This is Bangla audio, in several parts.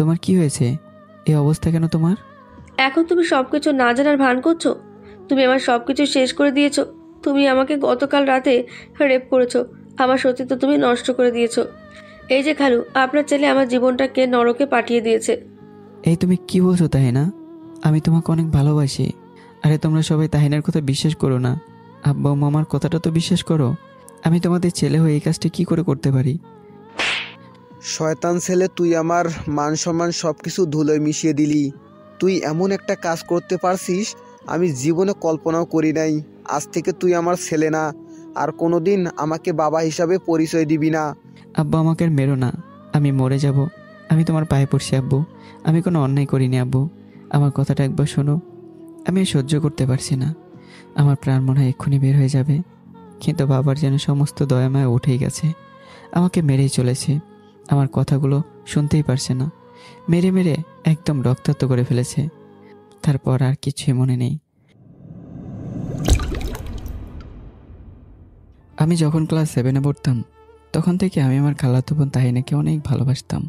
তোমার কি হয়েছে? এই অবস্থা কেন তোমার? এখন তুমি সবকিছু না জানার ভান করছো? তুমি আমার সবকিছু শেষ করে দিয়েছো। তুমি আমাকে গতকাল রাতে রেপ করেছো। আমার সতীত্ব তুমি নষ্ট করে দিয়েছো। এই যে খালু, আপনার ছেলে আমার জীবনটাকে নরকে পাঠিয়ে দিয়েছে। এই তুমি কি বলছো তাহিনা? আমি তোমাকে অনেক ভালোবাসি। আরে তোমরা সবাই তাহিনার কথা বিশ্বাস করো না। আব্বা মামার কথাটা তো বিশ্বাস করো। আমি তোমাদের ছেলে হয়ে এই কাজটা কি করে করতে পারি? শয়তান ছেলে, তুই আমার মান সম্মান সব কিছু ধুলোয় মিশিয়ে দিলি। তুই এমন একটা কাজ করতে পারছিস আমি জীবনে কল্পনাও করি নাই। আজ থেকে তুই আমার ছেলে না, আর কোনোদিন আমাকে বাবা হিসাবে পরিচয় দিবি না। আব্বা আমাকে আর মেরো না। আমি মরে যাব। আমি তোমার পায়ে পড়ছি আব্বু। আমি কোনো অন্যায় করিনি আব্বু। আমার কথাটা একবার শোনো। আমি আর সহ্য করতে পারছি না। আমার প্রাণ মনে হয় এক্ষুনি বের হয়ে যাবে। কিন্তু বাবার যেন সমস্ত দয়ামায়া উঠেই গেছে। আমাকে মেরেই চলেছে। আমার কথাগুলো শুনতেই পারছে না। মেরে মেরে একদম রক্তাক্ত করে ফেলেছে। তারপর আর কিছুই মনে নেই। আমি যখন ক্লাস 7-এ পড়তাম তখন থেকে আমি আমার খালাতো বোন তাহিনাকে অনেক ভালোবাসতাম।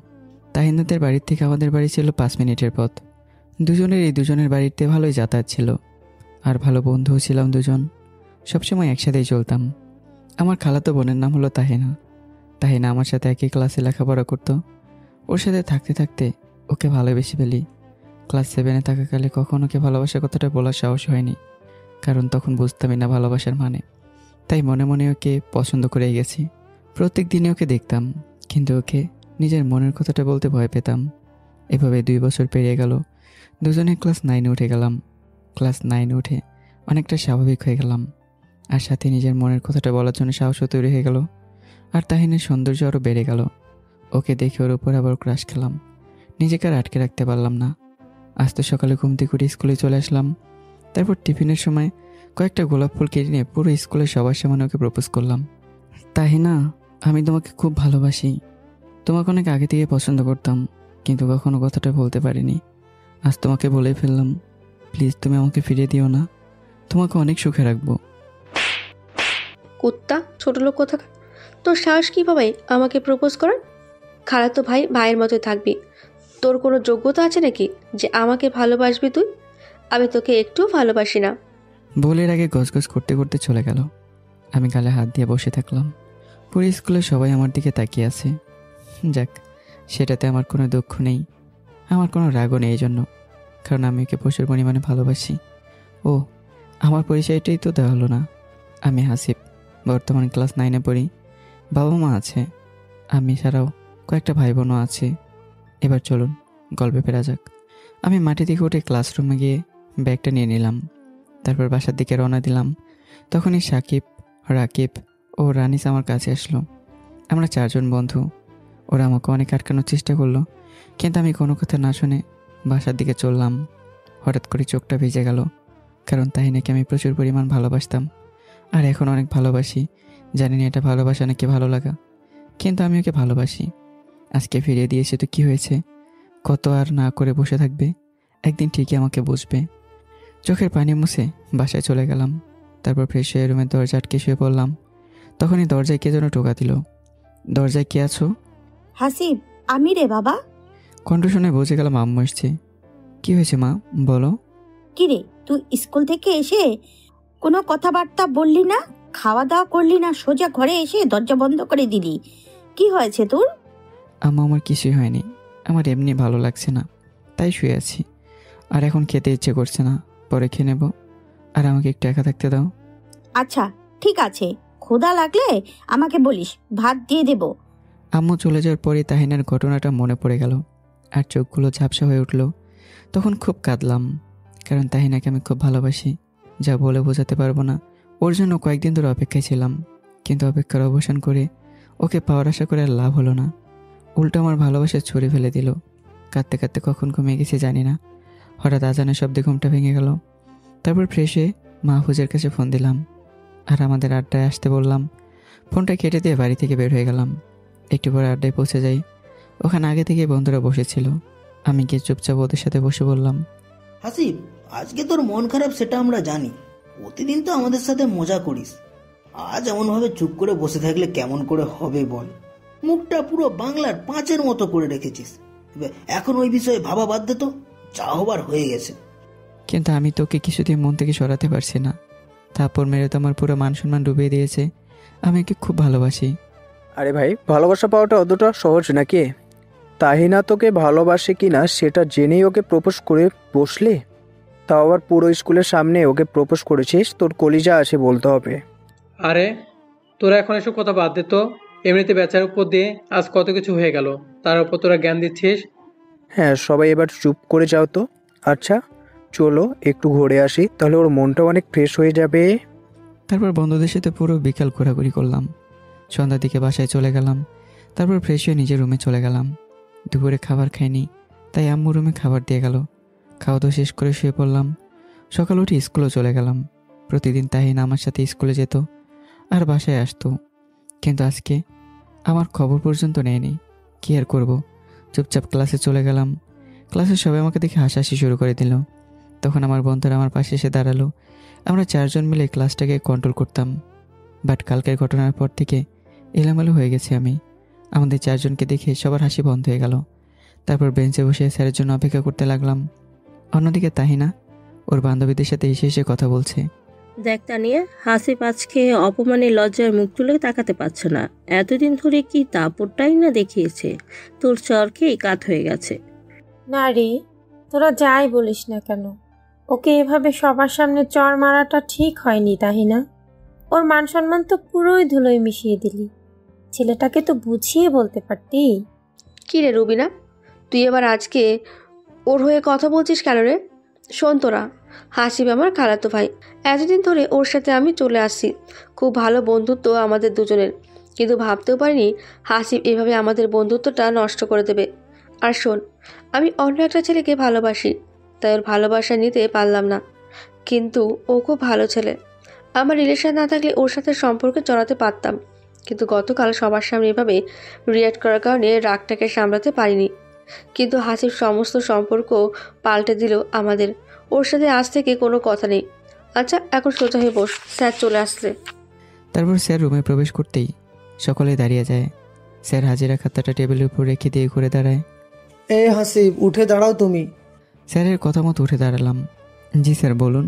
তাহিনাদের বাড়ির থেকে আমাদের বাড়ি ছিল 5 মিনিটের পথ। দুজনের বাড়িতে ভালোই যাতায়াত ছিল। আর ভালো বন্ধুও ছিলাম দুজন। সবসময় একসাথেই চলতাম। আমার খালাতো বোনের নাম হলো তাহিনা। তাহিনা আমার সাথে একই ক্লাসে লেখাপড়া করতো। ওর সাথে থাকতে থাকতে ওকে ভালোবেসে ফেলি। ক্লাস 7-এ থাকাকালে কখনো ওকে ভালোবাসার কথাটা বলার সাহস হয়নি, কারণ তখন বুঝতামই না ভালোবাসার মানে। তাই মনে মনে ওকে পছন্দ করেই গেছি। প্রত্যেক দিনে ওকে দেখতাম, কিন্তু ওকে নিজের মনের কথাটা বলতে ভয় পেতাম। এভাবে 2 বছর পেরিয়ে গেল। দুজনে ক্লাস 9-এ উঠে গেলাম। ক্লাস 9-এ উঠে অনেকটা স্বাভাবিক হয়ে গেলাম, আর সাথে নিজের মনের কথাটা বলার জন্য সাহসও তৈরি হয়ে গেল। আর তাহিনের সৌন্দর্য আরও বেড়ে গেল। ওকে দেখে ওর উপর আবার ক্রাশ খেলাম। নিজেকে আর আটকে রাখতে পারলাম না। আজ তো সকালে ঘুম থেকে উঠে স্কুলে চলে আসলাম। তারপর টিফিনের সময় কয়েকটা গোলাপ ফুল কেটে নিয়ে পুরো স্কুলের সবার সামনে ওকে প্রপোজ করলাম। তাহিনা, আমি তোমাকে খুব ভালোবাসি। তোমাকে অনেক আগে থেকে পছন্দ করতাম, কিন্তু কখনো কথাটা বলতে পারিনি। আজ তোমাকে বলেই ফেললাম। প্লিজ তুমি আমাকে ফিরিয়ে দিও না। তোমাকে অনেক সুখে রাখবো। কুত্তা, ছোট লোক কোথাকার! তোর সাহস কীভাবে আমাকে প্রপোজ করার? খালাতো ভাই ভাইয়ের মতোই থাকবি। তোর কোনো যোগ্যতা আছে নাকি যে আমাকে ভালোবাসবি তুই? আমি তোকে একটুও ভালোবাসি না। বলের আগে গজগজ করতে করতে চলে গেল। আমি গালে হাত দিয়ে বসে থাকলাম। পুরো স্কুলে সবাই আমার দিকে তাকিয়ে আছে। যাক, সেটাতে আমার কোনো দুঃখ নেই, আমার কোনো রাগও নেই। এই জন্য, কারণ আমি ওকে প্রচুর পরিমাণে ভালোবাসি। ও, আমার পরিচয়টাই তো দেওয়া হলো না। আমি হাসিব, বর্তমান ক্লাস 9-এ পড়ি। বাবা মা আছে, আমি ছাড়াও কয়েকটা ভাই বোনও আছে। এবার চলুন গল্পে ফেরা যাক। আমি মাটি থেকে উঠে ক্লাসরুমে গিয়ে ব্যাগটা নিয়ে নিলাম। তারপর বাসার দিকে রওনা দিলাম। তখনই সাকিব, রাকিব ও রানিস আমার কাছে আসলো। আমরা 4 জন বন্ধু। ওরা আমাকে অনেক আটকানোর চেষ্টা করলো, কিন্তু আমি কোনো কথা না শুনে বাসার দিকে চললাম। হঠাৎ করে চোখটা ভিজে গেল, কারণ তাহিনাকে আমি প্রচুর পরিমাণ ভালোবাসতাম, আর এখন অনেক ভালোবাসি। জানি না এটা ভালোবাসা নাকি ভালো লাগা, কিন্তু আমি ওকে ভালোবাসি। আজকে ফিরিয়ে দিয়েছে তো কি হয়েছে? কত আর না করে বসে থাকবে? একদিন ঠিকই আমাকে বুঝবে। চোখের পানি মুছে বাসায় চলে গেলাম। তারপর ফ্রেশ হয়ে রুমের দরজা আটকে শুয়ে পড়লাম। তখনই দরজায় কে যেন টোকা দিল। দরজায় কে আছো? হাসিব, আমি রে বাবা। কণ্ঠ শুনে বুঝে গেলাম আম্মু এসছে। কি হয়েছে মা, বলো। কি রে, তুই স্কুল থেকে এসে কোনো কথাবার্তা বললি না, খাওয়া দাওয়া করলি না, সোজা ঘরে এসে দরজা বন্ধ করে দিলি? কি হয়েছে তোর? আম্মু, আমার কিছুই হয়নি। আমার এমনি ভালো লাগছে না, তাই শুয়ে আছি। আর এখন খেতে ইচ্ছে করছে না, পরে খেয়ে নেব। আর আমাকে একটু একা থাকতে দাও। আচ্ছা ঠিক আছে, ক্ষুধা লাগলে আমাকে বলিস, ভাত দিয়ে দেব। আম্মু চলে যাওয়ার পরে তাহিনার ঘটনাটা মনে পড়ে গেল, আর চোখগুলো ঝাপসা হয়ে উঠল। তখন খুব কাঁদলাম, কারণ তাহিনাকে আমি খুব ভালোবাসি, যা বলে বোঝাতে পারবো না। ওর জন্য কয়েকদিন ধরে অপেক্ষায় ছিলাম, কিন্তু অপেক্ষার অবসান করে ওকে পাওয়ার আশা করে আর লাভ হলো না। উল্টো আমার ভালোবাসা ছুঁড়ে ফেলে দিল। কাঁদতে কাঁদতে কখন ঘুমিয়ে গেছি জানি না। হঠাৎ আজানের শব্দে ঘুমটা ভেঙে গেল। তারপর ফ্রেশ হয়ে মাহফুজের কাছে ফোন দিলাম, আর আমাদের আড্ডায় আসতে বললাম। ফোনটা কেটে দিয়ে বাড়ি থেকে বের হয়ে গেলাম। একটু পরে আড্ডায় পৌঁছে যাই। ওখানে আগে থেকে বন্ধুরা বসেছিল। আমি গিয়ে চুপচাপ ওদের সাথে বসে বললাম, হাসিব, আজকে তোর মন খারাপ সেটা আমরা জানি। প্রতিদিন তো আমাদের সাথে মজা করিস, আজ এমনভাবে চুপ করে বসে থাকলে কেমন করে হবে বল? মুখটা পুরো বাংলার 5-এর মতো করে রেখেছিস। এখন ওই বিষয়ে ভাবা বাদ দে তো, যা হবার হয়ে গেছে। কিন্তু আমি তোকে কিছুদিন মন থেকে সরাতে পারছি না। থাপ্পড় মেরে তো আমার পুরো মান সম্মান ডুবিয়ে দিয়েছে। আমি ওকে খুব ভালোবাসি। আরে ভাই, ভালোবাসা পাওয়াটা অতটা সহজ নাকি? তাহিনা তোকে ভালোবাসে কিনা সেটা জেনেই ওকে প্রপোজ করে বসলে? তাও আবার পুরো স্কুলের সামনে ওকে প্রপোজ করেছিস, তোর কলিজা আছে বলতে হবে। আরে তোরা এখন এসব কথা বাদ দে তো। এমনিতে বেচার উপর দিয়ে আজ কত কিছু হয়ে গেল, তার উপর তোরা জ্ঞান দিচ্ছিস। হ্যাঁ, সবাই এবার চুপ করে যাও তো। আচ্ছা চলো একটু ঘুরে আসি, তাহলে ওর মনটা অনেক ফ্রেশ হয়ে যাবে। তারপর বন্ধুদের সাথে পুরো বিকাল ঘোরাঘুরি করলাম। সন্ধ্যার দিকে বাসায় চলে গেলাম। তারপর ফ্রেশ হয়ে নিজের রুমে চলে গেলাম। দুপুরে খাবার খাইনি, তাই আম্মু রুমে খাবার দিয়ে গেল। খাওয়া দাওয়া শেষ করে শুয়ে পড়লাম। সকাল উঠে স্কুলেও চলে গেলাম। প্রতিদিন তাহিনা আমার সাথে স্কুলে যেত আর বাসায় আসতো, কিন্তু আজকে আমার খবর পর্যন্ত নেয়নি। কী আর করবো, চুপচাপ ক্লাসে চলে গেলাম। ক্লাসে সবাই আমাকে দেখে হাসাহাসি শুরু করে দিল। তখন আমার বন্ধুরা আমার পাশে এসে দাঁড়ালো। আমরা চারজন মিলে ক্লাসটাকে কন্ট্রোল করতাম। বাট কালকের ঘটনার পর থেকে এলোমেলো হয়ে গেছি আমি। আমাদের চারজনকে দেখে সবার হাসি বন্ধ হয়ে গেল। তারপর বেঞ্চে বসে স্যারের জন্য অপেক্ষা করতে লাগলাম। অন্যদিকে তাহিনা ওর বান্ধবীদের সাথে এসে এসে কথা বলছে। দেখ তানিয়া, হাসিব আজকে অপমানে লজ্জায় মুখ তুলে তাকাতে পারছে না। এতদিন ধরে কি দাপটটাই না দেখিয়েছে, তোর চরকেই কাত হয়ে গেছে। না রে, তোরা যাই বলিস না কেন, ওকে এভাবে সবার সামনে চড় মারাটা ঠিক হয়নি তাহিনা। ওর মান সম্মান তো পুরোই ধুলোয় মিশিয়ে দিলি। ছেলেটাকে তো বুঝিয়ে বলতে পারতি। কি রে রুবিনা, তুই এবার আজকে ওর হয়ে কথা বলছিস কেন রে? শোন তোরা, হাসিব আমার খালাতো ভাই। এতদিন ধরে ওর সাথে আমি চলে আসছি। খুব ভালো বন্ধুত্ব আমাদের দুজনের, কিন্তু ভাবতেও পারিনি হাসিব এভাবে আমাদের বন্ধুত্বটা নষ্ট করে দেবে। আর শোন, আমি অন্য একটা ছেলেকে ভালোবাসি, তাই ওর ভালোবাসা নিতে পারলাম না। কিন্তু ও খুব ভালো ছেলে। আমার রিলেশন না থাকলে ওর সাথে সম্পর্কে জড়াতে পারতাম, কিন্তু গতকাল সবার সামনে এভাবে রিয়াক্ট করার কারণে রাগটাকে সামলাতে পারিনি। কিন্তু হাসিব সমস্ত সম্পর্ক পাল্টে দিল আমাদের। ওর সাথে আজ থেকে কোনো কথা নেই। আচ্ছা এখন সোজা হয়ে বস, স্যার চলে আসছে। তারপর স্যার রুমে প্রবেশ করতেই সকলে দাঁড়িয়ে যায়। স্যার হাজিরা খাতাটা টেবিলের উপর রেখে দিয়ে ঘুরে দাঁড়ায়। এই হাসিব, উঠে দাঁড়াও তুমি। স্যারের কথা মতো উঠে দাঁড়ালাম। জি স্যার বলুন।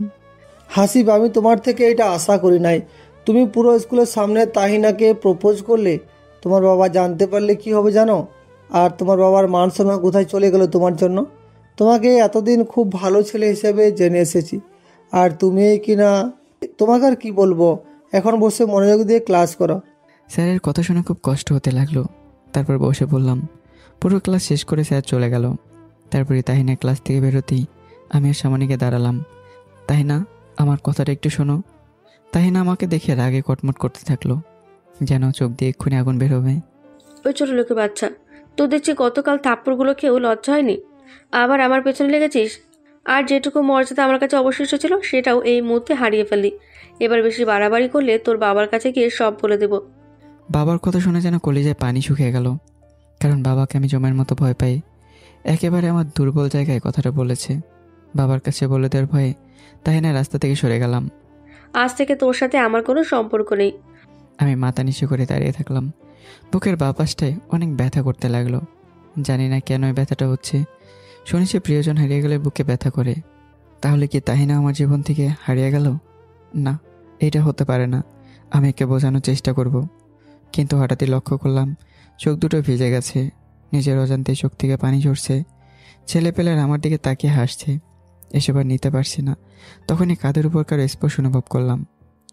হাসিব, আমি তোমার থেকে এটা আশা করি নাই। তুমি পুরো স্কুলের সামনে তাহিনাকে প্রপোজ করলে। তোমার বাবা জানতে পারলে কি হবে জানো? আর তোমার বাবার মান সম্মান কোথায় চলে গেল তোমার জন্য? তোমাকে এতদিন খুব ভালো ছেলে হিসেবে জেনে এসেছি, আর তুমি কিনা, তোমাকে আর কি বলবো। এখন বসে মনোযোগ দিয়ে ক্লাস করো। স্যারের কথা শুনে খুব কষ্ট হতে লাগলো। তারপর বসে বললাম। পুরো ক্লাস শেষ করে স্যার চলে গেল। তারপরে তাহিনা ক্লাস থেকে বেরোতেই আমি আর সামনে গিয়ে দাঁড়ালাম। তাহিনা, আমার কথাটা একটু শোনো। তাহিনা আমাকে দেখে রাগে কটমট করতে থাকলো, যেন চোখ দিয়ে এক্ষুনি আগুন বেরোবে। ওই ছোট লোকের বাচ্চা, তো দেখছি গতকাল থাপ্পড়গুলো খেয়েও লজ্জা হয়নি, আবার আমার পেছনে লেগেছিস। আর যেটুকু মর্যাদা আমার কাছে অবশিষ্ট ছিল সেটাও এই মুহূর্তে হারিয়ে ফেললি। এবার বেশি বাড়াবাড়ি করলে তোর বাবার কাছে গিয়ে সব বলে দেব। বাবার কথা শুনে যেন কলিজায় পানি শুকিয়ে গেল, কারণ বাবাকে আমি জমের মতো ভয় পাই। একেবারে আমার দুর্বল জায়গায় কথাটা বলেছে। বাবার কাছে বলে দেওয়ার ভয়ে তাহিনা রাস্তা থেকে সরে গেলাম। আজ থেকে তোর সাথে আমার কোনো সম্পর্ক নেই। আমি মাথা নিচু করে দাঁড়িয়ে থাকলাম। বুকের বাঁ পাশটায় অনেক ব্যথা করতে লাগলো। জানি না কেন এই ব্যথাটা হচ্ছে। শুনেছি প্রিয়জন হারিয়ে গেলে বুকে ব্যথা করে। তাহলে কি তাহিনা আমার জীবন থেকে হারিয়ে গেল? না, এটা হতে পারে না। আমি একে বোঝানোর চেষ্টা করব, কিন্তু হঠাৎই লক্ষ্য করলাম চোখ দুটো ভিজে গেছে। নিজের অজান্তেই চোখ থেকে পানি ঝরছে। ছেলেপেলের আমার দিকে তাকিয়ে হাসছে। এসব আর নিতে পারছি না। তখনই কাঁধের উপর কারো স্পর্শ অনুভব করলাম।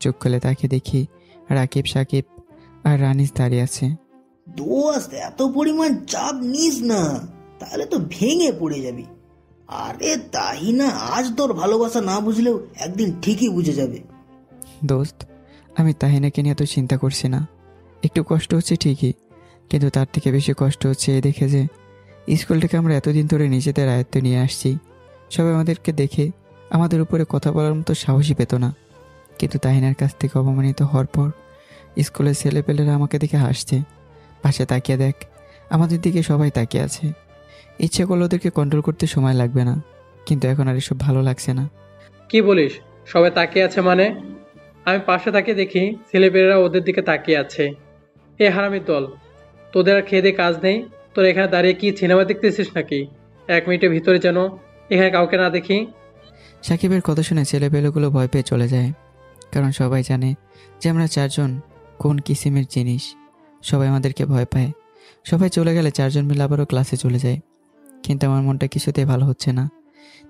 চোখ খুলে তাকিয়ে দেখি রাকিব, সাকিব আর রানিস দাঁড়িয়ে আছে। দোস্ত, এত পরিমাণ চাপ নিস না, তাহলে তো ভেঙে পড়ে যাবি। আরে তাহিনা আজ তোর ভালোবাসা না বুঝলেও একদিন ঠিকই বুঝে যাবে। দোস্ত, আমি তাহিনাকে নিয়ে তো চিন্তা করছি না। একটু কষ্ট হচ্ছে ঠিকই, কিন্তু তার থেকে বেশি কষ্ট হচ্ছে এই দেখে যে স্কুলটাকে আমরা এতদিন ধরে নিজেদের আয়ত্তে নিয়ে আসছি। সবাই আমাদেরকে দেখে আমাদের উপরে কথা বলার মতো সাহসী পেত না, কিন্তু তাহিনার কাছ থেকে অপমানিত হওয়ার পর স্কুলের ছেলেপেলেরা আমাকে দেখে হাসছে। পাশে তাকিয়ে দেখ, আমাদের দিকে সবাই তাকিয়ে আছে। ইচ্ছে করলে ওদেরকে কন্ট্রোল করতে সময় লাগবে না, কিন্তু এখন আর এসব ভালো লাগছে না। কি বলিস? সবাই তাকিয়ে আছে মানে? আমি পাশে তাকিয়ে দেখি ছেলেপেলেরা ওদের দিকে তাকিয়ে আছে। এ হারামির দল, তোদের আর খেয়ে দিয়ে কাজ নেই? তোরা এখানে দাঁড়িয়ে কি সিনেমা দেখতেছিস নাকি? 1 মিনিটের ভিতরে যেন এখানে কাউকে না দেখি। সাকিবের কথা শুনে ছেলেপেলেগুলো ভয় পেয়ে চলে যায়, কারণ সবাই জানে যে আমরা চারজন কোন কিসিমের জিনিস। সবাই আমাদেরকে ভয় পায়। সবাই চলে গেলে চারজন মিলে আবারও ক্লাসে চলে যায়। কিন্তু আমার মনটা কিছুতেই ভালো হচ্ছে না,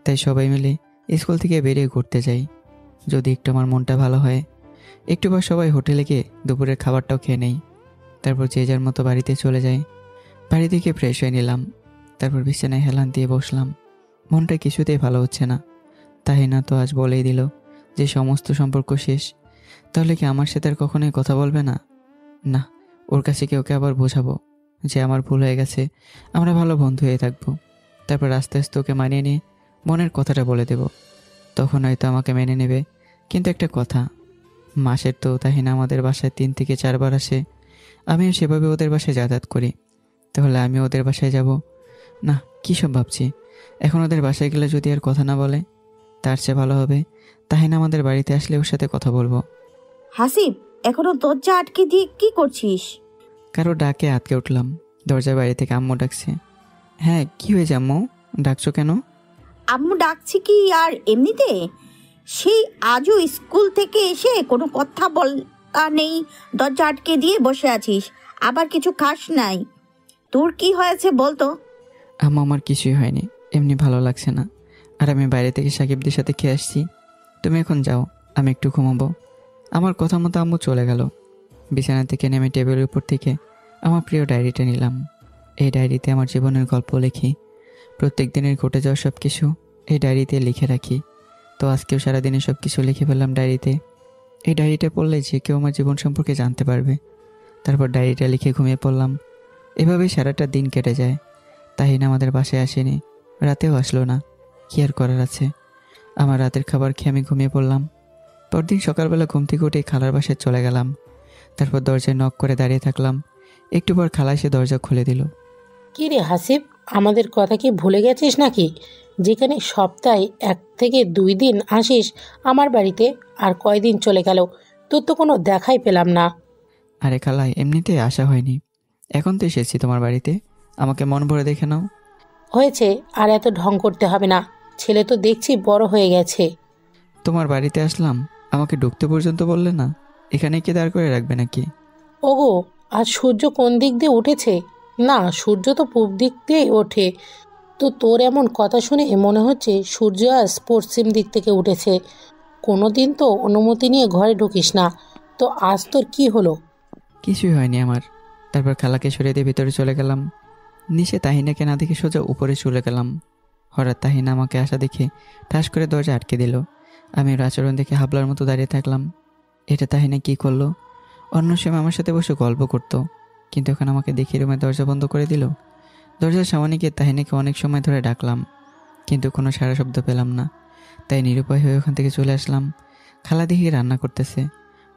তাই সবাই মিলে স্কুল থেকে বেরিয়ে ঘুরতে যাই। যদি একটু আমার মনটা ভালো হয়, একটু পর সবাই হোটেলে গিয়ে দুপুরের খাবারটাও খেয়ে নেই। তারপর যে যার মতো বাড়িতে চলে যাই। বাড়ি থেকে ফ্রেশ হয়ে নিলাম, তারপর বিছানায় হেলান দিয়ে বসলাম। মনটা কিছুতেই ভালো হচ্ছে না। তাহিনা তো আজ বলেই দিল যে সমস্ত সম্পর্ক শেষ। তাহলে কি আমার সাথে আর কখনোই কথা বলবে না? না, ওর কাছে কি ওকে আবার বোঝাবো যে আমার ভুল হয়ে গেছে, আমরা ভালো বন্ধু হয়ে থাকবো। তারপর আস্তে আস্তে ওকে মানিয়ে নিয়ে মনের কথাটা বলে দেব, তখন হয়তো আমাকে মেনে নেবে। কিন্তু একটা কথা, মাসের তো তাহিনা আমাদের বাসায় 3 থেকে 4 বার আসে। আমিও সেভাবে ওদের বাসায় যাতায়াত করি। তাহলে আমি ওদের বাসায় যাব না? কী সব ভাবছি। এখন ওদের বাসায় গেলে যদি আর কথা না বলে, তার চেয়ে ভালো হবে তাহিনা আমাদের বাড়িতে আসলে ওর সাথে কথা বলবো। হাসিব, এখনো দরজা আটকে দিয়ে কি করছিস? কারো ডাকে আটকে উঠলাম। দরজার বাইরে থেকে আম্মু ডাকছে। হ্যাঁ, কি হয়েছে আম্মু, ডাকছো কেন? আম্মু ডাকছি কি আর এমনিতে? সেই আজও স্কুল থেকে এসে কোনো কথা বলা নেই, দরজা আটকে দিয়ে বসে আছিস, আবার কিছু খাস নাই। তোর কি হয়েছে বলতো? আম্মু, আমার কিছুই হয়নি, এমনি ভালো লাগছে না। আর আমি বাইরে থেকে সাকিবদের সাথে খেয়ে আসছি। তুমি এখন যাও, আমি একটু ঘুমাবো। আমার কথা মতো আম্মু চলে গেল। বিছানা থেকে নেমে টেবিলের উপর থেকে আমার প্রিয় ডায়েরিটা নিলাম। এই ডায়েরিতে আমার জীবনের গল্প লিখি। প্রত্যেক দিনের ঘটে যাওয়া সব কিছু এই ডায়েরিতে লিখে রাখি। তো আজকেও সারাদিনে সব কিছু লিখে ফেললাম ডায়েরিতে। এই ডায়েরিটা পড়লে যে কেউ আমার জীবন সম্পর্কে জানতে পারবে। তারপর ডায়েরিটা লিখে ঘুমিয়ে পড়লাম। এভাবেই সারাটা দিন কেটে যায়। তাহিনা আমাদের বাসায় আসেনি, রাতেও আসলো না। কি আর করার আছে। আমার রাতের খাবার খেয়ে আমি ঘুমিয়ে পড়লাম। পরদিন সকালবেলা ঘুম থেকে উঠে খালার বাসায় চলে গেলাম। তারপর দরজায় নক করে দাঁড়িয়ে থাকলাম। একটু পর খালা এসে দরজা খুলে দিল। কি রে হাসিব, আমাদের কথা কি ভুলে গেছিস নাকি? যেখানে সপ্তাহে 1 থেকে 2 দিন আসিস আমার বাড়িতে, আর কয়দিন চলে গেল, তোর তো কোনো দেখাই পেলাম না। আরে খালাই, এমনিতেই আসা হয়নি, এখন তো এসেছি তোমার বাড়িতে, আমাকে মন ভরে দেখে নাও। হয়েছে, আর এত ঢং করতে হবে না, ছেলে তো দেখছি বড় হয়ে গেছে। তোমার বাড়িতে আসলাম, আমাকে ঢুকতে পর্যন্ত বললে না? এখানে কি দাঁড় করে রাখবে নাকি? ওগো, আজ সূর্য কোন দিক দিয়ে উঠেছে? না, সূর্য তো পূব দিক দিয়েই ওঠে। তো তোর এমন কথা শুনে মনে হচ্ছে সূর্য আজ পশ্চিম দিক থেকে উঠেছে। কোনো দিন তো অনুমতি নিয়ে ঘরে ঢুকিস না, তো আজ তোর কি হলো? কিছুই হয়নি আমার। তারপর খালাকে সরিয়ে দিয়ে ভিতরে চলে গেলাম। নিচে তাহিনাকে না দেখে সোজা উপরে চলে গেলাম। হঠাৎ তাহিনা আমাকে আসা দেখে ঠাস করে দরজা আটকে দিল। আমি ওর আচরণ দেখে হাবলার মতো দাঁড়িয়ে থাকলাম। এটা তাহিনা কি করলো? অন্য সময় আমার সাথে বসে গল্প করতো, কিন্তু এখন আমাকে দেখে রুমে দরজা বন্ধ করে দিল। দরজার সামনে গিয়ে তাহিনাকে অনেক সময় ধরে ডাকলাম, কিন্তু কোনো সাড়া শব্দ পেলাম না। তাই নিরুপায় হয়ে ওখান থেকে চলে আসলাম। খালা দেখি রান্না করতেছে।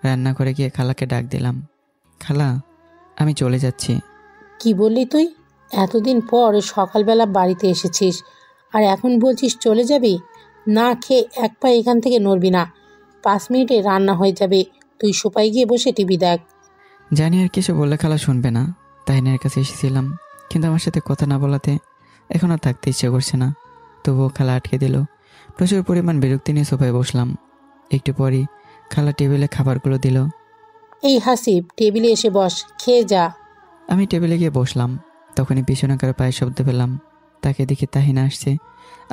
রান্না করে গিয়ে খালাকে ডাক দিলাম, খালা, আমি চলে যাচ্ছি। কি বললি তুই? এতদিন পর সকালবেলা বাড়িতে এসেছিস, আর এখন বলছিস চলে যাবি? না খেয়ে এক পা এখান থেকে নড়বি না। 5 মিনিটে রান্না হয়ে যাবে, তুই সোফায় গিয়ে বসে টিভি দেখ। জানি আর কিছু বললে খালা শুনবে না। তাহিনের কাছে এসেছিলাম, কিন্তু আমার সাথে কথা না বলাতে এখন আর থাকতে ইচ্ছে করছে না। তবুও খালা আটকে দিল। প্রচুর পরিমাণ বিরক্তি নিয়ে সোফায় বসলাম। একটু পরই খালা টেবিলে খাবারগুলো দিল। এই হাসিব, টেবিলে এসে বস, খেয়ে যা। আমি টেবিলে গিয়ে বসলাম। তখনই পিছনে কারো পায়ের শব্দ পেলাম। তাকে দেখে তাহিনা আসছে।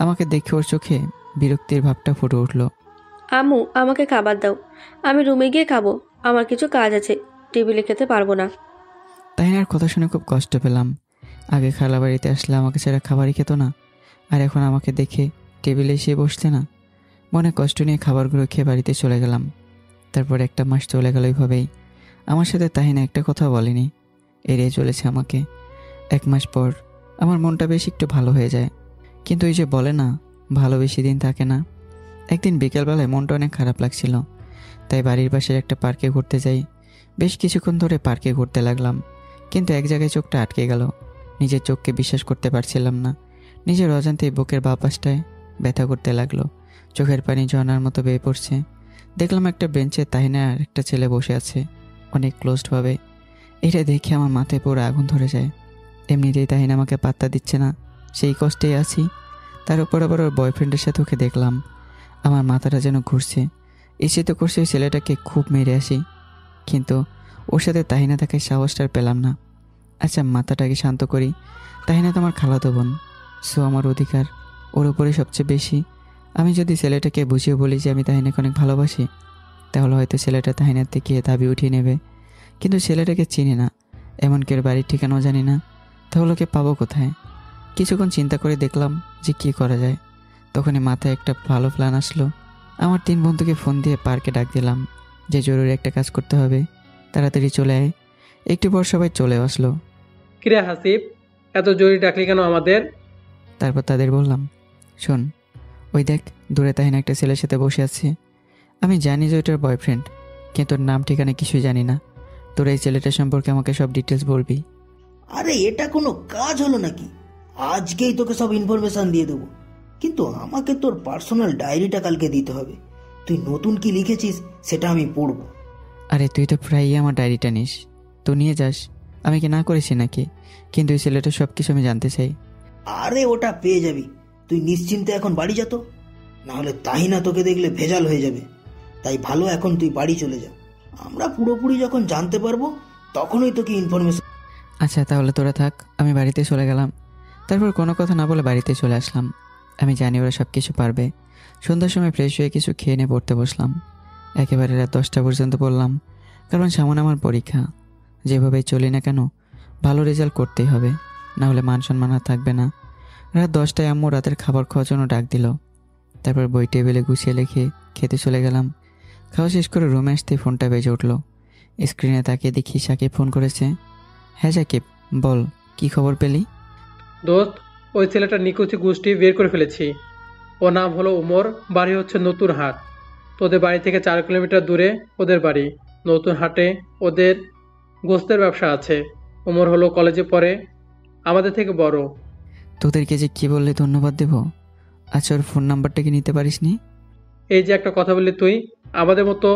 আমাকে দেখে ওর চোখে বিরক্তির ভাবটা ফুটে উঠল। আম্মু, আমাকে খাবার দাও, আমি রুমে গিয়ে খাবো, আমার কিছু কাজ আছে, টেবিলে খেতে পারবো না। তাহিনার কথা শুনে খুব কষ্ট পেলাম। আগে খালা বাড়িতে আসলে আমাকে ছাড়া খাবারই খেত না, আর এখন আমাকে দেখে টেবিলে এসে বসছে না। মনে কষ্ট নিয়ে খাবারগুলো খেয়ে বাড়িতে চলে গেলাম। তারপর 1 মাস চলে গেল এইভাবেই। আমার সাথে তাহিনা একটা কথা বলেনি, এড়িয়ে চলেছে আমাকে। 1 মাস পর আমার মনটা বেশ একটু ভালো হয়ে যায়, কিন্তু ওই যে বলে না, ভালো বেশি দিন থাকে না। একদিন বিকেলবেলায় মনটা অনেক খারাপ লাগছিল, তাই বাড়ির পাশের একটা পার্কে ঘুরতে যাই। বেশ কিছুক্ষণ ধরে পার্কে ঘুরতে লাগলাম, কিন্তু এক জায়গায় চোখটা আটকে গেল। নিজের চোখকে বিশ্বাস করতে পারছিলাম না। নিজের অজান্তেই বুকের বাঁ পাশটায় ব্যথা করতে লাগলো। চোখের পানি ঝর্ণার মতো বেয়ে পড়ছে। দেখলাম একটা বেঞ্চে তাহিনা আর একটা ছেলে বসে আছে, অনেক ক্লোজডভাবে। এটা দেখে আমার মাথায় পুরো আগুন ধরে যায়। এমনিতেই তাহিনা আমাকে পাত্তা দিচ্ছে না, সেই কষ্টেই আছি। তার উপর আবার ওর বয়ফ্রেন্ডের সাথে ওকে দেখলাম, আমার মাথাটা যেন ঘুরছে। ইচ্ছে তো করছে ওই ছেলেটাকে খুব মেরে আসি, কিন্তু ওর সাথে তাহিনা থাকায় সাহসটা আর পেলাম না। আচ্ছা, মাথাটাকে শান্ত করি। তাহিনা তো আমার খালাতো বোন, সো আমার অধিকার ওর উপরে সবচেয়ে বেশি। আমি যদি ছেলেটাকে বুঝিয়ে বলি যে আমি তাহিনাকে অনেক ভালোবাসি, তাহলে হয়তো ছেলেটা তাহিনার থেকে দাবি উঠিয়ে নেবে। কিন্তু ছেলেটাকে চিনি না, এমনকি ওর বাড়ির ঠিকানাও জানি না, তাহলে ওকে পাবো কোথায়? কিছুক্ষণ চিন্তা করে দেখলাম যে কী করা যায়। তখনই মাথায় একটা ভালো প্ল্যান আসলো। আমার 3 বন্ধুকে ফোন দিয়ে পার্কে ডাক দিলাম যে জরুরি একটা কাজ করতে হবে, তাড়াতাড়ি চলে আয়। একটু পর সবাই চলে আসলো। কিরে হাসিব, এত জরুরি ডাকলি কেন আমাদের? তারপর তাদের বললাম, শোন, ওই দেখ দূরে তাহিনা একটা ছেলের সাথে বসে আছে। আমি জানি যে ওটার বয়ফ্রেন্ড, কিন্তু ওর নাম ঠিকানা কিছুই জানি না। তোর এই ছেলেটার সম্পর্কে আমাকে সব ডিটেলস বলবি। আরে এটা কোনো কাজ হলো নাকি? আজকেই তোকে সব ইনফরমেশন দিয়ে দেবো, কিন্তু আমাকে তোর পার্সোনাল ডায়েরিটা কালকে দিতে হবে। তুই নতুন কি লিখেছিস সেটা আমি পড়বো। আরে তুই তো প্রায়ই আমার ডায়েরিটা নিস, তো নিয়ে যাস। আমি কি না করেছি নাকি? কিন্তু ওই ছেলেটার সব কিছু আমি জানতে চাই। আরে ওটা পেয়ে যাবি, তুই নিশ্চিন্তে এখন বাড়ি যা তো, নাহলে তাহিনা তোকে দেখলে ভেজাল হয়ে যাবে। তাই ভালো এখন তুই বাড়ি চলে যা, আমরা পুরোপুরি যখন জানতে পারবো তখনই তোকে ইনফরমেশন। আচ্ছা তাহলে তোরা থাক, আমি বাড়িতে চলে গেলাম। তারপর কোনো কথা না বলে বাড়িতে চলে আসলাম। আমি জানি ওরা সব কিছু পারবে। সন্ধ্যার সময় ফ্রেশ হয়ে কিছু খেয়ে নিয়ে পড়তে বসলাম। একেবারে রাত 10টা পর্যন্ত পড়লাম, কারণ সামনে আমার পরীক্ষা। যেভাবেই চলি না কেন, ভালো রেজাল্ট করতেই হবে, না হলে মান সম্মান আর থাকবে না। রাত 10টায় আম্মু রাতের খাবার খাওয়ার জন্য ডাক দিল। তারপর বই টেবিলে গুছিয়ে লিখে খেতে চলে গেলাম। খাওয়া শেষ করে রুমে আসতে ফোনটা বেজে উঠল। স্ক্রিনে তাকিয়ে দেখি সাকিব ফোন করেছে। হ্যাঁ সাকিব, বল, কি খবর পেলি? দোস্ত, ওই ছেলেটা নিকুচি গোষ্ঠী বের করে ফেলেছি। ও নাম হলো উমর, বাড়ি হচ্ছে নতুন হাট। তোদের বাড়ি থেকে 4 কিলোমিটার দূরে ওদের বাড়ি। নতুন হাটে ওদের গোস্তের ব্যবসা আছে। উমর হলো কলেজে পড়ে, আমাদের থেকে বড়। তোদেরকে যে কি বললে ধন্যবাদ দেব। আচ্ছা, ওর ফোন নাম্বারটা কি নিতে পারিসনি? এই যে একটা কথা বললি তুই, আমাদের মতো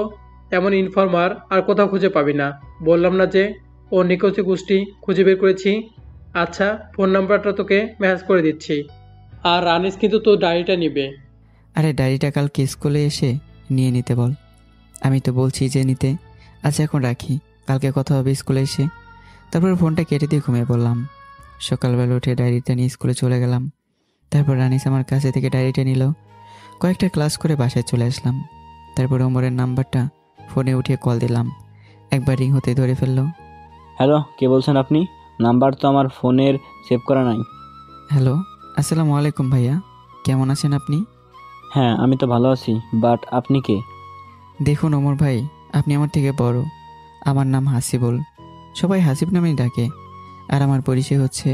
এমন ইনফর্মার আর কোথাও খুঁজে পাবি না। বললাম না যে ও নিকুচি গোষ্ঠী খুঁজে বের করেছি। আচ্ছা, ফোন নাম্বারটা তোকে মেসেজ করে দিচ্ছি। আর রানিস কিন্তু তোর ডায়েরিটা নিবে। আরে ডায়েরিটা কালকে স্কুলে এসে নিয়ে নিতে বল। আমি তো বলছি যে নিতে। আচ্ছা এখন রাখি, কালকে কথা হবে স্কুলে এসে। তারপর ফোনটা কেটে দিয়ে ঘুমিয়ে পড়লাম। সকালবেলা উঠে ডায়েরিটা নিয়ে স্কুলে চলে গেলাম। তারপর রানিস আমার কাছে থেকে ডায়েরিটা নিল। কয়েকটা ক্লাস করে বাসায় চলে আসলাম। তারপর ওমরের নাম্বারটা ফোনে উঠিয়ে কল দিলাম। একবার রিং হতে ধরে ফেললো। হ্যালো, কে বলছেন আপনি? নাম্বার তো আমার ফোনের সেভ করা নাই। হ্যালো, আসসালামু আলাইকুম ভাইয়া, কেমন আছেন আপনি? হ্যাঁ, আমি তো ভালো আছি, বাট আপনি কে? দেখুন ওমর ভাই, আপনি আমার থেকে বড়। আমার নাম হাসিবুল, সবাই হাসিব নামেই ডাকে। আর আমার পরিচয় হচ্ছে,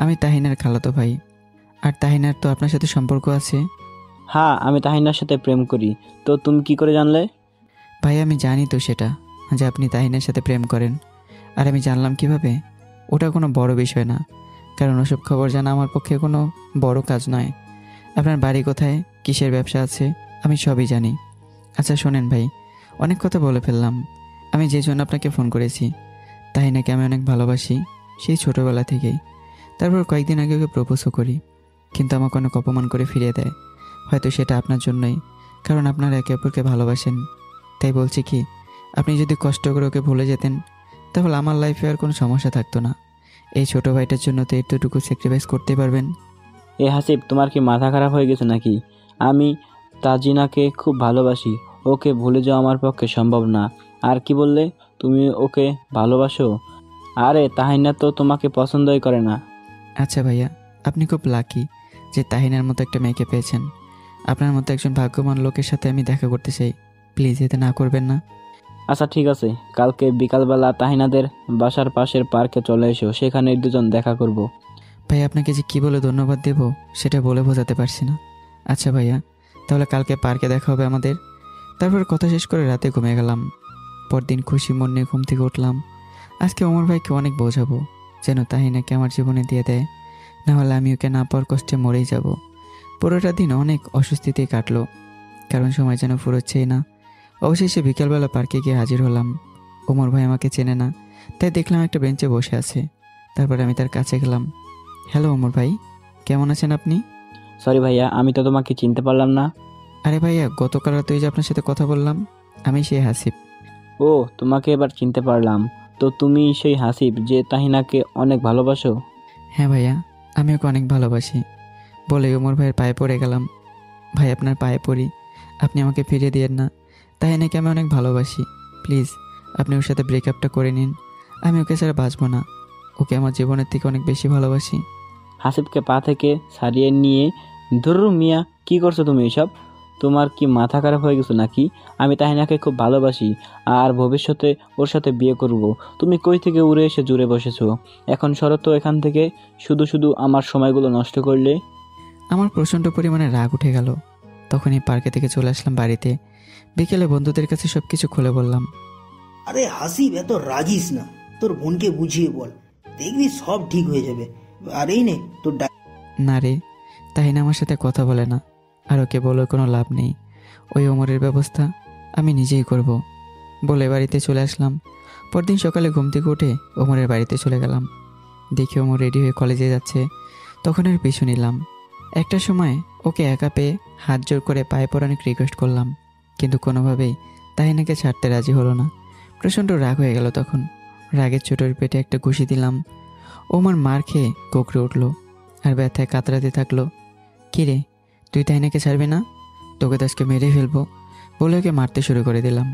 আমি তাহিনার খালাতো ভাই। আর তাহিনার তো আপনার সাথে সম্পর্ক আছে। হ্যাঁ, আমি তাহিনার সাথে প্রেম করি। তো তুমি কি করে জানলে? ভাই আমি জানি তো সেটা, যে আপনি তাহিনার সাথে প্রেম করেন। আর আমি জানলাম কিভাবে? ওটা কোনো বড় বিষয় না, কারণ ওসব খবর জানা আমার পক্ষে কোনো বড় কাজ নয়। আপনার বাড়ি কোথায়, কিসের ব্যবসা আছে, আমি সবই জানি। আচ্ছা শোনেন ভাই, অনেক কথা বলে ফেললাম। আমি যে জন্য আপনাকে ফোন করেছি, তাহিনাকে আমি অনেক ভালোবাসি, সেই ছোটোবেলা থেকেই। তারপর কয়েকদিন আগে ওকে প্রপোজও করি, কিন্তু আমাকে অনেক অপমান করে ফিরিয়ে দেয়। হয়তো সেটা আপনার জন্যই, কারণ আপনারা একে অপরকে ভালোবাসেন। তাই বলছি কি, আপনি যদি কষ্ট করে ওকে ভুলে যেতেন, তাহলে আমার লাইফে আর কোনো সমস্যা থাকতো না। এই ছোটো ভাইটার জন্য তো এতটুকু স্যাক্রিফাইস করতে পারবেন। এ হাসিব, তোমার কি মাথা খারাপ হয়ে গেছে নাকি? আমি তাজিনাকে খুব ভালোবাসি, ওকে ভুলে যাওয়া আমার পক্ষে সম্ভব না। আর কি বললে, তুমি ওকে ভালোবাসো? আরে তাহিনা তো তোমাকে পছন্দই করে না। আচ্ছা ভাইয়া, আপনি খুব লাকি যে তাহিনার মতো একটা মেয়েকে পেয়েছেন। আপনার মতো একজন ভাগ্যবান লোকের সাথে আমি দেখা করতে চাই, প্লিজ এতে না করবেন না। আচ্ছা ঠিক আছে, কালকে বিকালবেলা তাহিনাদের বাসার পাশের পার্কে চলে এসো, সেখানে দুজন দেখা করব। ভাই আপনাকে যে কী বলে ধন্যবাদ দেব সেটা বলে বোঝাতে পারছি না। আচ্ছা ভাইয়া, তাহলে কালকে পার্কে দেখা হবে আমাদের। তারপর কথা শেষ করে রাতে ঘুমিয়ে গেলাম। পরদিন খুশি মন নিয়ে ঘুম থেকে উঠলাম। আজকে অমর ভাইকে অনেক বোঝাবো, যেন তাহিনাকে আমার জীবনে দিয়ে দেয়, না হলে আমি ওকে না পাওয়ার কষ্টে মরেই যাব। পুরোটা দিন অনেক অস্বস্তিতেই কাটলো, কারণ সময় যেন ফুরোচ্ছেই না। অবশেষে বিকালবেলা পার্কে গিয়ে হাজির হলাম। ওমর ভাই আমাকে চেনে না, তাই দেখলাম একটা বেঞ্চে বসে আছে। তারপর আমি তার কাছে গেলাম। হ্যালো ওমর ভাই, কেমন আছেন আপনি? সরি ভাইয়া, আমি তো তোমাকে চিনতে পারলাম না। আরে ভাইয়া, গতকাল রাতে ওই যে আপনার সাথে কথা বললাম, আমি সেই হাসিব। ও, তোমাকে এবার চিনতে পারলাম। তো তুমি সেই হাসিব যে তাহিনাকে অনেক ভালোবাসো? হ্যাঁ ভাইয়া, আমি ওকে অনেক ভালোবাসি। বলে ওমর ভাইয়ের পায়ে পড়ে গেলাম। ভাই, আপনার পায়ে পড়ি, আপনি আমাকে ফিরিয়ে দিয়েন না। তাহিনাকে আমি অনেক ভালোবাসি, প্লিজ আপনি ওর সাথে ব্রেকআপটা করে নিন। আমি ওকে ছাড়া বাঁচবো না, ওকে আমার জীবনের থেকে অনেক বেশি ভালোবাসি। হাসিবকে পা থেকে ছাড়িয়ে নিয়ে, ধরু মিয়া, কি করছো তুমি এসব? তোমার কি মাথা খারাপ হয়ে গেছো নাকি? আমি তাহিনাকে খুব ভালোবাসি আর ভবিষ্যতে ওর সাথে বিয়ে করব। তুমি কই থেকে উড়ে এসে জুড়ে বসেছো? এখন সরো তো এখান থেকে, শুধু শুধু আমার সময়গুলো নষ্ট করলে। আমার প্রচণ্ড পরিমাণে রাগ উঠে গেল। তখনই পার্কে থেকে চলে আসলাম বাড়িতে। বিকেলে বন্ধুদের কাছে সব কিছু খুলে বললাম। আরে হাসিব, এত রাগিস না, তোর বোনকে বুঝিয়ে বল, দেখবি সব ঠিক হয়ে যাবে। আর এই নে তোর না রে, তাহিনা আমার সাথে কথা বলে না, আর ওকে বলে কোনো লাভ নেই। ওই ওমরের ব্যবস্থা আমি নিজেই করব বলে বাড়িতে চলে আসলাম। পরদিন সকালে ঘুম থেকে উঠে ওমরের বাড়িতে চলে গেলাম। দেখি ওমর রেডি হয়ে কলেজে যাচ্ছে, তখন আর পিছু নিলাম। একটা সময় ওকে একা পেয়ে হাত জোর করে পায়ে পড়ে অনেক রিকোয়েস্ট করলাম, কিন্তু কোনোভাবেই তাহিনাকে ছাড়তে রাজি হলো না। প্রচণ্ড রাগ হয়ে গেল তখন। রাগের ছোটোর পেটে একটা ঘুষি দিলাম। ওমর মার খেয়ে কোকড়ে উঠল আর ব্যথায় কাতরাতে থাকলো। কিরে, তুই তাহিনাকে ছাড়বি না? তোকে তো আজকে মেরে ফেলবো বলে ওকে মারতে শুরু করে দিলাম।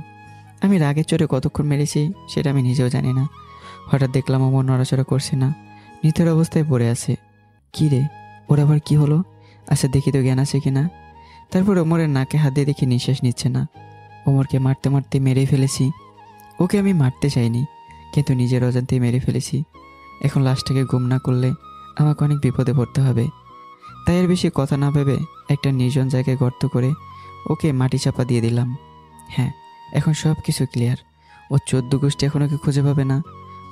আমি রাগের চোটে কতক্ষণ মেরেছি সেটা আমি নিজেও জানি না। হঠাৎ দেখলাম ওমর নড়াচড়া করছে না, নিথর অবস্থায় পড়ে আছে। কী রে, ওর আবার কী হলো? আচ্ছা দেখি তো জ্ঞান আছে কিনা। তারপর ওমরের নাকে হাত দিয়ে দেখি নিঃশ্বাস নিচ্ছে না। ওমরকে মারতে মারতে মেরেই ফেলেছি। ওকে আমি মারতে চাইনি, কিন্তু নিজের অজান্তেই মেরে ফেলেছি। এখন লাশটাকে গুম না করলে আমাকে অনেক বিপদে পড়তে হবে। তাই এর বেশি কথা না ভেবে একটা নির্জন জায়গায় গর্ত করে ওকে মাটি চাপা দিয়ে দিলাম। হ্যাঁ, এখন সব কিছু ক্লিয়ার। ও 14 গোষ্ঠী এখন ওকে খুঁজে পাবে না।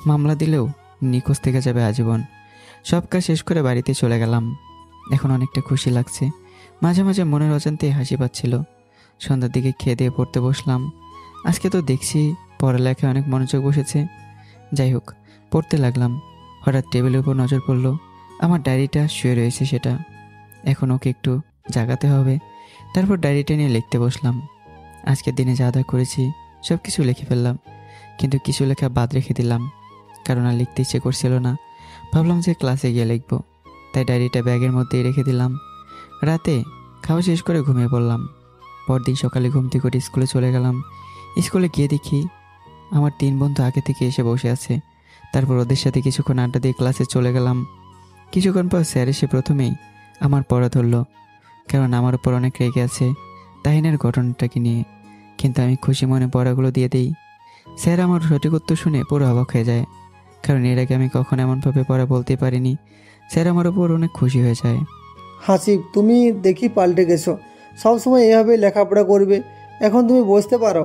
মামলা দিলেও নিখোঁজ থেকে যাবে আজীবন। সব কাজ শেষ করে বাড়িতে চলে গেলাম। এখন অনেকটা খুশি লাগছে, মাঝে মাঝে মনের অজান্তেই হাসি পাচ্ছিল। সন্ধ্যার দিকে খেয়ে দিয়ে পড়তে বসলাম। আজকে তো দেখছি পড়ালেখায় অনেক মনোযোগ বসেছে। যাই হোক, পড়তে লাগলাম। হঠাৎ টেবিলের উপর নজর পড়ল, আমার ডায়েরিটা শুয়ে রয়েছে সেটা। এখন ওকে একটু জাগাতে হবে। তারপর ডায়েরিটা নিয়ে লিখতে বসলাম। আজকের দিনে যা যা করেছি সব কিছু লিখে ফেললাম, কিন্তু কিছু লেখা বাদ রেখে দিলাম, কারণ আর লিখতে ইচ্ছে করছিল না। ভাবলাম যে ক্লাসে গিয়ে লিখব, তাই ডায়েরিটা ব্যাগের মধ্যেই রেখে দিলাম। রাতে খাওয়া শেষ করে ঘুমিয়ে পড়লাম। পরদিন সকালে ঘুম থেকে উঠে স্কুলে চলে গেলাম। স্কুলে গিয়ে দেখি আমার 3 বন্ধু আগে থেকে এসে বসে আছে। তারপর ওদের সাথে কিছুক্ষণ আড্ডা দিয়ে ক্লাসে চলে গেলাম। কিছুক্ষণ পর স্যার এসে প্রথমেই আমার পড়া ধরলো, কারণ আমার উপর অনেক রেগে আছে তাহিনের ঘটনাটাকে নিয়ে। কিন্তু আমি খুশি মনে পড়াগুলো দিয়ে দিই। স্যার আমার সঠিক উত্তর শুনে পুরো অবাক হয়ে যায়, কারণ এর আগে আমি কখনো এমনভাবে পড়া বলতে পারিনি। স্যার আমার উপর অনেক খুশি হয়ে যায়। হাসিব, তুমি দেখি পাল্টে গেছো, সবসময় এভাবে লেখাপড়া করবে, এখন তুমি বসতে পারো।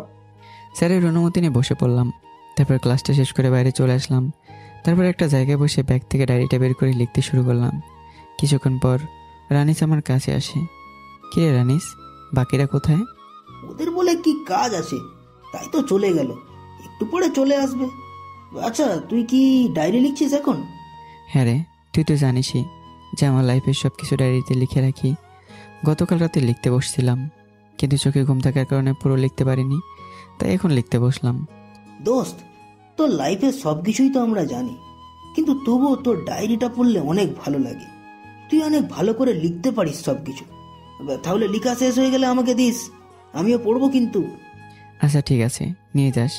স্যারের অনুমতি নিয়ে বসে পড়লাম। তারপর ক্লাসটা শেষ করে বাইরে চলে আসলাম। তারপর একটা জায়গায় বসে ব্যাগ থেকে ডায়েরিটা বের করে লিখতে শুরু করলাম। কিছুক্ষণ পর রানিস আমার কাছে আসে। কিরে রানিস, বাকিরা কোথায়? ওদের বলে কি কাজ আছে, তাই তো চলে গেল, একটু পরে চলে আসবে। আচ্ছা, তুই কি ডায়েরি লিখছিস এখন? হ্যাঁ রে, তুই তো জানিসই যে আমার লাইফের সব কিছু ডায়েরিতে লিখে রাখি। গতকাল রাতে লিখতে বসছিলাম, কিন্তু চোখে ঘুম থাকার কারণে পুরো লিখতে পারিনি, তাই এখন লিখতে বসলাম। দোস্ত, তোর লাইফের সব কিছুই তো আমরা জানি, কিন্তু তবুও তোর ডায়েরিটা পড়লে অনেক ভালো লাগে। তুই অনেক ভালো করে লিখতে পারিস সব কিছু। তাহলে লেখা শেষ হয়ে গেলে আমাকে দিস, আমিও পড়বো কিন্তু। আচ্ছা ঠিক আছে, নিয়ে যাস,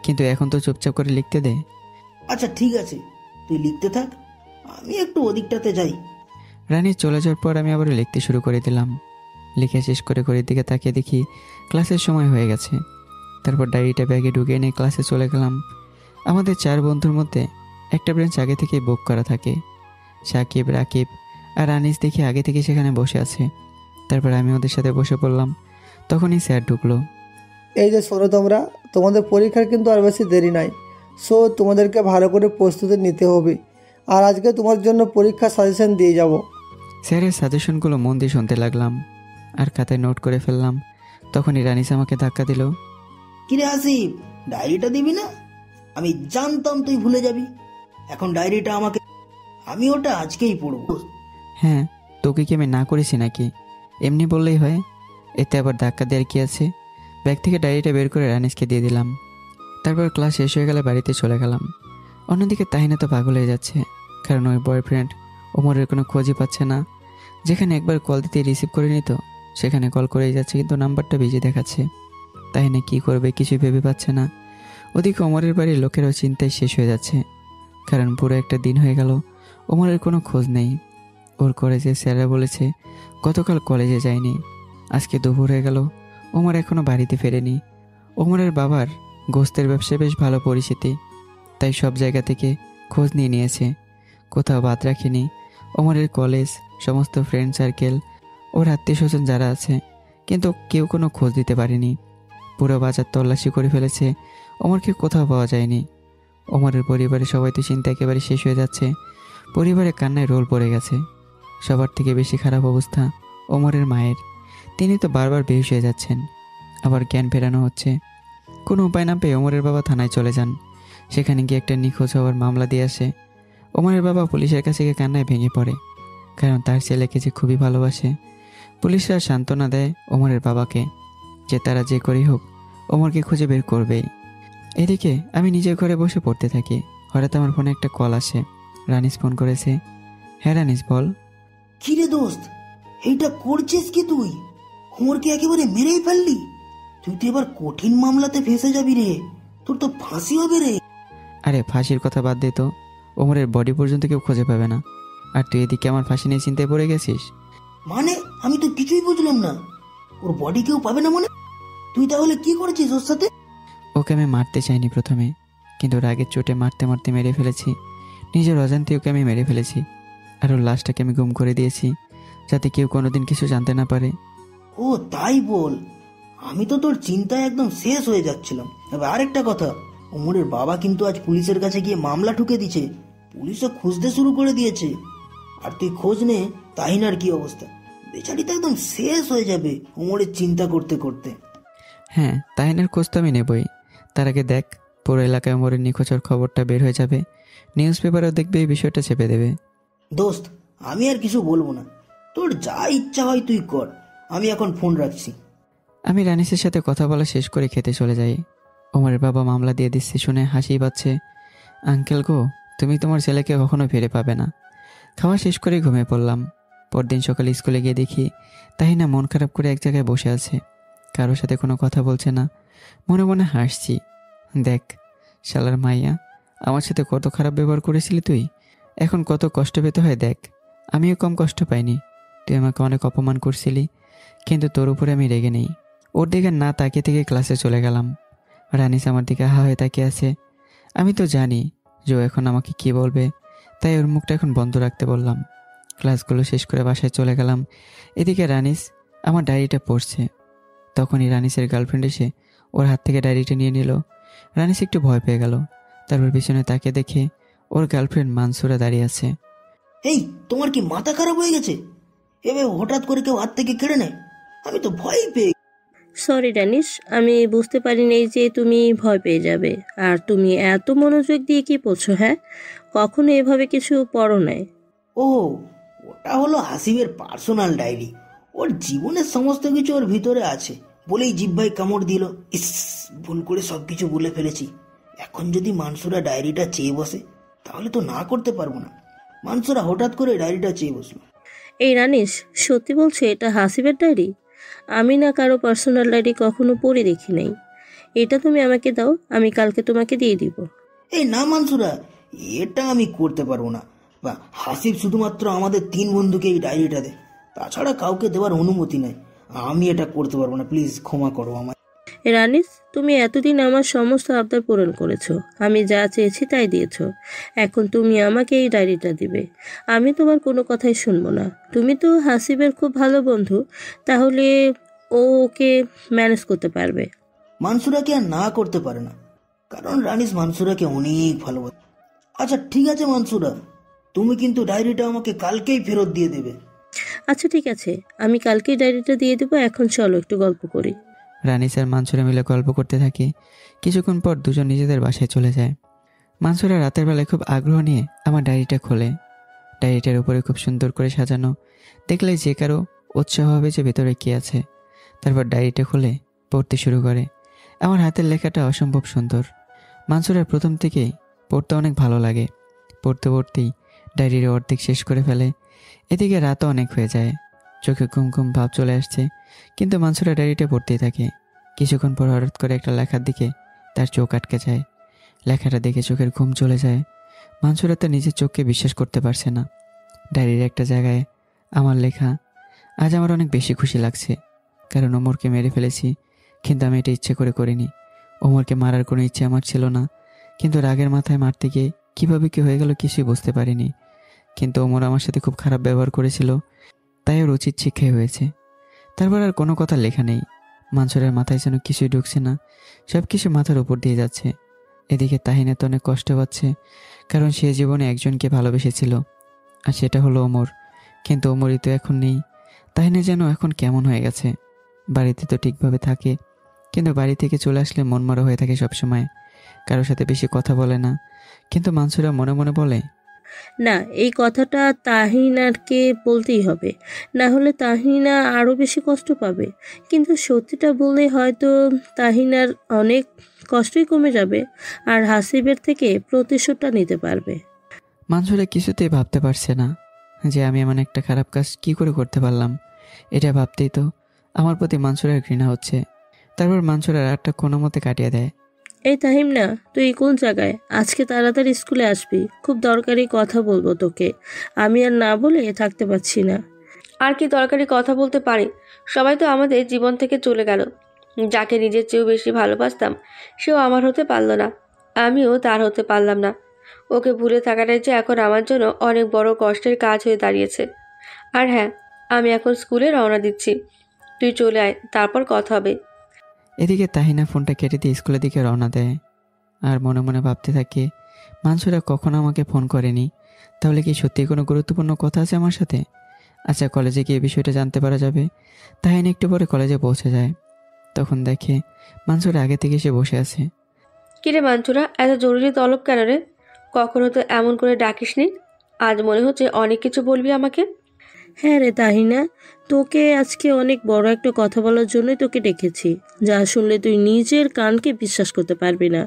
কিন্তু এখন তো চুপচাপ করে লিখতে দে। আচ্ছা ঠিক আছে, তুই লিখতে থাক, আমি একটু ওদিকটাতে যাই। রানী চলে যাওয়ার পর আমি আবার লিখতে শুরু করে দিলাম। লিখে শেষ করে ঘড়ির দিকে তাকিয়ে দেখি ক্লাসের সময় হয়ে গেছে। তারপর ডায়েরিটা ব্যাগে ঢুকিয়ে নিয়ে ক্লাসে চলে গেলাম। আমাদের 4 বন্ধুর মধ্যে একটা ব্রেঞ্চ আগে থেকেই বুক করা থাকে। সাকিব, রাকিব আর আনিস দেখি আগে থেকে সেখানে বসে আছে। তারপর আমি ওদের সাথে বসে পড়লাম। তখনই স্যার ঢুকলো। এই যে শোনো, তোমাদের পরীক্ষার কিন্তু আর বেশি দেরি নাই, সো তোমাদেরকে ভালো করে প্রস্তুতি নিতে হবে। আর আজকে তোমার জন্য পরীক্ষা সাজেশন দিয়ে যাব। স্যারের সাজেশনগুলো মন দিয়ে শুনতে লাগলাম আর খাতায় নোট করে ফেললাম। তখনই রানিস আমাকে ধাক্কা দিল। কিরে আসিফ, ডায়েরিটা দিবি না? আমি জানতাম তুই ভুলে যাবি, এখন ডায়েরিটা আমাকে আমি ওটা আজকেই পড়ব। হ্যাঁ, তোকে কি আমি না করেছি নাকি? এমনি বললেই হয়, এতে আবার ধাক্কা দেওয়ার কি আছে? ব্যাগ থেকে ডায়েরিটা বের করে রানিসকে দিয়ে দিলাম। তারপর ক্লাস শেষ হয়ে গেলে বাড়িতে চলে গেলাম। অন্যদিকে তাহিনা তো পাগল হয়ে যাচ্ছে, কারণ ওই বয়ফ্রেন্ড ওমরের কোনো খোঁজই পাচ্ছে না। যেখানে একবার কল দিতে রিসিভ করে নিত, সেখানে কল করেই যাচ্ছে, কিন্তু নাম্বারটা বিজি দেখাচ্ছে। তাহিনা কি করবে কিছুই ভেবে পাচ্ছে না। ওদিকে ওমরের বাড়ির লোকেরাও চিন্তায় শেষ হয়ে যাচ্ছে, কারণ পুরো একটা দিন হয়ে গেল ওমরের কোনো খোঁজ নেই। ওর কলেজে স্যাররা বলেছে গতকাল কলেজে যায়নি। আজকে দুপুর হয়ে গেল, ওমর এখনও বাড়িতে ফেরেনি। ওমরের বাবার গোস্তের ব্যবসায় বেশ ভালো পরিচিতি, তাই সব জায়গা থেকে খোঁজ নিয়ে নিয়েছে, কোথাও বাদ রাখেনি। ওমরের কলেজ, সমস্ত ফ্রেন্ড সার্কেল, ওর আত্মীয় স্বজন যারা আছে, কিন্তু কেউ কোনো খোঁজ দিতে পারেনি। পুরো বাজার তল্লাশি করে ফেলেছে, ওমরকে কোথাও পাওয়া যায়নি। ওমরের পরিবারের সবাই তো চিন্তা একেবারে শেষ হয়ে যাচ্ছে। পরিবারে কান্নায় রোল পড়ে গেছে। সবার থেকে বেশি খারাপ অবস্থা ওমরের মায়ের। তিনি তো বারবার বেহুশ হয়ে যাচ্ছেন, আবার জ্ঞান ফেরানো হচ্ছে। কোনো উপায় না পেয়ে ওমরের বাবা থানায় চলে যান। সেখানে গিয়ে একটা নিখোঁজ হওয়ার মামলা দিয়ে আসে। ওমরের বাবা পুলিশের কাছে গিয়ে কান্নায় ভেঙে পড়ে, কারণ তার ছেলেকে যে খুবই ভালোবাসে। পুলিশরা সান্ত্বনা দেয় ওমরের বাবাকে যে তারা যে করেই হোক ওমরকে খুঁজে বের করবেই। এদিকে আমি নিজের ঘরে বসে পড়তে থাকি। হঠাৎ আমার ফোনে একটা কল আসে। রানিস ফোন করেছে। হ্যাঁ রানিস, বল। কি রে দোস্ত, এইটা করছিস কি তুই? ওমরকে একেবারে মেরেই ফেললি। তুই তো এবার কঠিন মামলাতে ফেঁসে যাবি রে, তোর তো ফাঁসি হবে রে। আরে ফাঁসির কথা বাদ দে তো, ওমরের বডি পর্যন্ত কেউ খুঁজে পাবে না, আর তুই এদিকে আমার ফাঁসি নিয়ে চিন্তায় পড়ে গেছিস। মানে আমি তো কিছুই বুঝলাম না। ওর বডি কেউ পাবে না মানে? তুই তাহলে কি করেছিস ওর সাথে? ওকে আমি মারতে চাইনি প্রথমে, কিন্তু রাগের চোটে মারতে মারতে মেরে ফেলেছি। নিজের অজান্তে ওকে আমি মেরে ফেলেছি, আর ওর লাশটাকে আমি গুম করে দিয়েছি, যাতে কেউ কোনোদিন কিছু জানতে না পারে। ও তাই বল, আমি তো তোর চিন্তায় একদম শেষ হয়ে যাচ্ছিলাম। এবার আরেকটা কথা, ওমরের বাবা কিন্তু আজ পুলিশের কাছে গিয়ে মামলা ঠুকে দিয়েছে। পুলিশও খুঁজতে শুরু করে দিয়েছে। আর তুই খোঁজ নে তাহিনার কি অবস্থা। বেচারি তো একদম শেষ হয়ে যাবে ওমরের চিন্তা করতে করতে। হ্যাঁ, তাহিনার খোঁজ তো আমি নেবই। তার আগে দেখ, পুরো এলাকায় ওমরের নিখোঁজের খবরটা বের হয়ে যাবে। নিউজ পেপারেও দেখবে এই বিষয়টা চেপে দেবে। দোস্ত, আমি আর কিছু বলবো না, তোর যা ইচ্ছা হয় তুই কর। আমি এখন ফোন রাখছি। আমি রানিসের সাথে কথা বলা শেষ করে খেতে চলে যাই। ওমরের বাবা মামলা দিয়ে দিচ্ছে শুনে হাসি পাচ্ছে। আঙ্কেল গো, তুমি তোমার ছেলেকে কখনো ফিরে পাবে না। খাওয়া শেষ করে ঘুমিয়ে পড়লাম। পরদিন সকালে স্কুলে গিয়ে দেখি তাহিনা মন খারাপ করে এক জায়গায় বসে আছে, কারোর সাথে কোনো কথা বলছে না। মনে মনে হাসছি, দেখ শালার মাইয়া, আমার সাথে কত খারাপ ব্যবহার করেছিলি তুই, এখন কত কষ্ট পেতে হয় দেখ। আমিও কম কষ্ট পাইনি, তুই আমাকে অনেক অপমান করছিলি, কিন্তু তোর উপরে আমি রেগে নেই। ওর দিকে না তাকিয়ে থেকে ক্লাসে চলে গেলাম। রানিস আমার দিকে হা হয়ে তাকিয়ে আছে। আমি তো জানি যে ও এখন আমাকে কি বলবে, তাই ওর মুখটা এখন বন্ধ রাখতে বললাম। ক্লাসগুলো শেষ করে বাসায় চলে গেলাম। এদিকে রানিস আমার ডায়েরিটা পড়ছে। তখনই রানিসের গার্লফ্রেন্ড এসে ওর হাত থেকে ডায়েরিটা নিয়ে নিল। রানিস একটু ভয় পেয়ে গেল। তারপর পিছনে তাকে দেখে ওর গার্লফ্রেন্ড মানসুরা দাঁড়িয়ে আছে। এই, তোমার কি মাথা খারাপ হয়ে গেছে? এবার হঠাৎ করে কেউ হাত থেকে কেড়ে নেয়, আমি তো ভয় পেয়ে। সরি রানিস, আমি বুঝতে পারিনি যে তুমি ভয় পেয়ে যাবে। আর তুমি এত মনোযোগ দিয়ে কি পড়ছো? হ্যাঁ, কখনো এভাবে কিছু পড়ো নাই। ও, ওটা হলো হাসিবের পার্সোনাল ডায়েরি। ওর জীবনের সমস্ত কিছু ওর ভিতরে আছে বলেই জিহ্বায় কামড় দিল। ইস, ভুল করে সবকিছু বলে ফেলেছি। এখন যদি মানসুরা ডায়েরিটা চেয়ে বসে তাহলে তো না করতে পারবো না। মানসুরা হঠাৎ করে ডায়েরিটা চেয়ে বসলো। এই রানিস, সত্যি বলছো এটা হাসিবের ডায়েরি? আমি না কারো পার্সোনাল ডায়েরি কখনো পড়ে দেখি নাই। এটা তুমি আমাকে দাও, আমি কালকে তোমাকে দিয়ে দিব। এই না মানসুরা, এটা আমি করতে পারবো না। বা হাসিব শুধুমাত্র আমাদের 3 বন্ধুকে এই ডায়েরিটা দেয়, তাছাড়া কাউকে দেওয়ার অনুমতি নাই। আমি এটা করতে পারবো না, প্লিজ ক্ষমা করো আমায়। রানিস, তুমি এতদিন আমার সমস্ত আবদার পূরণ করেছো, আমি যা চেয়েছি তাই দিয়েছো। এখন তুমি আমাকে এই ডায়েরিটা দিবে। আমি তোমার কোনো কথাই শুনবো না। তুমি তো হাসিবের খুব ভালো বন্ধু, তাহলে ও ওকে ম্যানেজ করতে পারবে। মানসুরাকে আর না করতে পারে না, কারণ রানিস মানসুরাকে অনেক ভালোবাসে। আচ্ছা ঠিক আছে মানসুরা, তুমি কিন্তু ডায়েরিটা আমাকে কালকেই ফেরত দিয়ে দেবে। আচ্ছা ঠিক আছে, আমি কালকেই ডায়েরিটা দিয়ে দেবো। এখন চলো একটু গল্প করি। রানিস আর মানসুরা মিলে গল্প করতে থাকি। কিছুক্ষণ পর দুজন নিজেদের বাসায় চলে যায়। মানসুরা রাতের বেলায় খুব আগ্রহ নিয়ে আমার ডায়েরিটা খোলে। ডায়েরিটার উপরে খুব সুন্দর করে সাজানো, দেখলে যে কারো উৎসাহ হবে যে ভেতরে কী আছে। তারপর ডায়েরিটা খুলে পড়তে শুরু করে। আমার হাতের লেখাটা অসম্ভব সুন্দর। মানসুরের প্রথম থেকেই পড়তে অনেক ভালো লাগে। পড়তে পড়তেই ডায়েরির অর্ধেক শেষ করে ফেলে। এদিকে রাতও অনেক হয়ে যায়, চোখে ঘুম ঘুম ভাব চলে আসছে, কিন্তু মানসুরা ডায়েরিটা পড়তেই থাকে। কিছুক্ষণ পর হঠাৎ করে একটা লেখার দিকে তার চোখ আটকে যায়। লেখাটা দেখে চোখের ঘুম চলে যায়। মানসুরা তো নিজের চোখকে বিশ্বাস করতে পারছে না। ডায়েরির একটা জায়গায় আমার লেখা, আজ আমার অনেক বেশি খুশি লাগছে, কারণ ওমরকে মেরে ফেলেছি, কিন্তু আমি এটা ইচ্ছে করে করিনি। ওমরকে মারার কোনো ইচ্ছে আমার ছিল না, কিন্তু রাগের মাথায় মারতে গিয়ে কীভাবে কী হয়ে গেল কিছুই বুঝতে পারিনি। কিন্তু ওমর আমার সাথে খুব খারাপ ব্যবহার করেছিল, তাই ওর উচিত শিক্ষাই হয়েছে। তারপর আর কোনো কথা লেখা নেই। মানসুরের মাথায় যেন কিছুই ঢুকছে না, সব কিছু মাথার উপর দিয়ে যাচ্ছে। এদিকে তাহিনা তো অনেক কষ্ট পাচ্ছে, কারণ সে জীবনে একজনকে ভালোবেসেছিল, আর সেটা হলো ওমর। কিন্তু ওমরই তো এখন নেই। তাহিনা যেন এখন কেমন হয়ে গেছে। বাড়িতে তো ঠিকভাবে থাকে, কিন্তু বাড়ি থেকে চলে আসলে মনমরা হয়ে থাকে সবসময়। কারোর সাথে বেশি কথা বলে না, কিন্তু মানসুরা মনে মনে বলে, না, এই কথাটা তাহিনাকে বলতেই হবে, না হলে তাহিনা আরও বেশি কষ্ট পাবে। কিন্তু সত্যিটা বললে হয়তো তাহিনার অনেক কষ্টই কমে যাবে, আর হাসিবের থেকে প্রতিশোধটা নিতে পারবে। মানসুরা কিছুতেই ভাবতে পারছে না যে আমি এমন একটা খারাপ কাজ কি করে করতে পারলাম। এটা ভাবতেই তো আমার প্রতি মানসুরার ঘৃণা হচ্ছে। তারপর মানসুরা রাতটা কোনো মতে কাটিয়ে দেয়। এই তাহিম না, তুই কোন জায়গায়? আজকে তাড়াতাড়ি স্কুলে আসবি, খুব দরকারি কথা বলবো তোকে। আমি আর না বলে থাকতে পারছি না। আর কি দরকারি কথা বলতে পারি? সবাই তো আমাদের জীবন থেকে চলে গেল। যাকে নিজের চেয়েও বেশি ভালোবাসতাম সেও আমার হতে পারলো না, আমিও তার হতে পারলাম না। ওকে ভুলে থাকাটাই যে এখন আমার জন্য অনেক বড় কষ্টের কাজ হয়ে দাঁড়িয়েছে। আর হ্যাঁ, আমি এখন স্কুলে রওনা দিচ্ছি, তুই চলে আয়, তারপর কথা হবে। এদিকে তাহিনা ফোনটা কেটে দিয়ে স্কুলের দিকে রওনা দেয়, আর মনে মনে ভাবতে থাকে, মানসুরা কখনো আমাকে ফোন করেনি, তাহলে কি সত্যি কোনো গুরুত্বপূর্ণ কথা আছে আমার সাথে? আচ্ছা, কলেজে গিয়ে বিষয়টা জানতে পারা যাবে। তাহিনা একটু পরে কলেজে পৌঁছে যায়। তখন দেখে মানসুরা আগে থেকে এসে বসে আছে। কিরে মানচুরা, এত জরুরি তলব কেন রে? কখনো তো এমন করে ডাকিসনি, আজ মনে হচ্ছে অনেক কিছু বলবি আমাকে। হ্যাঁ রে তাহিনা, তোকে আজকে অনেক বড় একটা কথা বলার জন্যই তোকে ডেকেছি, যা শুনলে তুই নিজের কানকে বিশ্বাস করতে পারবি না।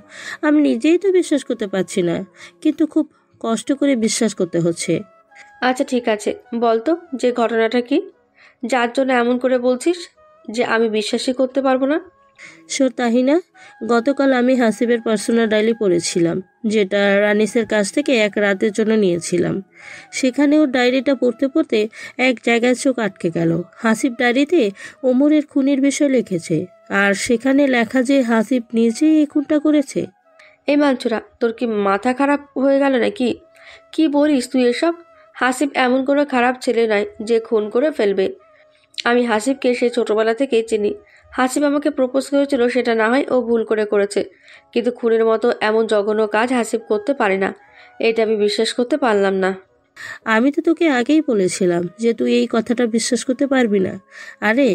আমি নিজেই তো বিশ্বাস করতে পারছি না, কিন্তু খুব কষ্ট করে বিশ্বাস করতে হচ্ছে। আচ্ছা ঠিক আছে, বলতো যে ঘটনাটা কি, যার জন্য এমন করে বলছিস যে আমি বিশ্বাসই করতে পারবো না। শোন তাহিনা, গতকাল আমি হাসিবের পার্সোনাল ডায়েরি পড়েছিলাম, যেটা রানিসের কাছ থেকে এক রাতের জন্য নিয়েছিলাম। সেখানে ওর ডায়েরিটা পড়তে পড়তে এক জায়গায় চোখ আটকে গেল। হাসিব ডায়েরিতে ওমরের খুনের বিষয় লিখেছে, আর সেখানে লেখা যে হাসিব নিজেই এই খুনটা করেছে। এই মানচুরা, তোর কি মাথা খারাপ হয়ে গেল নাকি? কি বলিস তুই এসব? হাসিব এমন কোনো খারাপ ছেলে নয় যে খুন করে ফেলবে। আমি হাসিবকে সে ছোটবেলা থেকেই চিনি। হাসিব আমাকে প্রপোজ করেছিল, সেটা না হয় ও ভুল করে করেছে, কিন্তু খুনের মতো এমন জঘন্য কাজ হাসিব করতে পারে না। এটা আমি বিশ্বাস করতে পারলাম না। আমি তো তোকে আগেই বলেছিলাম যে তুই এই কথাটা বিশ্বাস করতে পারবি না। আরে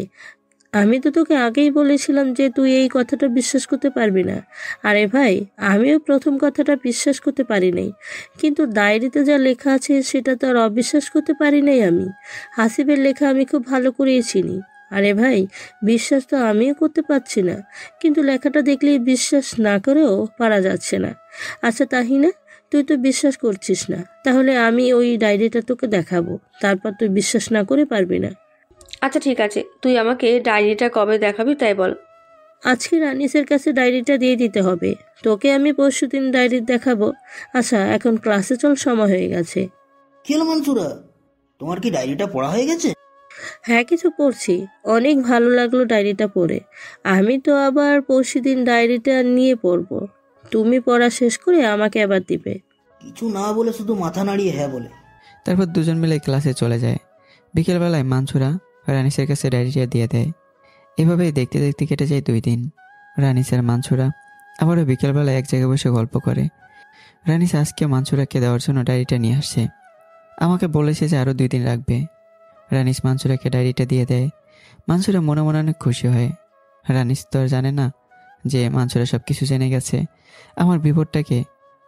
আমি তো তোকে আগেই বলেছিলাম যে তুই এই কথাটা বিশ্বাস করতে পারবি না। আরে ভাই, আমিও প্রথম কথাটা বিশ্বাস করতে পারি নাই, কিন্তু ডায়েরিতে যা লেখা আছে সেটা তো আর অবিশ্বাস করতে পারি নাই আমি। হাসিবের লেখা আমি খুব ভালো করেই চিনি। আরে ভাই, বিশ্বাস তো আমিও করতে পারছি না, কিন্তু লেখাটা দেখলেই বিশ্বাস না করেও পারা যাচ্ছে না। আচ্ছা তাহিনা, তুই তো বিশ্বাস করছিস না, তাহলে আমি ওই ডায়েরিটা তোকে দেখাবো, তারপর তুই বিশ্বাস না করে পারবি না। আচ্ছা ঠিক আছে, তুই আমাকে ডায়েরিটা কবে দেখাবি তাই বল। আজকে রানিসের কাছে ডায়েরিটা দিয়ে দিতে হবে, তোকে আমি পরশুদিন ডায়েরি দেখাবো। আচ্ছা, এখন ক্লাসে চল, সময় হয়ে গেছে। কি হলো মানসুরা, তোমার কি ডায়েরিটা পড়া হয়ে গেছে? হ্যাঁ, কিছু পড়ছি, অনেক ভালো লাগলো ডায়েরিটা পড়ে। আমি তো আবার পরশুদিন ডায়েরিটা নিয়ে পড়বো। তুমি পড়া শেষ করে আমাকে আবার দিবে। কিছু না বলে শুধু মাথা নাড়িয়ে হ্যাঁ বলে। তারপর দুজন মিলে ক্লাসে চলে যায়। বিকেলবেলায় মানসুরা রানিসের কাছে ডায়েরিটা দিয়ে দেয়। এভাবেই দেখতে দেখতে কেটে যায় 2 দিন। রানিস আর মানসুরা আবারও বিকেলবেলায় এক জায়গায় বসে গল্প করে। রানিস আজকে মানসুরাকে দেওয়ার জন্য ডায়েরিটা নিয়ে আসছে। আমাকে বলেছে যে আরও 2 দিন রাখবে। রানিস মানসুরাকে ডায়েরিটা দিয়ে দেয়। মানসুরা মনে মনে অনেক খুশি হয়। রানিস তো আর জানে না যে মানসুরা সব কিছু জেনে গেছে। আমার বিপদটাকে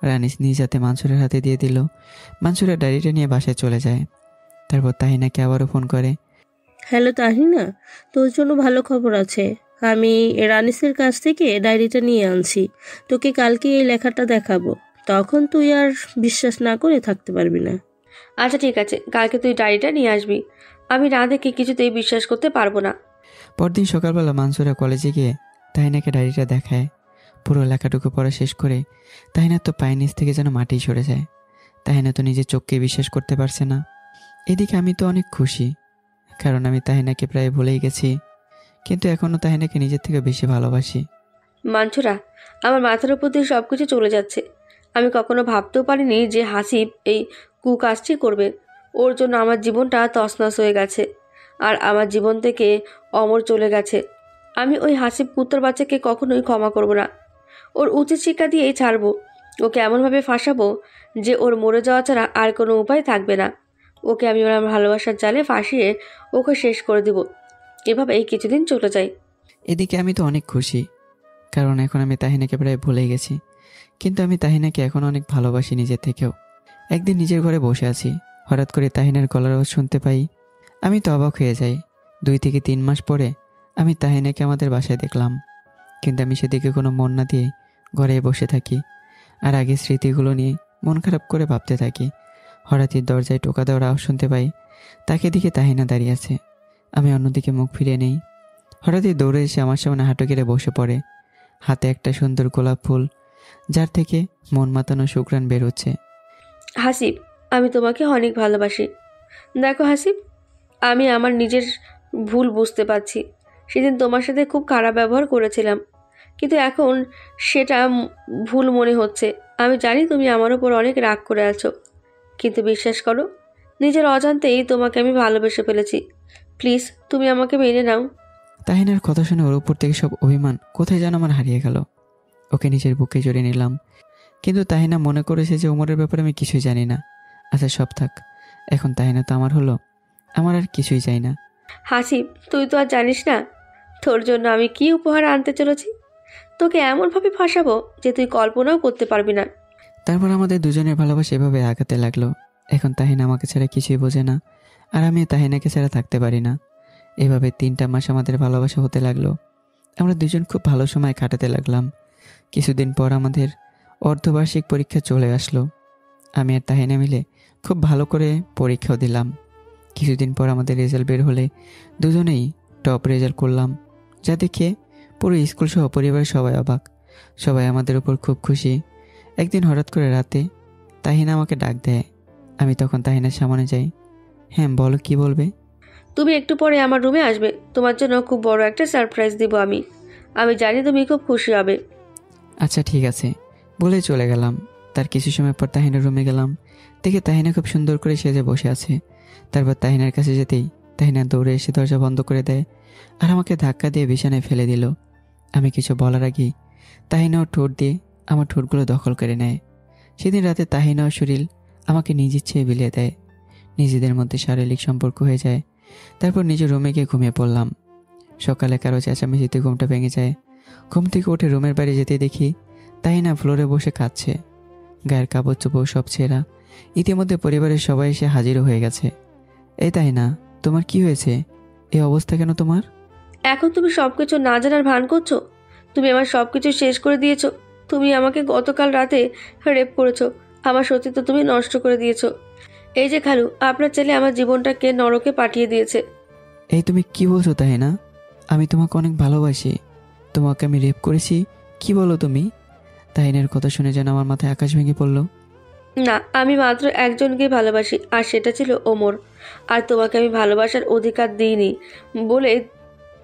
রানিস নিজ হাতে মানসুরের হাতে দিয়ে দিল। মানসুরের ডায়েরিটা নিয়ে বাসায় চলে যায়। তারপর তাহিনাকে আবারও ফোন করে। হ্যালো তাহিনা, তোর জন্য ভালো খবর আছে। আমি রানিসের কাছ থেকে ডায়েরিটা নিয়ে আনছি। তোকে কালকে এই লেখাটা দেখাবো, তখন তুই আর বিশ্বাস না করে থাকতে পারবি না। আচ্ছা ঠিক আছে, কালকে তুই ডায়েরিটা নিয়ে আসবি। আমি না দেখে কিছুতেই বিশ্বাস করতে পারবো না। পরদিন সকালবেলা মানসুরা কলেজে গিয়ে তাহিনাকে ডায়েরিটা দেখায়। পুরো লেখাটুকু পড়া শেষ করে তাহিনার তো পায়ের নিচ থেকে যেন মাটি সরে যায়। তাহিনা তো নিজের চোখকে বিশ্বাস করতে পারছে না। এদিকে আমি তো অনেক খুশি, কারণ আমি তাহিনাকে প্রায় ভুলেই গেছি, কিন্তু এখনও তাহিনাকে নিজের থেকে বেশি ভালোবাসি। মানসুরা, আমার মাথার উপর দিয়ে সব কিছু চলে যাচ্ছে। আমি কখনো ভাবতেও পারিনি যে হাসিব এই কুকাজটি করবে। ওর জন্য আমার জীবনটা তছনছ হয়ে গেছে, আর আমার জীবন থেকে অমর চলে গেছে। আমি ওই হাসিব কুত্তার বাচ্চাকে কখনোই ক্ষমা করব না। ওর উচিত শিক্ষা দিয়েই ছাড়বো। ওকে এমনভাবে ফাঁসাবো যে ওর মরে যাওয়া ছাড়া আর কোনো উপায় থাকবে না। ওকে আমি আমার ভালোবাসার জালে ফাঁসিয়ে ওকে শেষ করে দেব। এভাবেই কিছুদিন চলে যায়। এদিকে আমি তো অনেক খুশি, কারণ এখন আমি তাহিনাকে প্রায় ভুলে গেছি, কিন্তু আমি তাহিনাকে এখন অনেক ভালোবাসি নিজের থেকেও। একদিন নিজের ঘরে বসে আছি, হঠাৎ করে তাহিনার গলার আওয়াজ শুনতে পাই। আমি তো অবাক হয়ে যাই। 2 থেকে 3 মাস পরে আমি তাহিনাকে আমাদের বাসায় দেখলাম, কিন্তু আমি সেদিকে কোনো মন না দিয়ে ঘরে বসে থাকি আর আগের স্মৃতিগুলো নিয়ে মন খারাপ করে ভাবতে থাকি। হঠাৎই দরজায় টোকা দেওয়ার আওয়াজ শুনতে পাই। তাকে দিকে তাহিনা দাঁড়িয়ে আছে। আমি অন্যদিকে মুখ ফিরিয়ে নেই। হঠাৎই দৌড়ে এসে আমার সামনে হাঁটু গেড়ে বসে পড়ে, হাতে একটা সুন্দর গোলাপ ফুল, যার থেকে মন মাতানো সুঘ্রাণ বের হচ্ছে। হাসিব, আমি তোমাকে অনেক ভালোবাসি। দেখো হাসিব, আমি আমার নিজের ভুল বুঝতে পারছি। সেদিন তোমার সাথে খুব খারাপ ব্যবহার করেছিলাম, কিন্তু এখন সেটা ভুল মনে হচ্ছে। আমি জানি তুমি আমার উপর অনেক রাগ করে আছো, কিন্তু বিশ্বাস করো, নিজের অজান্তেই তোমাকে আমি ভালোবেসে ফেলেছি। প্লিজ তুমি আমাকে মেনে নাও। তাহিনার কথা শুনে ওর উপর থেকে সব অভিমান কোথায় যেন আমার হারিয়ে গেল। ওকে নিজের বুকে জড়িয়ে নিলাম, কিন্তু তাহিনা মনে করেছে যে ওমরের ব্যাপারে আমি কিছুই জানি না। আচ্ছা সব থাক, এখন তাহিনা তো আমার হলো, আমার আর কিছুই চাই না। হাসিব, তুই তো আর জানিস না তোর জন্য আমি কি উপহার আনতে চলেছি। তোকে এমনভাবে ফাঁসাবো যে তুই কল্পনাও করতে পারবি না। তারপর আমাদের দুজনের ভালোবাসা এভাবে আগাতে লাগলো। এখন তাহিনা আমাকে ছাড়া কিছুই বোঝে না, আর আমি তাহিনাকে ছাড়া থাকতে পারি না। এভাবে 3টা মাস আমাদের ভালোবাসা হতে লাগলো। আমরা দুজন খুব ভালো সময় কাটাতে লাগলাম। কিছুদিন পর আমাদের অর্ধবার্ষিক পরীক্ষা চলে আসলো। আমি আর তাহিনা মিলে খুব ভালো করে পরীক্ষাও দিলাম। কিছুদিন পর আমাদের রেজাল্ট বের হলে দুজনেই টপ রেজাল্ট করলাম, যা দেখে পুরো স্কুল সহ পরিবারের সবাই অবাক। সবাই আমাদের উপর খুব খুশি। একদিন হঠাৎ করে রাতে তাহিনা আমাকে ডাক দেয়। আমি তখন তাহিনার সামনে যাই। হ্যাঁ বলো, কি বলবে? তুমি একটু পরে আমার রুমে আসবে, তোমার জন্য খুব বড় একটা সারপ্রাইজ দিব আমি। আমি জানি তুমি খুব খুশি হবে। আচ্ছা ঠিক আছে বলে চলে গেলাম। তার কিছু সময় পর তাহিনার রুমে গেলাম, দেখে তাহিনা খুব সুন্দর করে সেজে বসে আছে। তারপর তাহিনার কাছে যেতেই তাহিনা দৌড়ে এসে দরজা বন্ধ করে দেয় আর আমাকে ধাক্কা দিয়ে বিছানায় ফেলে দিল। আমি কিছু বলার আগেই তাহিনাও ঠোঁট দিয়ে আমার ঠোঁটগুলো দখল করে নেয়। সেদিন রাতে তাহিনা ও শরীর আমাকে নিজ ইচ্ছেই বিলিয়ে দেয়। নিজেদের মধ্যে শারীরিক সম্পর্ক হয়ে যায়। তারপর নিজের রুমে গিয়ে ঘুমিয়ে পড়লাম। সকালে কারো চেঁচামেচিতে ঘুমটা ভেঙে যায়। ঘুম থেকে উঠে রুমের বাইরে যেতে দেখি তাহিনা ফ্লোরে বসে কাঁদছে, গায়ের কাপড় চোপড় সব ছেঁড়া। ইতিমধ্যে পরিবারের সবাই এসে হাজিরও হয়ে গেছে। এই তাহিনা, তোমার কি হয়েছে? এই অবস্থা কেন তোমার? এখন তুমি সবকিছু না জানার ভান করছো। তুমি আমার সবকিছু শেষ করে দিয়েছো। তুমি আমাকে গতকাল রাতে রেপ করেছো। আমার সতীত্ব তুমি নষ্ট করে দিয়েছো। এই যে খালু, আপনার ছেলে আমার জীবনটাকে নরকে পাঠিয়ে দিয়েছে। এই তুমি কি বলছো তাহিনা? আমি তোমাকে অনেক ভালোবাসি, তোমাকে আমি রেপ করেছি? কি বলো তুমি? তাহিনের কথা শুনে যেন আমার মাথায় আকাশ ভেঙে পড়লো। না, আমি মাত্র একজনকেই ভালোবাসি, আর সেটা ছিল ওমর। আর তোমাকে আমি ভালোবাসার অধিকার দিইনি বলে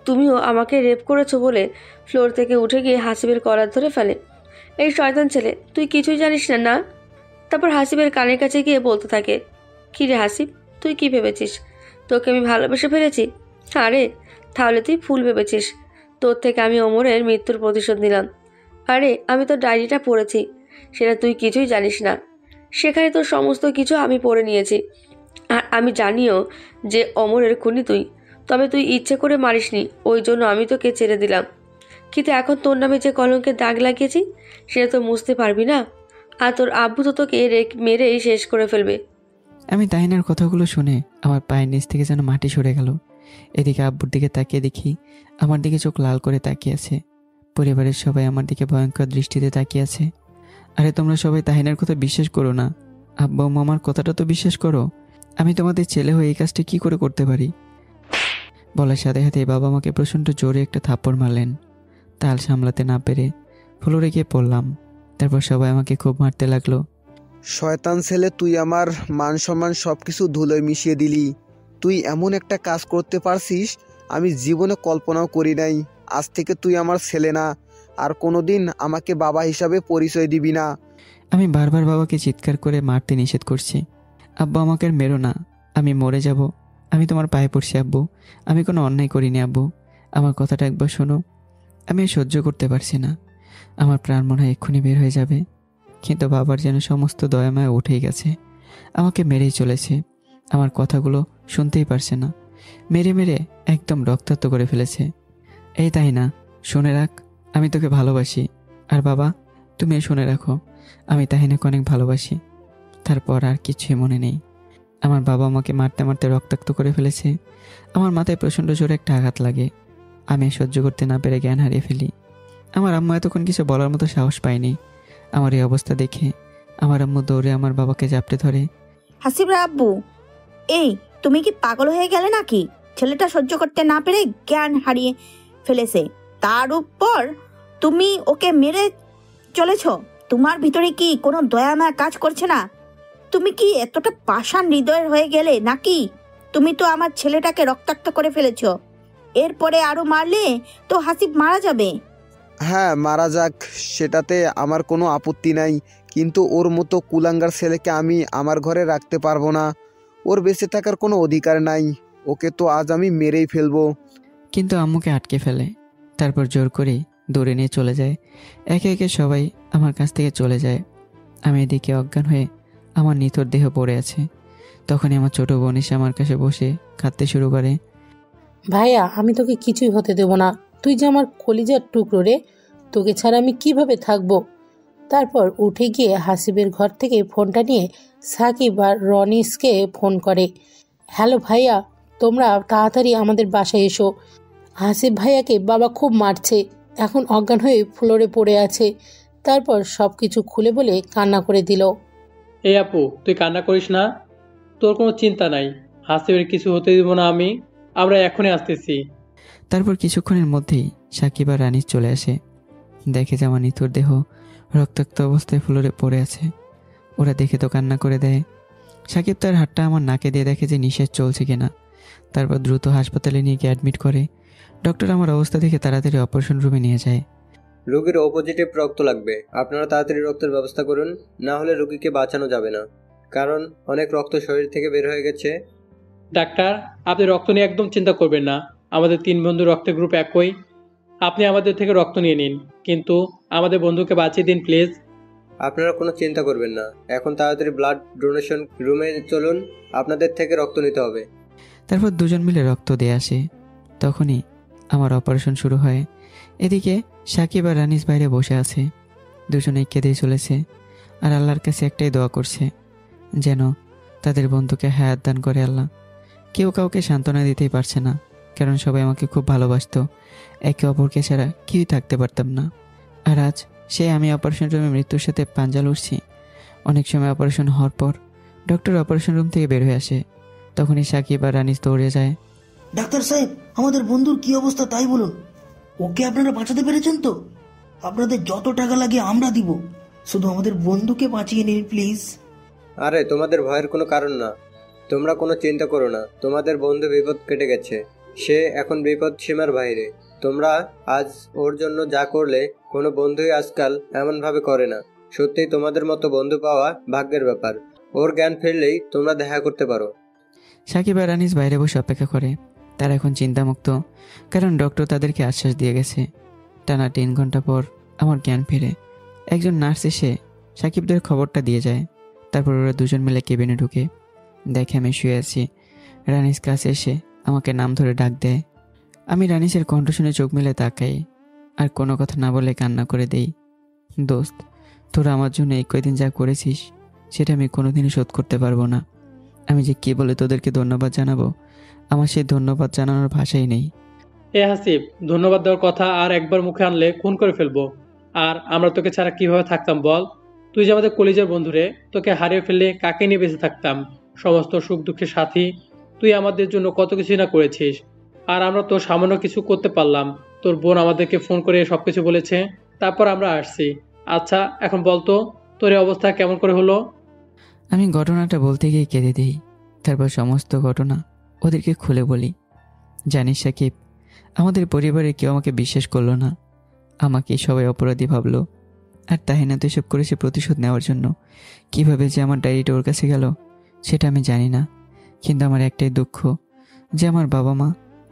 তুমিও আমাকে রেপ করেছো বলে ফ্লোর থেকে উঠে গিয়ে হাসিবের কলার ধরে ফেলে। এই শয়তান ছেলে, তুই কিছুই জানিস না না? তারপর হাসিবের কানের কাছে গিয়ে বলতে থাকে, কী রে হাসিব, তুই কি ভেবেছিস তোকে আমি ভালোবেসে ফেলেছি? আরে তাহলে তুই ফুল ভেবেছিস। তোর থেকে আমি ওমরের মৃত্যুর প্রতিশোধ নিলাম। আরে আমি তোর ডায়েরিটা পড়েছি, সেটা তুই কিছুই জানিস না। সেখানে তোর সমস্ত কিছু আমি পড়ে নিয়েছি, আর আমি জানিও যে অমরের খুনি তুই। তবে তুই ইচ্ছে করে মারিসনি, ওই জন্য আমি তোকে ছেড়ে দিলাম। কিন্তু এখন তোর নামে যে কলঙ্কের দাগ লাগিয়েছি সেটা তো মুছতে পারবি না। আর তোর আব্বু তো তোকে মেরেই শেষ করে ফেলবে। আমি তাহিনার কথাগুলো শুনে আমার পায়ের নিচ থেকে যেন মাটি সরে গেল। এদিকে আব্বুর দিকে তাকিয়ে দেখি আমার দিকে চোখ লাল করে তাকিয়ে আছে। পরিবারের সবাই আমার দিকে ভয়ঙ্কর দৃষ্টিতে তাকিয়ে আছে। আরে তোমরা সবাই তাহিনার কথা বিশ্বাস করো না, আব্বু আম্মু আমার কথাটা তো বিশ্বাস করো। আমি তোমাদের ছেলে হয়ে এই কাজটা কি করে করতে পারি? বলার সাথে সাথে বাবা আমাকে প্রচণ্ড জোরে একটা থাপ্পড় মারলেন। তাল সামলাতে না পেরে ফ্লোরে গিয়ে পড়লাম। তারপর সবাই আমাকে খুব মারতে লাগলো। শয়তান ছেলে, তুই আমার মান সম্মান সব কিছু ধুলোয় মিশিয়ে দিলি। তুই এমন একটা কাজ করতে পারছিস আমি জীবনে কল্পনাও করি নাই। আজ থেকে তুই আমার ছেলে না, আর কোনোদিন আমাকে বাবা হিসাবে পরিচয় দিবি না। আমি বারবার বাবাকে চিৎকার করে মারতে নিষেধ করছি। আব্বু আমাকে আর মেরো না, আমি মরে যাব। আমি তোমার পায়ে পড়ছি আব্বু, আমি কোনো অন্যায় করিনি আব্বু, আমার কথাটা একবার শোনো। আমি আর সহ্য করতে পারছি না, আমার প্রাণ মনে হয় এক্ষুনি বের হয়ে যাবে। কিন্তু বাবার যেন সমস্ত দয়ামায়া উঠেই গেছে, আমাকে মেরেই চলেছে। আমার কথাগুলো শুনতেই পারছে না, মেরে মেরে একদম রক্তাক্ত করে ফেলেছে। এই তাই না, শুনে রাখ, আমি তোকে ভালোবাসি। আর বাবা, তুমি শুনে রাখো, আমি তাহিনাকে অনেক ভালোবাসি। তারপর আর কিছুই মনে নেই। আমার বাবা আমাকে মারতে মারতে রক্তাক্ত করে ফেলেছে। আমার মাথায় প্রচণ্ড জোরে একটা আঘাত লাগে। আমি সহ্য করতে না পেরে জ্ঞান হারিয়ে ফেলি। আমার আম্মা এতক্ষণ কিছু বলার মতো সাহস পায়নি। আমার এই অবস্থা দেখে আমার আম্মু দৌড়ে আমার বাবাকে জাপটে ধরে। হাসিবের আব্বু, এই তুমি কি পাগল হয়ে গেলে নাকি? ছেলেটা সহ্য করতে না পেরে জ্ঞান হারিয়ে ফেলেছে, তার উপর তুমি ওকে মেরে চলেছ। তোমার ভিতরে কি কোনো দয়া মায়া কাজ করছে না? তুমি কি এতটা পাষাণ হৃদয়ের হয়ে গেলে নাকি? তুমি তো আমার ছেলেটাকে রক্তাক্ত করে ফেলেছ, এরপরে আরো মারলে তো হাসিব মারা যাবে। হ্যাঁ, মারা যাক, সেটাতে আমার কোনো আপত্তি নাই, কিন্তু ওর মতো কুলাঙ্গার ছেলেকে আমি আমার ঘরে রাখতে পারবো না। ওর বেঁচে থাকার কোনো অধিকার নাই। ওকে তো আজ আমি মেরেই ফেলবো। কিন্তু আম্মুকে আটকে ফেলে। তারপর জোর করে দৌড়ে নিয়ে চলে যায়। একে একে সবাই আমার কাছ থেকে চলে যায়। আমি এদিকে অজ্ঞান হয়ে আমার নিথর দেহ পড়ে আছে। তখনই আমার ছোট বোন এসে আমার কাছে বসে কাঁদতে শুরু করে। ভাইয়া, আমি তোকে কিছুই হতে দেব না। তুই যে আমার কলিজার টুকরো রে, তোকে ছাড়া আমি কিভাবে থাকবো? তারপর উঠে গিয়ে হাসিবের ঘর থেকে ফোনটা নিয়ে সাকিব আর রনিসকে ফোন করে। হ্যালো ভাইয়া, তোমরা তাড়াতাড়ি আমাদের বাসায় এসো। হাসিব ভাইয়াকে বাবা খুব মারছে, এখন অজ্ঞান হয়ে ফ্লোরে পড়ে আছে। তারপর সব কিছু খুলে বলে কান্না করে দিল। এই আপু, তুই কান্না করিস না, তোর কোনো চিন্তা নাই, হাসিবের কিছু হতে দিব না আমি। আমরা এখনই আসতেছি। তারপর কিছুক্ষণের মধ্যেই সাকিব আর রানিস চলে আসে। দেখে যে আমার নিথর দেহ রক্তাক্ত অবস্থায় ফ্লোরে পড়ে আছে। ওরা দেখে তো কান্না করে দেয়। সাকিব তার হাতটা আমার নাকে দিয়ে দেখে যে নিঃশ্বাস চলছে কিনা। তারপর দ্রুত হাসপাতালে নিয়ে গিয়ে অ্যাডমিট করে। ডক্টর আমার অবস্থা দেখে তাড়াতাড়ি অপারেশন রুমে নিয়ে যায়। রোগীর ও পজিটিভ রক্ত লাগবে, আপনারা তাড়াতাড়ি রক্তের ব্যবস্থা করুন, না হলে রোগীকে বাঁচানো যাবে না, কারণ অনেক রক্ত শরীর থেকে বের হয়ে গেছে। ডাক্তার, আপনি রক্ত নিয়ে একদম চিন্তা করবেন না, আমাদের 3 বন্ধু রক্তের গ্রুপ একই। আপনি আমাদের থেকে রক্ত নিয়ে নিন, কিন্তু আমাদের বন্ধুকে বাঁচিয়ে দিন প্লিজ। আপনারা কোনো চিন্তা করবেন না, এখন তাড়াতাড়ি ব্লাড ডোনেশন রুমে চলুন, আপনাদের থেকে রক্ত নিতে হবে। তারপর দুজন মিলে রক্ত দিয়ে আসে। তখনই আমার অপারেশন শুরু হয়। এদিকে সাকিব আর রানিস বাইরে বসে আছে। দুজনেই কেঁদেই চলেছে আর আল্লাহর কাছে একটাই দোয়া করছে, যেন তাদের বন্ধুকে হায়াত দান করে আল্লাহ। কেউ কাউকে সান্ত্বনা দিতেই পারছে না, কারণ সবাই আমাকে খুব ভালোবাসতো। একে অপরকে ছাড়া কেউই থাকতে পারতাম না। আর আজ আমি অপারেশন রুমে মৃত্যুর সাথে পাঞ্জা লড়ছি। অনেক সময় অপারেশন হওয়ার পর ডক্টর অপারেশন রুম থেকে বের হয়ে আসে। তখনই সাকিব আর রানিস দৌড়ে যায়। ডাক্তার সাহেব, আমাদের বন্ধুর কি অবস্থা তাই বলুন। ওকে আপনারা বাঁচাতে পেরেছেন তো? আপনাদের যত টাকা লাগে আমরা দিব, শুধু আমাদের বন্ধুকে বাঁচিয়ে নিন প্লিজ। আরে তোমাদের ভয়ের কোনো কারণ না, তোমরা কোনো চিন্তা করো না, তোমাদের বন্ধু বিপদ কেটে গেছে, সে এখন বিপদ সীমার বাইরে। তোমরা আজ ওর জন্য যা করলে কোনো বন্ধুই আজকাল এমনভাবে করে না। সত্যিই তোমাদের মতো বন্ধু পাওয়া ভাগ্যের ব্যাপার। ওর জ্ঞান ফিরলেই তোমরা দেখা করতে পারো। সাকিব আর রানিস বাইরে বসে অপেক্ষা করে। তারা এখন চিন্তামুক্ত, কারণ ডক্টর তাদেরকে আশ্বাস দিয়ে গেছে। টানা 3 ঘন্টা পর আমার জ্ঞান ফিরে। একজন নার্স এসে সাকিবদের খবরটা দিয়ে যায়। তারপর ওরা দুজন মিলে কেবিনে ঢুকে দেখে আমি শুয়ে আছি। রানিস কাছে এসে আমাকে নাম ধরে ডাক দেয়। আমি রানিসের কণ্ঠ শুনে চোখ মেলে তাকাই আর কোনো কথা না বলে কান্না করে দেই। দোস্ত, তোরা আমার জন্য এই কয়দিন যা করেছিস সেটা আমি কোনোদিনই শোধ করতে পারবো না। আমি যে কী বলে তোদেরকে ধন্যবাদ জানাবো, আমার সেই ধন্যবাদ জানানোর ভাষাই নেই। এ হাসিব, ধন্যবাদ দেওয়ার কথা আর একবার মুখে আনলে খুন করে ফেলবো। আর আমরা তোকে ছাড়া কিভাবে থাকতাম বল? তুই যে আমাদের কলেজের বন্ধুরে, তোকে হারিয়ে ফেললে কাকে নিয়ে বেঁচে থাকতাম? সমস্ত সুখ দুঃখের সাথী তুই আমাদের জন্য কত কিছু না করেছিস, আর আমরা তো সামান্য কিছু করতে পারলাম। তোর বোন আমাদেরকে ফোন করে সবকিছু বলেছে, তারপর আমরা আসছি। আচ্ছা এখন বলতো, তোর এই অবস্থা কেমন করে হলো? আমি ঘটনাটা বলতে গিয়ে কেঁদে দিই। তারপর সমস্ত ঘটনা ওদেরকে খুলে বলি। জানিস সাকিব, আমাদের পরিবারে কেউ আমাকে বিশ্বাস করলো না। আমাকে সবাই অপরাধী ভাবলো। আর তাহিনা তো এসব করেছে প্রতিশোধ নেওয়ার জন্য। কিভাবে যে আমার ডায়েরিটা ওর কাছে গেল সেটা আমি জানি না, কিন্তু আমার একটাই দুঃখ যে আমার বাবা মা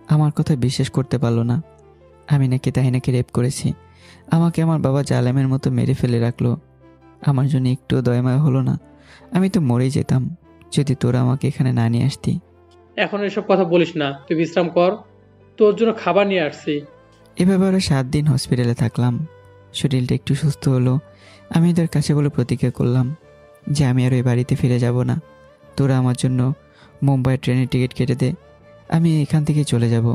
আমার কথা বিশ্বাস করতে পারলো না। আমি নাকি তাহিনাকে রেপ করেছি। আমাকে আমার বাবা জালেমের মতো মেরে ফেলে রাখলো। আমার জন্য একটুও দয়াময় হলো না। আমি তো মরেই যেতাম যদি তোরা আমাকে এখানে না নিয়ে আসতি। এখন এসব কথা বলিস না, তুই বিশ্রাম কর, তোর জন্য খাবার নিয়ে আসছি। এভাবে আরও 7 দিন হসপিটালে থাকলাম। শরীরটা একটু সুস্থ হলো। আমি ওদের কাছে বলে প্রতিজ্ঞা করলাম যে আমি আর ওই বাড়িতে ফিরে যাব না। তোরা আমার জন্য মুম্বাই ট্রেনের টিকিট কেটে দে, আমি এখান থেকে চলে যাব।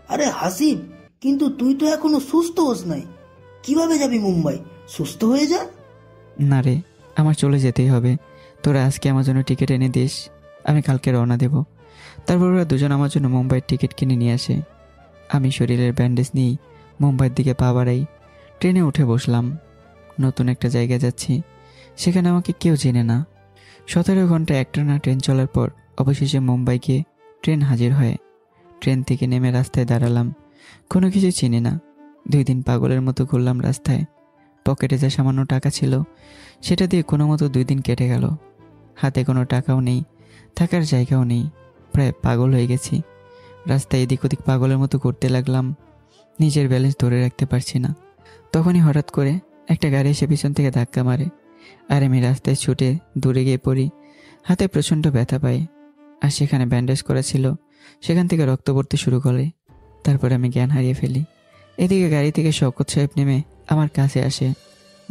আরে হাসিব, কিন্তু তুই তো এখনো সুস্থ হোস নাই, কিভাবে যাবি মুম্বাই? সুস্থ হয়ে যা। না রে, আমার চলে যেতেই হবে। তোরা আজকে আমার জন্য টিকিট এনে দিস, আমি কালকে রওনা দেব। তারপর ওরা দুজন আমার জন্য মুম্বাইয়ের টিকিট কিনে নিয়ে আসে। আমি শরীরের ব্যান্ডেজ নিয়েই মুম্বাইয়ের দিকে পা বাড়াই। ট্রেনে উঠে বসলাম। নতুন একটা জায়গায় যাচ্ছি, সেখানে আমাকে কেউ চেনে না। 17 ঘন্টা একটানা ট্রেন চলার পর অবশেষে মুম্বাই গিয়ে ট্রেন হাজির হয়। ট্রেন থেকে নেমে রাস্তায় দাঁড়ালাম। কোনো কিছু চিনি না। 2 দিন পাগলের মতো ঘুরলাম রাস্তায়। পকেটে যা সামান্য টাকা ছিল সেটা দিয়ে কোনো মতো 2 দিন কেটে গেল। হাতে কোনো টাকাও নেই, থাকার জায়গাও নেই। প্রায় পাগল হয়ে গেছি। রাস্তায় এদিক ওদিক পাগলের মতো ঘুরতে লাগলাম। নিজের ব্যালেন্স ধরে রাখতে পারছি না। তখনই হঠাৎ করে একটা গাড়ি এসে পিছন থেকে ধাক্কা মারে, আর আমি রাস্তায় ছুটে দূরে গিয়ে পড়ি। হাতে প্রচণ্ড ব্যথা পাই, আর সেখানে ব্যান্ডেজ করা ছিল। সেখান থেকে রক্ত পড়তে শুরু করে। তারপর আমি জ্ঞান হারিয়ে ফেলি। এদিকে গাড়ি থেকে শওকত সাহেব নেমে আমার কাছে আসে।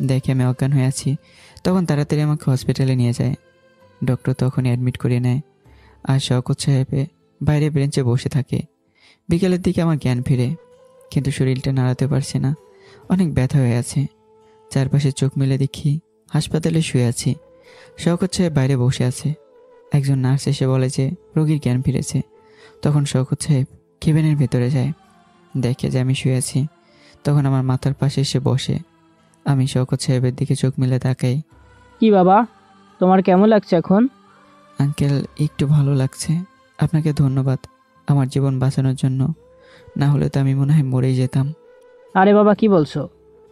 দেখে আমি অজ্ঞান হয়ে আছি। তখন তাড়াতাড়ি আমাকে হসপিটালে নিয়ে যায়। ডক্টর তখনই অ্যাডমিট করে নেয়, আর শওকত সাহেবে বাইরে বেঞ্চে বসে থাকে। বিকেলের দিকে আমার জ্ঞান ফিরে, কিন্তু শরীরটা নাড়াতে পারছে না। অনেক ব্যথা হয়ে আছে। চারপাশে চোখ মেলে দেখি হাসপাতালে শুয়ে আছি। শওকত সাহেব বাইরে বসে আছে। একজন নার্স এসে বলে যে রোগীর জ্ঞান ফিরেছে। তখন শওকত সাহেব কেবিনের ভেতরে যায়, দেখে যে আমি শুয়ে আছি। তখন আমার মাথার পাশে এসে বসে। আমি শওকত সাহেবের দিকে চোখ মেলে তাকাই। কি বাবা, তোমার কেমন লাগছে এখন? আঙ্কেল, একটু ভালো লাগছে। আপনাকে ধন্যবাদ আমার জীবন বাঁচানোর জন্য। না হলে তো আমি মনে হয় মরেই যেতাম। আরে বাবা, কি বলছো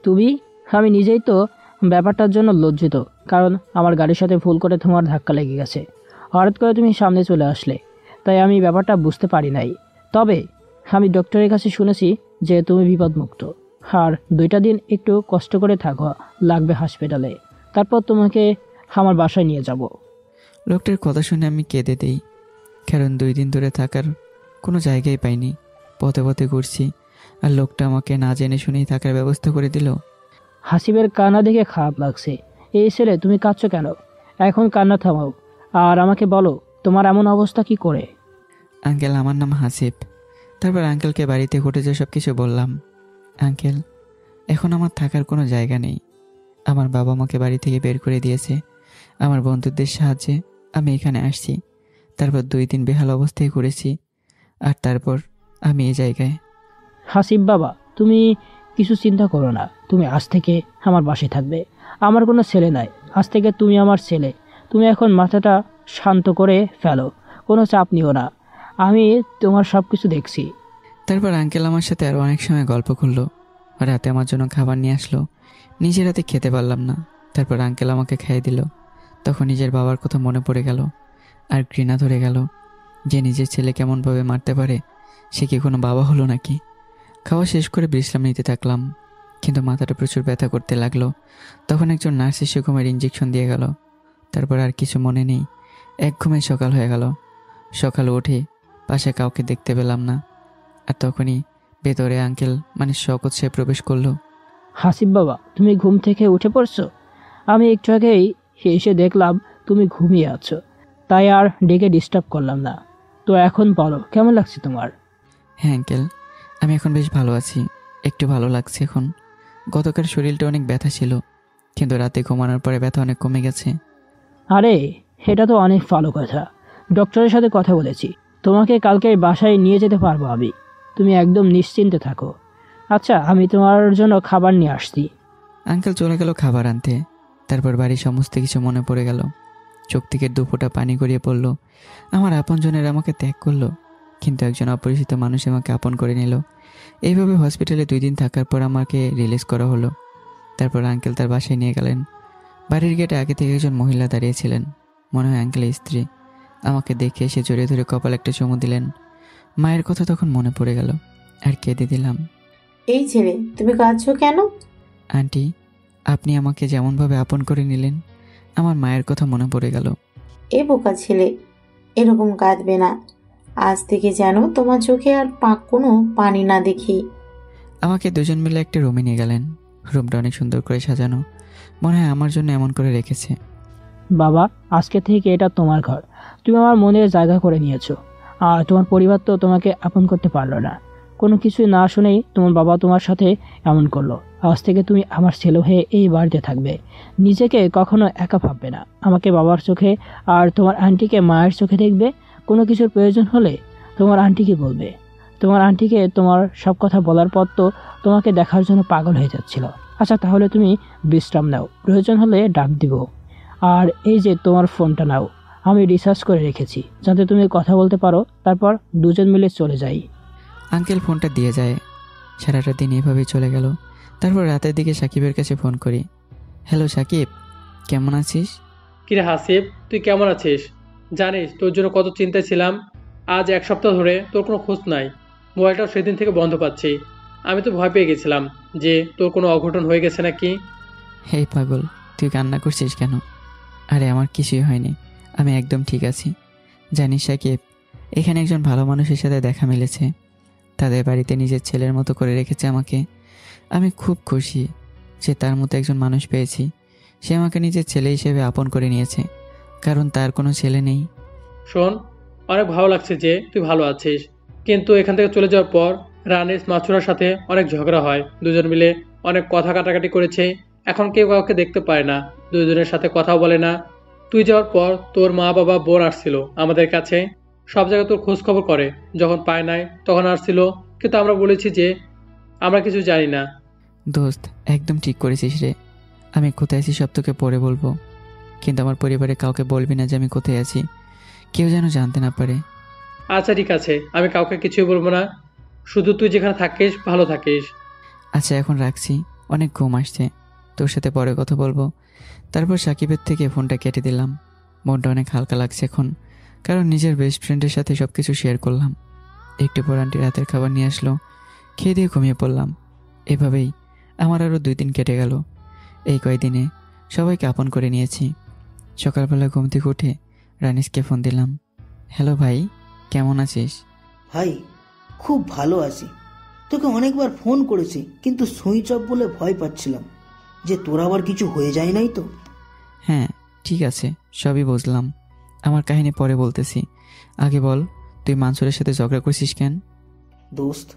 তুমি? আমি নিজেই তো ব্যাপারটার জন্য লজ্জিত, কারণ আমার গাড়ির সাথে ভুল করে তোমার ধাক্কা লেগে গেছে। হঠাৎ করে তুমি সামনে চলে আসলে, তাই আমি ব্যাপারটা বুঝতে পারি নাই। তবে আমি ডক্টরের কাছে শুনেছি যে তুমি বিপদমুক্ত, আর 2টা দিন একটু কষ্ট করে থাকো লাগবে হসপিটালে, তারপর তোমাকে আমার বাসায় নিয়ে যাব। লোকটার কথা শুনে আমি কেঁদে দেই, কারণ 2 দিন ধরে থাকার কোনো জায়গায় পাইনি। পথে পথে ঘুরছি, আর লোকটা আমাকে না জেনে শুনেই থাকার ব্যবস্থা করে দিল। হাসিবের কান্না দেখে খারাপ লাগছে। এই ছেলে, তুমি কাঁদছো কেন? এখন কান্না থামাও, আর আমাকে বলো তোমার এমন অবস্থা কি করে? আঙ্কেল, আমার নাম হাসিব। তারপর আঙ্কেলকে বাড়িতে ঘটেছে সব কিছু বললাম। আঙ্কেল, এখন আমার থাকার কোনো জায়গা নেই। আমার বাবা মাকে বাড়ি থেকে বের করে দিয়েছে। আমার বন্ধুদের সাহায্যে আমি এখানে আসছি। তারপর 2 দিন বেহাল অবস্থায় ঘুরেছি, আর তারপর আমি এই জায়গায়। হাসিব বাবা, তুমি কিছু চিন্তা করো না। তুমি আজ থেকে আমার বাসায় থাকবে। আমার কোনো ছেলে নাই, আজ থেকে তুমি আমার ছেলে। তুমি এখন মাথাটা শান্ত করে ফেলো, কোনো চাপ নিও না। আমি তোমার সব কিছু দেখছি। তারপর আঙ্কেল আমার সাথে আরও অনেক সময় গল্প করলো। রাতে আমার জন্য খাবার নিয়ে আসলো। নিজের হাতে খেতে পারলাম না। তারপর আঙ্কেল আমাকে খাইয়ে দিল। তখন নিজের বাবার কথা মনে পড়ে গেল, আর ঘৃণা ধরে গেল যে নিজের ছেলে কেমনভাবে মারতে পারে। সে কি কোনো বাবা হলো নাকি? খাওয়া শেষ করে বিশ্রাম নিতে থাকলাম, কিন্তু মাথাটা প্রচুর ব্যথা করতে লাগলো। তখন একজন নার্স এসে ঘুমের ইঞ্জেকশন দিয়ে গেল। তারপর আর কিছু মনে নেই। এক ঘুমে সকাল হয়ে গেল। সকালে উঠে পাশে কাউকে দেখতে পেলাম না। আর তখনই ভেতরে আঙ্কেল মানে শওকত সাহেব প্রবেশ করলো। হাসিব বাবা, তুমি ঘুম থেকে উঠে পড়ছো? আমি একটু আগেই এসে দেখলাম তুমি ঘুমিয়ে আছো, তাই আর ডেকে ডিস্টার্ব করলাম না। তো এখন বলো, কেমন লাগছে তোমার? হ্যাঁ আঙ্কেল, আমি এখন বেশ ভালো আছি, একটু ভালো লাগছে এখন। গতকাল শরীরটা অনেক ব্যথা ছিল, কিন্তু রাতে ঘুমানোর পরে ব্যথা অনেক কমে গেছে। আরে এটা তো অনেক ভালো কথা। ডক্টরের সাথে কথা বলেছি, তোমাকে কালকে বাসায় নিয়ে যেতে পারবো আমি। তুমি একদম নিশ্চিন্তে থাকো। আচ্ছা, আমি তোমার জন্য খাবার নিয়ে আসছি। আঙ্কেল চলে গেল খাবার আনতে। তারপর বাড়ির সমস্ত কিছু মনে পড়ে গেল। চোখ থেকে দুফোঁটা পানি গড়িয়ে পড়ল। আমার আপনজনের আমাকে ত্যাগ করলো, কিন্তু একজন অপরিচিত মানুষ আমাকে আপন করে নিল। এইভাবে হসপিটালে 2 দিন থাকার পর আমাকে রিলিজ করা হলো। তারপর আঙ্কেল তার বাসায় নিয়ে গেলেন। বাড়ির গেটে আগে থেকে একজন মহিলা দাঁড়িয়েছিলেন, মনে হয় আঙ্কেলের স্ত্রী। আমাকে দেখে এসে জড়িয়ে ধরে কপাল একটা চুমু দিলেন। মায়ের কথা তখন মনে পড়ে গেল, আর কেঁদে দিলাম। এই ছেলে, তুমি কাঁদছো কেন? আন্টি, আপনি আমাকে যেমনভাবে আপন করে নিলেন, আমার মায়ের কথা মনে পড়ে গেল। এ বোকা ছেলে, এরকম কাঁদবে না। আজ থেকে যেন তোমার চোখে আর কোনো পানি না দেখি। আমাকে দুজন মিলে একটা রুমে নিয়ে গেলেন। রুমটা অনেক সুন্দর করে সাজানো, মনে হয় আমার জন্য এমন করে রেখেছে। বাবা, আজকে থেকে এটা তোমার ঘর। তুমি আমার মনের জায়গা করে নিয়েছো। আর তোমার পরিবার তো তোমাকে আপন করতে পারলো না। কোনো কিছু না শুনেই তোমার বাবা তোমার সাথে এমন করলো। আজ থেকে তুমি আমার ছেলে হয়ে এই বাড়িতে থাকবে। নিজেকে কখনো একা ভাববে না। আমাকে বাবার চোখে আর তোমার আন্টিকে মায়ের চোখে দেখবে। কোনো কিছুর প্রয়োজন হলে তোমার আন্টিকে বলবে। তোমার আন্টিকে তোমার সব কথা বলার পর তো তোমাকে দেখার জন্য পাগল হয়ে যাচ্ছিল। আচ্ছা, তাহলে তুমি বিশ্রাম নাও, প্রয়োজন হলে ডাক দিব। আর এই যে তোমার ফোনটা নাও, আমি রিসার্চ করে রেখেছি যাতে তুমি কথা বলতে পারো। তারপর দুজন মিলে চলে যাই। আঙ্কেল ফোনটা দিয়ে যায়। সারাটা দিন এভাবেই চলে গেল। তারপর রাতের দিকে সাকিবের কাছে ফোন করি। হ্যালো সাকিব, কেমন আছিস? কিরে হাসিব, তুই কেমন আছিস? জানিস তোর জন্য কত চিন্তায় ছিলাম। আজ 1 সপ্তাহ ধরে তোর কোনো খোঁজ নাই। মোবাইলটাও সেদিন থেকে বন্ধ পাচ্ছি। আমি তো ভয় পেয়ে গেছিলাম যে তোর কোনো অঘটন হয়ে গেছে নাকি। হেই পাগল, তুই কান্না করছিস কেন? আরে আমার কিছুই হয়নি, আমি একদম ঠিক আছি। জানিস সাকিব, এখানে একজন ভালো মানুষের সাথে দেখা মিলেছে। তাদের বাড়িতে নিজের ছেলের মতো করে রেখেছে আমাকে। আমি খুব খুশি যে তার মতো একজন মানুষ পেয়েছি। সে আমাকে নিজের ছেলে হিসেবে আপন করে নিয়েছে, কারণ তার কোনো ছেলে নেই। শোন, অনেক ভালো লাগছে যে তুই ভালো আছিস, কিন্তু এখান থেকে চলে যাওয়ার পর রানিস মাছুরার সাথে অনেক ঝগড়া হয়। দুজন মিলে অনেক কথা কাটাকাটি করেছে। এখন কেউ কাউকে দেখতে পায় না, দুজনের সাথে কথাও বলে না। তুই যাওয়ার পর তোর মা বাবা বোন আসছিল আমাদের কাছে, সব জায়গায় তোর খোঁজ খবর করে। যখন পায় নাই তখন আসছিল, কিন্তু আমরা বলেছি যে আমরা কিছু জানি না। দোস্ত, একদম ঠিক করেছিস রে। আমি কোথায় আছি সব তোকে পরে বলবো, কিন্তু আমার পরিবারে কাউকে বলবি না যে আমি কোথায় আছি। কেউ যেন জানতে না পারে। আচ্ছা ঠিক আছে, আমি কাউকে কিছুই বলবো না। শুধু তুই যেখানে থাকিস ভালো থাকিস। আচ্ছা এখন রাখছি, অনেক ঘুম আসছে, তোর সাথে পরে কথা বলবো। তারপর সাকিবের থেকে ফোনটা কেটে দিলাম। মনটা অনেক হালকা লাগছে এখন, কারণ নিজের বেস্ট ফ্রেন্ডের সাথে সব কিছু শেয়ার করলাম। একটু পর আন্টি রাতের খাবার নিয়ে আসলো, খেয়ে দিয়ে ঘুমিয়ে পড়লাম। এভাবেই আমার আরও 2 দিন কেটে গেল। এই কয়দিনে সবাইকে আপন করে নিয়েছি। সকালবেলা ঘুম থেকে উঠে রানিসকে ফোন দিলাম। হ্যালো ভাই, কেমন আছিস? ভাই, খুব ভালো আছি। তোকে অনেকবার ফোন করেছি, কিন্তু সুইচ অফ বলে ভয় পাচ্ছিলাম যে তোর আবার কিছু হয়ে যায় নাই তো। হ্যাঁ ঠিক আছে, সবই বুঝলাম। আমার কাহিনী পরে বলতেছি, আগে বল তুই মানসুরের সাথে ঝগড়া করছিস কেন? দোস্ত,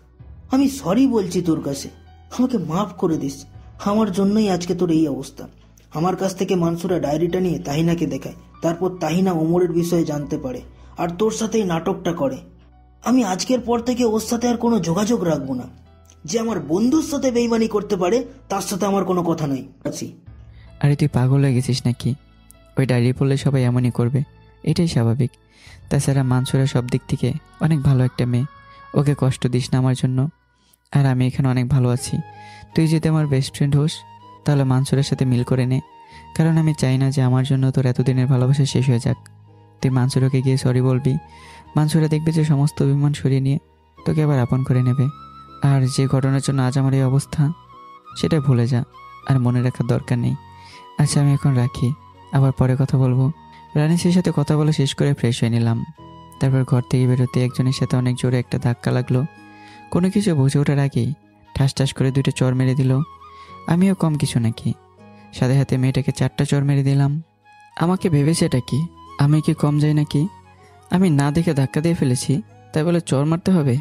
আমি সরি বলছি তোর কাছে, আমাকে মাফ করে দিস। আমার জন্যই আজকে তোর এই অবস্থা। আমার কাছ থেকে মানসুরা ডায়েরিটা নিয়ে তাহিনাকে দেখায়, তারপর তাহিনা ওমরের বিষয়ে জানতে পারে, আর তোর সাথে এই নাটকটা করে। আমি আজকের পর থেকে ওর সাথে আর কোনো যোগাযোগ রাখবো না। যে আমার বন্ধুর সাথে বেইমানি করতে পারে তার সাথে আমার কোনো কথা নাই। আছি। আরে তুই পাগল হয়ে গেছিস নাকি? ওই ডায়েরি পড়লে সবাই এমনই করবে, এটাই স্বাভাবিক। তাছাড়া মানসুরা সব দিক থেকে অনেক ভালো একটা মেয়ে, ওকে কষ্ট দিস না আমার জন্য। আর আমি এখানে অনেক ভালো আছি। তুই যদি আমার বেস্ট ফ্রেন্ড হোস তাহলে মানসুরের সাথে মিল করে নে, কারণ আমি চাই না যে আমার জন্য তোর এতদিনের ভালোবাসা শেষ হয়ে যাক। তুই মানসুরাকে গিয়ে সরি বলবি, মানসুরা দেখবে যে সমস্ত অভিমান সরিয়ে নিয়ে তোকে আবার আপন করে নেবে। আর যে ঘটনার জন্য আজ আমার এই অবস্থা, সেটা ভুলে যা, আর মনে রাখার দরকার নেই। আচ্ছা আমি এখন রাখি, আবার পরে কথা বলবো। রানিসের সাথে কথা বলা শেষ করে ফ্রেশ হয়ে নিলাম। তারপর ঘর থেকে বেরোতে একজনের সাথে অনেক জোরে একটা ধাক্কা লাগলো। কোনো কিছু বুঝে ওঠার আগেই ঠাস ঠাস করে 2টা চড় মেরে দিল। আমিও কম কিছু নাকি, সাথে সাথে মেয়েটাকে 4টা চড় মেরে দিলাম। আমাকে ভেবেছে এটা কি, আমি কি কম যাই নাকি? আমি না দেখে ধাক্কা দিয়ে ফেলেছি, তাই বলে চড় মারতে হবে?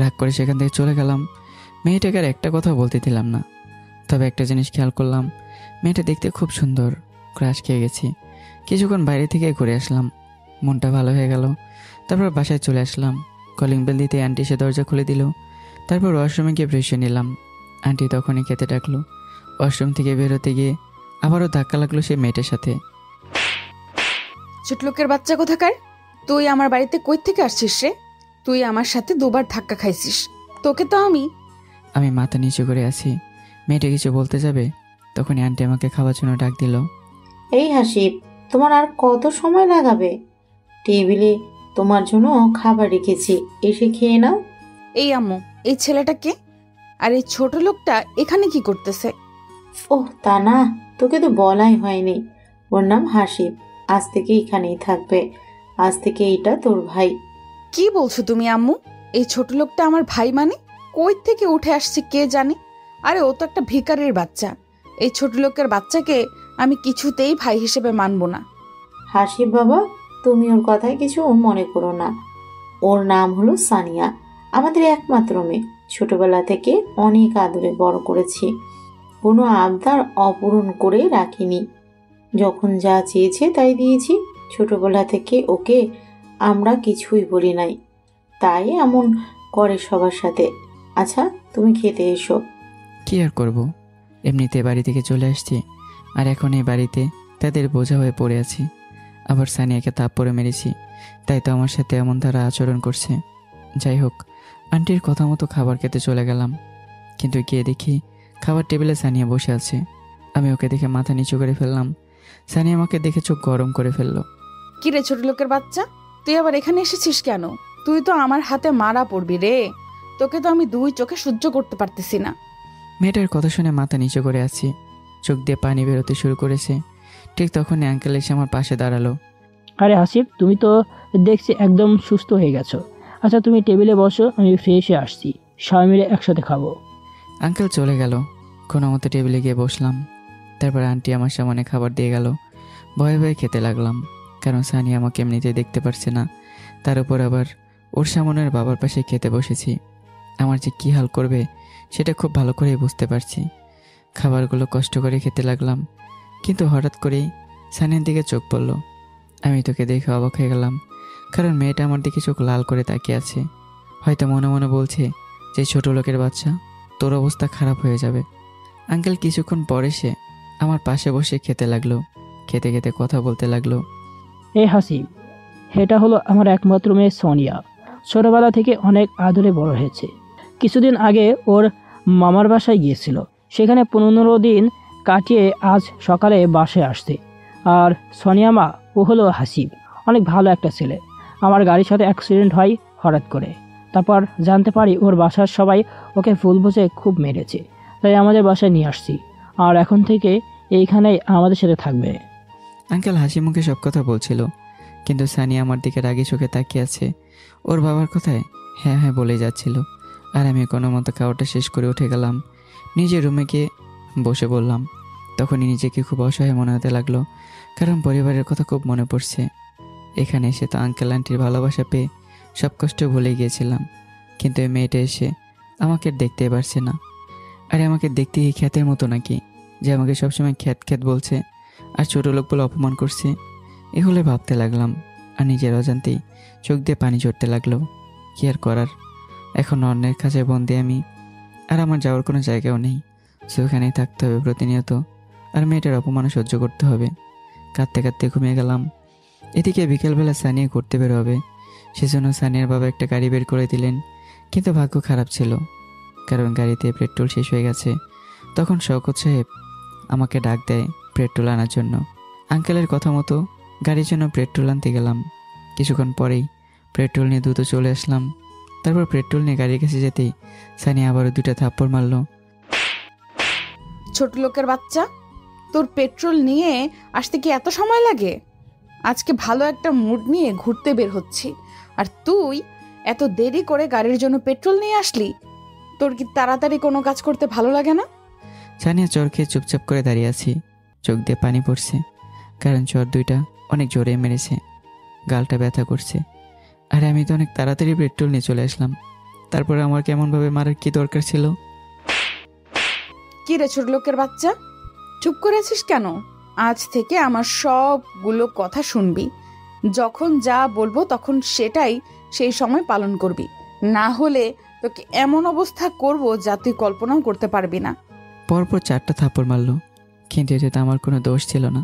রাগ করে সেখান থেকে চলে গেলাম। মেয়েটাকে আর একটা কথা বলতে দিলাম না। তবে একটা জিনিস খেয়াল করলাম, মেয়েটা দেখতে খুব সুন্দর। ক্রাশ খেয়ে গেছি। কিছুক্ষণ বাইরে থেকে ঘুরে আসলাম, মনটা ভালো হয়ে গেল। তারপর বাসায় চলে আসলাম। কলিং বেল দিতে আন্টি এসে দরজা খুলে দিল। তারপর ওয়াশরুমে গিয়ে ফ্রেশ হয়ে নিলাম। আন্টি তখনই খেতে ডাকলো। ওয়াশরুম থেকে বেরোতে গিয়ে আবারও ধাক্কা লাগলো সেই মেয়েটার সাথে। ছোট লোকের বাচ্চা কোথাকার, তুই আমার বাড়িতে কই থেকে আসছিস রে? তুই আমার সাথে 2বার ধাক্কা খাইছিস, তোকে তো আমি মাথা নিচু করে আছি। মেয়েটা কিছু বলতে যাবে, তখনই আন্টি আমাকে খাওয়ার জন্য ডাক দিল। এই হাসিব, তোমার আর কত সময় লাগাবে? টেবিলে তোমার জন্য খাবার রেখেছি, এসে খেয়ে নাও। এই আম্মু, এই ছেলেটা কে? আর এই ছোট লোকটা এখানে কি করতেছে? ওহ তা না, তোকে তো বলাই হয়নি। ওর নাম হাসিব, আজ থেকে এখানেই থাকবে। আজ থেকে এইটা তোর ভাই। কি বলছো তুমি আম্মু? এই ছোট লোকটা আমার ভাই মানে? কই থেকে উঠে আসছে কে জানে? আরে ও তো একটা ভিখারির বাচ্চা। এই ছোট লোকের বাচ্চাকে আমি কিছুতেই ভাই হিসেবে মানব না। হাসিব বাবা, তুমি ওর কথায় কিছু মনে করো না। ওর নাম হলো সানিয়া, আমাদের একমাত্র মেয়ে। ছোটবেলা থেকে অনেক আদরে বড় করেছি, কোনো আবদার অপূরণ করে রাখিনি। যখন যা চেয়েছে তাই দিয়েছি। ছোটবেলা থেকে ওকে আমরা কিছুই বলি নাই, তাই এমন করে সবার সাথে। আচ্ছা, তুমি খেতে এসো। কি আর করব, এমনিতে বাড়ি থেকে চলে আসছি, আর এখন এই বাড়িতে তাদের বোঝা হয়ে পড়ে আছি। আবার সানিয়াকে তাপ পরে মেরেছি, তাই তো আমার সাথে এমন ধারা আচরণ করছে। যাই হোক, আন্টির কথা মতো খাবার খেতে চলে গেলাম। কিন্তু গিয়ে দেখি খাবার টেবিলে সানিয়া বসে আছে। আমি ওকে দেখে মাথা নিচু করে ফেললাম। সানিয়া আমাকে দেখে চোখ গরম করে ফেললো। কি রে ছোট লোকের বাচ্চা, তুই আবার এখানে এসেছিস কেন? তুই তো আমার হাতে মারা পড়বি রে। তোকে তো আমি 2 চোখে সহ্য করতে পারতেছি না। মেয়েটার কথা শুনে মাথা নিচু করে আছি, চোখ দিয়ে পানি বেরোতে শুরু করেছে। ঠিক তখনই আঙ্কেল এসে আমার পাশে দাঁড়ালো। আরে হাসিব, তুমি তো দেখছি একদম সুস্থ হয়ে গেছো। আচ্ছা তুমি টেবিলে বসো, আমি ফ্রেশ হয়ে আসছি, সবাই মিলে একসাথে খাবো। আঙ্কেল চলে গেল। কোনো মতো টেবিলে গিয়ে বসলাম। তারপর আন্টি আমার সামনে খাবার দিয়ে গেল। ভয়ে ভয়ে খেতে লাগলাম, কারণ সানি আমাকে এমনিতে দেখতে পারছে না। তার উপর আবার ওর সামনের বাবার পাশে খেতে বসেছি। আমার যে কী হাল করবে সেটা খুব ভালো করেই বুঝতে পারছি। খাবারগুলো কষ্ট করে খেতে লাগলাম, কিন্তু হঠাৎ করেই সানির দিকে চোখ পড়ল। আমি তোকে দেখে অবাক হয়ে গেলাম, কারণ মেয়েটা আমার দিকে চোখ লাল করে তাকিয়ে আছে। হয়তো মনে মনে বলছে যে ছোট লোকের বাচ্চা, তোর অবস্থা খারাপ হয়ে যাবে। আঙ্কেল কিছুক্ষণ পরে সে আমার পাশে বসে খেতে লাগলো। খেতে খেতে কথা বলতে লাগলো। এই হাসিব, এটা হলো আমার একমাত্র মেয়ে সোনিয়া। ছোটবেলা থেকে অনেক আদরে বড় হয়েছে। কিছুদিন আগে ওর মামার বাসায় গিয়েছিল, সেখানে 15 দিন কাটিয়ে আজ সকালে বাসায় আসছে। আর সোনিয়া মা, ও হলো হাসিব, অনেক ভালো একটা ছেলে। আমার গাড়ির সাথে অ্যাক্সিডেন্ট হয় হঠাৎ করে। তারপর জানতে পারি ওর বাসার সবাই ওকে ফুল বুঝে খুব মেরেছে, তাই আমাদের বাসায় নিয়ে আসছি। আর এখন থেকে এইখানেই আমাদের সাথে থাকবে। আঙ্কেল হাসি মুখে সব কথা বলছিল, কিন্তু সানি আমার দিকে রাগে চোখে তাকিয়ে আছে। ওর বাবার কথায় হ্যাঁ হ্যাঁ বলে যাচ্ছিল। আর আমি কোনো মতো খাওয়াটা শেষ করে উঠে গেলাম, নিজের রুমে গিয়ে বসে বললাম। তখনই নিজেকে খুব অসহায় মনে হতে লাগলো, কারণ পরিবারের কথা খুব মনে পড়ছে। এখানে এসে তো আঙ্কেল আন্টির ভালোবাসা পেয়ে সব কষ্ট ভুলে গিয়েছিলাম, কিন্তু এই মেয়েটা এসে আমাকে দেখতে পারছে না। আরে আমাকে দেখতে কি খ্যাতের মতো নাকি, যে আমাকে সবসময় খ্যাত খ্যাত বলছে আর ছোটো লোক বলে অপমান করছে? এগুলো ভাবতে লাগলাম, আর নিজের অজান্তেই চোখ দিয়ে পানি ঝরতে লাগলো। কি আর করার, এখন অন্যের কাছে বন্দি আমি, আর আমার যাওয়ার কোনো জায়গাও নেই। সেখানেই থাকতে হবে প্রতিনিয়ত, আর মেয়েটার অপমান সহ্য করতে হবে। কাঁদতে কাঁদতে ঘুমিয়ে গেলাম। এদিকে বিকেলবেলা সানিয়া ঘুরতে বের হবে, সেজন্য সানিয়ার বাবা একটা গাড়ি বের করে দিলেন। কিন্তু ভাগ্য খারাপ ছিল, কারণ গাড়িতে পেট্রোল শেষ হয়ে গেছে। তখন শওকত সাহেব আমাকে ডাক দেয় পেট্রোল আনার জন্য। আঙ্কেলের কথা মতো গাড়ির জন্য পেট্রোল আনতে গেলাম। কিছুক্ষণ পরেই পেট্রোল নিয়ে দ্রুত চলে আসলাম। তারপর পেট্রোল নিয়ে গাড়ির কাছে যেতেই সানিয়া আবারও 2টা থাপ্পড় মারল। ছোট লোকের বাচ্চা, তোর পেট্রোল নিয়ে আসতে কি এত সময় লাগে? আজকে ভালো একটা মুড নিয়ে ঘুরতে বের হচ্ছি, আর তুই এত দেরি করে গাড়ির জন্য পেট্রোল নিয়ে আসলি? তোর কি তাড়াতাড়ি কোনো কাজ করতে ভালো লাগে না? সানিয়া চর খেয়ে চুপচাপ করে দাঁড়িয়ে আছি। চোখ দিয়ে পানি পড়ছে, কারণ চর দুইটা অনেক জোরে মেরেছে। গালটা ব্যথা করছে। আর আমি তো অনেক তাড়াতাড়ি পেট্রোল নিয়ে চলে আসলাম। তারপরে আমার কেমনভাবে মারার কি দরকার ছিল? কি রে ছোট লোকের বাচ্চা, চুপ করে আছিস কেন? আজ থেকে আমার সবগুলো কথা শুনবি। যখন যা বলবো তখন সেটাই সেই সময় পালন করবি, না হলে তোকে এমন অবস্থা করব যা তুই কল্পনাও করতে পারবি না। পরপর 4টা থাপ্পড় মারলো, কিন্তু এতে তো আমার কোনো দোষ ছিল না।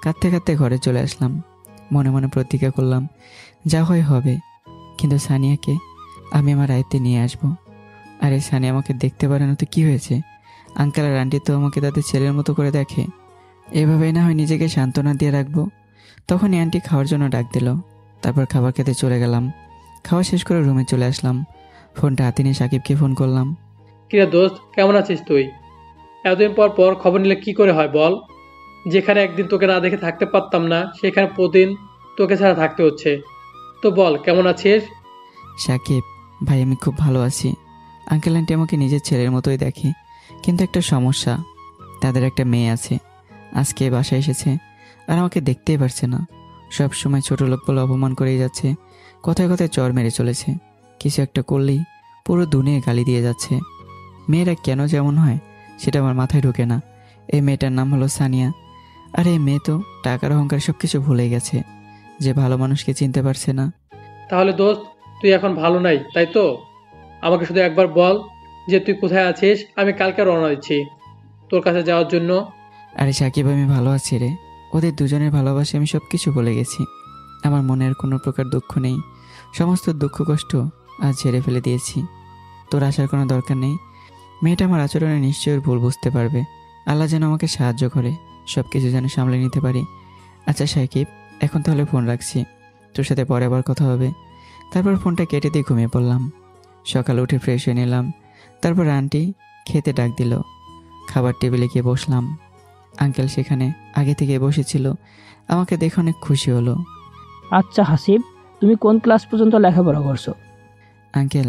কাঁদতে কাঁদতে ঘরে চলে আসলাম। মনে মনে প্রতিজ্ঞা করলাম, যা হয় হবে, কিন্তু সানিয়াকে আমি আমার আয়ত্তে নিয়ে আসব। আর এই সানিয়া আমাকে দেখতে পারে না তো কী হয়েছে? আঙ্কেল আর আন্টি তো আমাকে তাদের ছেলের মতো করে দেখে। এভাবেই না হয় নিজেকে সান্ত্বনা দিয়ে রাখবো। তখনই আন্টি খাওয়ার জন্য ডাক দিল। তারপর খাবার খেতে চলে গেলাম। খাওয়া শেষ করে রুমে চলে আসলাম। ফোনটা হাতে নিয়ে সাকিবকে ফোন করলাম। কিরে দোস্ত, কেমন আছিস তুই? এতদিন পর পর খবর নিলে কি করে হয় বল? যেখানে একদিন তোকে না দেখে থাকতে পারতাম না, সেখানে প্রতিদিন তোকে ছাড়া থাকতে হচ্ছে। তো বল, কেমন আছিস? সাকিব ভাই, আমি খুব ভালো আছি। আঙ্কেল আন্টি আমাকে নিজের ছেলের মতোই দেখে, কিন্তু একটা সমস্যা, তাদের একটা মেয়ে আছে। আজকে বাসায় এসেছে আর আমাকে দেখতেই পারছে না। সব সময় ছোট লোক বলে অপমান করেই যাচ্ছে, কথায় কথায় চর মেরে চলেছে। কিছু একটা করলেই পুরো দুনিয়া গালি দিয়ে যাচ্ছে। মেয়েরা কেন যেমন হয় সেটা আমার মাথায় ঢোকে না। এই মেয়েটার নাম হলো সানিয়া। আর এই মেয়ে তো টাকার অহংকার সব কিছু ভুলে গেছে, যে ভালো মানুষকে চিনতে পারছে না। তাহলে দোস্ত, তুই এখন ভালো নাই, তাই তো? আমাকে শুধু একবার বল যে তুই কোথায় আছিস, আমি কালকে রওনা দিচ্ছি তোর কাছে যাওয়ার জন্য। আরে সাকিব, আমি ভালো আছি রে। ওদের দুজনের ভালোবাসে আমি সব কিছু ভুলে গেছি। আমার মনের কোনো প্রকার দুঃখ নেই। সমস্ত দুঃখ কষ্ট আজ ঝেড়ে ফেলে দিয়েছি। তোর আসার কোনো দরকার নেই। মেয়েটা আমার আচরণে নিশ্চয়ই ভুল বুঝতে পারবে। আল্লাহ যেন আমাকে সাহায্য করে, সব কিছু যেন সামলে নিতে পারি। আচ্ছা সাকিব, এখন তাহলে ফোন রাখছি, তোর সাথে পরে আবার কথা হবে। তারপর ফোনটা কেটে দিয়ে ঘুমিয়ে পড়লাম। সকালে উঠে ফ্রেশ হয়ে নিলাম। তারপর আন্টি খেতে ডাক দিল। খাবার টেবিলে গিয়ে বসলাম। আঙ্কেল সেখানে আগে থেকে বসেছিল। আমাকে দেখে অনেক খুশি হলো। আচ্ছা হাসিব, তুমি কোন ক্লাস পর্যন্ত লেখাপড়া করছো? আঙ্কেল,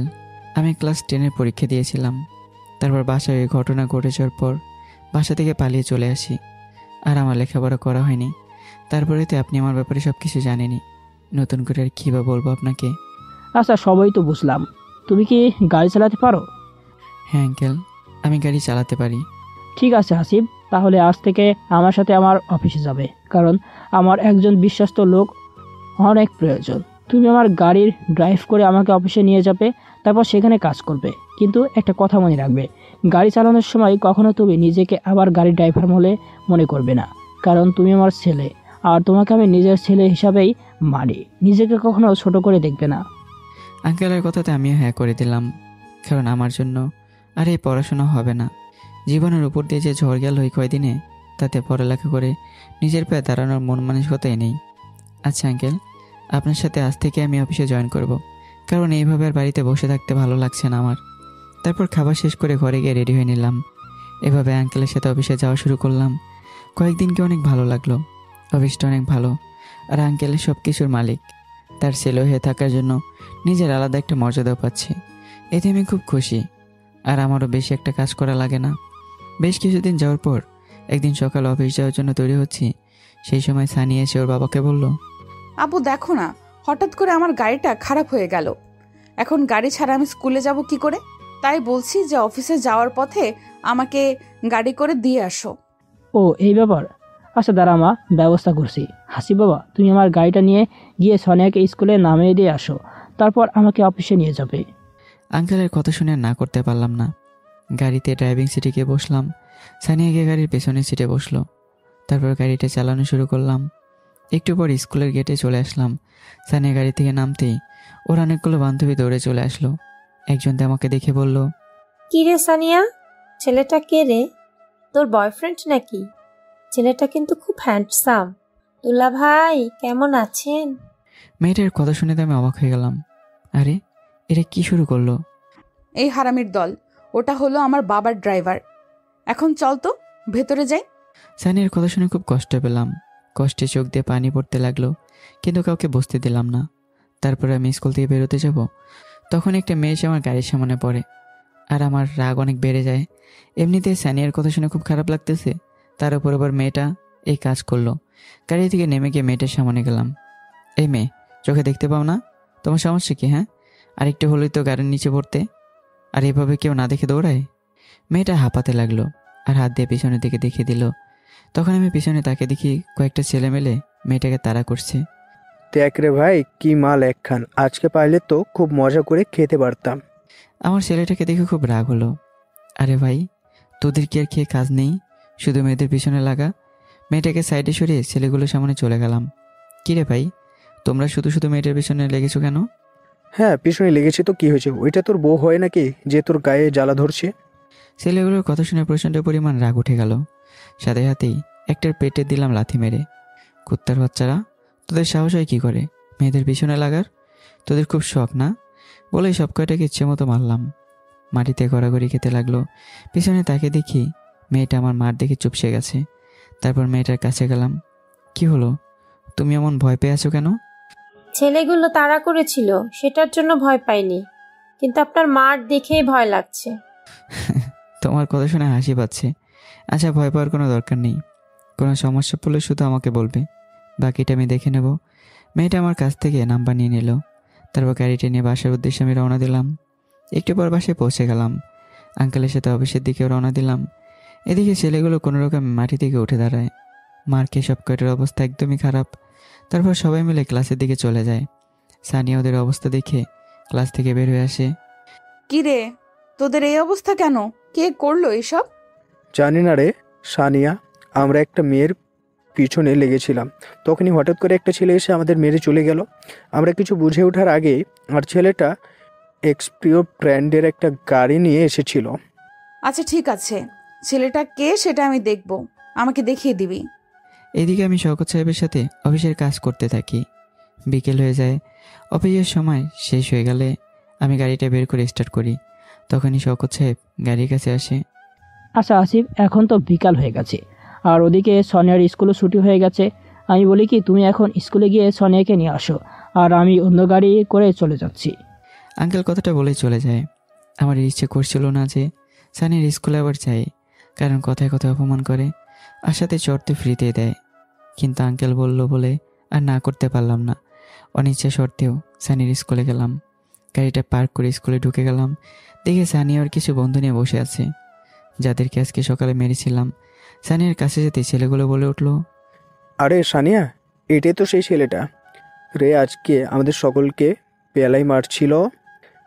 আমি ক্লাস 10-এর পরীক্ষা দিয়েছিলাম। তারপর বাসায় এই ঘটনা ঘটে যাওয়ার পর বাসা থেকে পালিয়ে চলে আসি। আর আমার লেখাপড়া করা হয়নি। তারপরে তো আপনি আমার ব্যাপারে সব কিছু জানেনই। নতুন করে আর কী বা বলবো আপনাকে। আচ্ছা, সবাই তো বুঝলাম। তুমি কি গাড়ি চালাতে পারো? হ্যাঁ আঙ্কেল, আমি গাড়ি চালাতে পারি। ঠিক আছে হাসিব, তাহলে আজ থেকে আমার সাথে আমার অফিসে যাবে, কারণ আমার একজন বিশ্বস্ত লোক অনেক প্রয়োজন। তুমি আমার গাড়ির ড্রাইভ করে আমাকে অফিসে নিয়ে যাবে, তারপর সেখানে কাজ করবে। কিন্তু একটা কথা মনে রাখবে, গাড়ি চালানোর সময় কখনো তুমি নিজেকে আবার গাড়ির ড্রাইভার বলে মনে করবে না, কারণ তুমি আমার ছেলে আর তোমাকে আমি নিজের ছেলে হিসাবেই মানি। নিজেকে কখনো ছোট করে দেখবে না। আঙ্কেলের কথাতে আমিও হ্যাঁ করে দিলাম, কারণ আমার জন্য আর এই পড়াশোনা হবে না। জীবনের উপর দিয়ে যে ঝড় গেল ওই কয়দিনে, তাতে পড়ালেখা করে নিজের পায়ে দাঁড়ানোর মন মানসিকতাই নেই। আচ্ছা আঙ্কেল, আপনার সাথে আজ থেকে আমি অফিসে জয়েন করব, কারণ এইভাবে আর বাড়িতে বসে থাকতে ভালো লাগছে না আমার। তারপর খাবার শেষ করে ঘরে গিয়ে রেডি হয়ে নিলাম। এভাবে আঙ্কেলের সাথে অফিসে যাওয়া শুরু করলাম। কয়েকদিনকে অনেক ভালো লাগলো। অফিসটা অনেক ভালো, আর আঙ্কেলের সব কিছুর মালিক। তার ছেলে হয়ে থাকার জন্য নিজের আলাদা একটা মর্যাদাও পাচ্ছে। এতে আমি খুব খুশি। আর আমারও বেশি একটা কাজ করা লাগে না। বেশ কিছুদিন যাওয়ার পর একদিন সকালে অফিস যাওয়ার জন্য তৈরি হচ্ছি। সেই সময় সানি এসে ওর বাবাকে বলল, আব্বু দেখো না, হঠাৎ করে আমার গাড়িটা খারাপ হয়ে গেল। এখন গাড়ি ছাড়া আমি স্কুলে যাব কি করে? তাই বলছি যে অফিসে যাওয়ার পথে আমাকে গাড়ি করে দিয়ে আসো। ও এই ব্যাপার, আচ্ছা দাঁড়া মা, ব্যবস্থা করছি। হাসিব বাবা, তুমি আমার গাড়িটা নিয়ে গিয়ে সোনিয়াকে স্কুলে নামিয়ে দিয়ে আসো, তারপর আমাকে অফিসে নিয়ে যাবে। আঙ্কেলের কথা শুনে না করতে পারলাম না। গাড়িতে ড্রাইভিং সিটে গিয়ে বসলাম। সানিয়া গিয়ে গাড়ির পেছনের সিটে বসলো। তারপর গাড়িটা চালানো শুরু করলাম। একটু পর স্কুলের গেটে চলে আসলাম। সানিয়া গাড়ি থেকে নামতেই ওর অনেকগুলো বান্ধবী দৌড়ে চলে আসলো। একজন আমাকে দেখে বলল, কি রে সানিয়া, ছেলেটা কে রে? তোর বয়ফ্রেন্ড নাকি? ছেলেটা কিন্তু খুব হ্যান্ডসাম। দুলা ভাই কেমন আছেন? মেয়েটার কথা শুনে তো আমি অবাক হয়ে গেলাম। আরে এটা কি শুরু করলো? এই হারামির দল, ওটা হলো আমার বাবার ড্রাইভার। এখন চল তো ভেতরে যাই। সানিয়ার কথা শুনে খুব কষ্ট পেলাম। কষ্টে চোখ দিয়ে পানি পড়তে লাগলো, কিন্তু কাউকে বসতে দিলাম না। তারপরে আমি স্কুল থেকে বেরোতে যাব, তখন একটা মেয়ে এসে আমার গাড়ির সামনে পড়ে। আর আমার রাগ অনেক বেড়ে যায়। এমনিতে সানিয়ার কথা শুনে খুব খারাপ লাগতেছে, তার উপর আবার মেয়েটা এই কাজ করলো। গাড়ি থেকে নেমে গিয়ে মেয়েটার সামনে গেলাম। এই মেয়ে, চোখে দেখতে পাও না? তোমার সমস্যা কি? হ্যাঁ, আরেকটু হলেই তো গাড়ির নিচে পড়তে। আর এভাবে কেউ না দেখে দৌড়ায়? মেয়েটা হাঁপাতে লাগলো আর হাত দিয়ে পিছনের দিকে দেখিয়ে দিল। তখন আমি পিছনে তাকে দেখি কয়েকটা ছেলে মেলে মেয়েটাকে তাড়া করছে। দেখ রে ভাই, কি মাল একখান, আজকে পাইলে তো খুব মজা করে খেতে পারতাম। আমার ছেলেটাকে দেখে খুব রাগ হলো। আরে ভাই, তোদের কি আর খেয়ে কাজ নেই? শুধু মেয়েদের পিছনে লাগা। মেয়েটাকে সাইডে সরিয়ে ছেলেগুলোর সামনে চলে গেলাম। কিরে ভাই, তোমরা শুধু শুধু মেয়েটার পিছনে লেগেছো কেন? হ্যাঁ, পিছনে লেগেছে তো কি হয়েছে? ওইটা তোর বউ হয় নাকি যে তোর গায়ে জ্বালা ধরছে? ছেলেগুলোর কথা শুনে প্রচণ্ড পরিমাণ রাগ উঠে গেল। সাথে সাথেই একটার পেটে দিলাম লাথি মেরে। কুত্তার বাচ্চারা, তোদের সাহস হয় কী করে মেয়েদের পিছনে লাগার? তোদের খুব শখ না? বলেই সব কয়টাকে ইচ্ছে মতো মারলাম। মাটিতে গড়াগড়ি খেতে লাগলো। পিছনে তাকে দেখি মেয়েটা আমার মার দেখে চুপসে গেছে। তারপর মেয়েটার কাছে গেলাম। কি হলো, তুমি এমন ভয় পেয়ে আছো কেন? ছেলেগুলো তাড়া করেছিল, সেটার জন্য ভয় পাইনি, কিন্তু আপনার মার দেখেই ভয় লাগছে। তোমার কথা শুনে হাসি পাচ্ছে। আচ্ছা, ভয় পাওয়ার কোনো দরকার নেই। কোনো সমস্যা পড়লে শুধু আমাকে বলবে, বাকিটা আমি দেখে নেব। মেয়েটা আমার কাছ থেকে নাম্বার নিয়ে নিল। তারপর গাড়িটা নিয়ে বাসার উদ্দেশ্যে আমি রওনা দিলাম। একটু পর বাসায় পৌঁছে গেলাম। আঙ্কেলের সাথে অফিসের দিকেও রওনা দিলাম। এদিকে ছেলেগুলো কোনো রকম মাটি থেকে উঠে দাঁড়ায়। মারকে সব কয়টার অবস্থা একদমই খারাপ। তারপর সবাই মিলে ক্লাসের দিকে চলে যায়। সানিয়া ওদের অবস্থা দেখে ক্লাস থেকে বের হয়ে আসে। কি রে, তোদের এই অবস্থা কেন? কে করলো এসব? জানি না রে সানিয়া, আমরা একটা মেয়ের পিছনে লেগেছিলাম, তখনই হঠাৎ করে একটা ছেলে এসে আমাদের মেরে চলে গেল। আমরা কিছু বুঝে ওঠার আগে আর ছেলেটা এক্সপ্রিও ব্র্যান্ডের একটা গাড়ি নিয়ে এসেছিল। আচ্ছা ঠিক আছে, ছেলেটা কে সেটা আমি দেখব, আমাকে দেখিয়ে দিবি। এদিকে আমি শওকত সাহেবের সাথে অফিসের কাজ করতে থাকি। বিকেল হয়ে যায়। অফিসের সময় শেষ হয়ে গেলে আমি গাড়িটা বের করে স্টার্ট করি। তখনই শওকত সাহেব গাড়ির কাছে আসে। আচ্ছা আসিফ, এখন তো বিকাল হয়ে গেছে আর ওদিকে সোনিয়ার স্কুলও ছুটি হয়ে গেছে। আমি বলি কি, তুমি এখন স্কুলে গিয়ে সোনিয়াকে নিয়ে আসো, আর আমি অন্য গাড়ি করে চলে যাচ্ছি। আঙ্কেল কথাটা বলেই চলে যায়। আমার ইচ্ছে করছিল না যে সানির স্কুলে আবার যাই, কারণ কথায় কথায় অপমান করে আর সাথে চড়তে ফ্রিতে দেয়। কিন্তু আঙ্কেল বলল বলে আর না করতে পারলাম না। অনিচ্ছা সত্ত্বেও সানির স্কুলে গেলাম। গাড়িটা পার্ক করে স্কুলে ঢুকে গেলাম। দেখে সানি আর কিছু বন্ধু নিয়ে বসে আছে, যাদেরকে আজকে সকালে মেরেছিলাম। সানিয়ার কাছে যেতে ছেলেগুলো বলে উঠলো, আরে সানিয়া, এটাই তো সেই ছেলেটা রে, আজকে আমাদের সকলকে পেলাই মারছিল।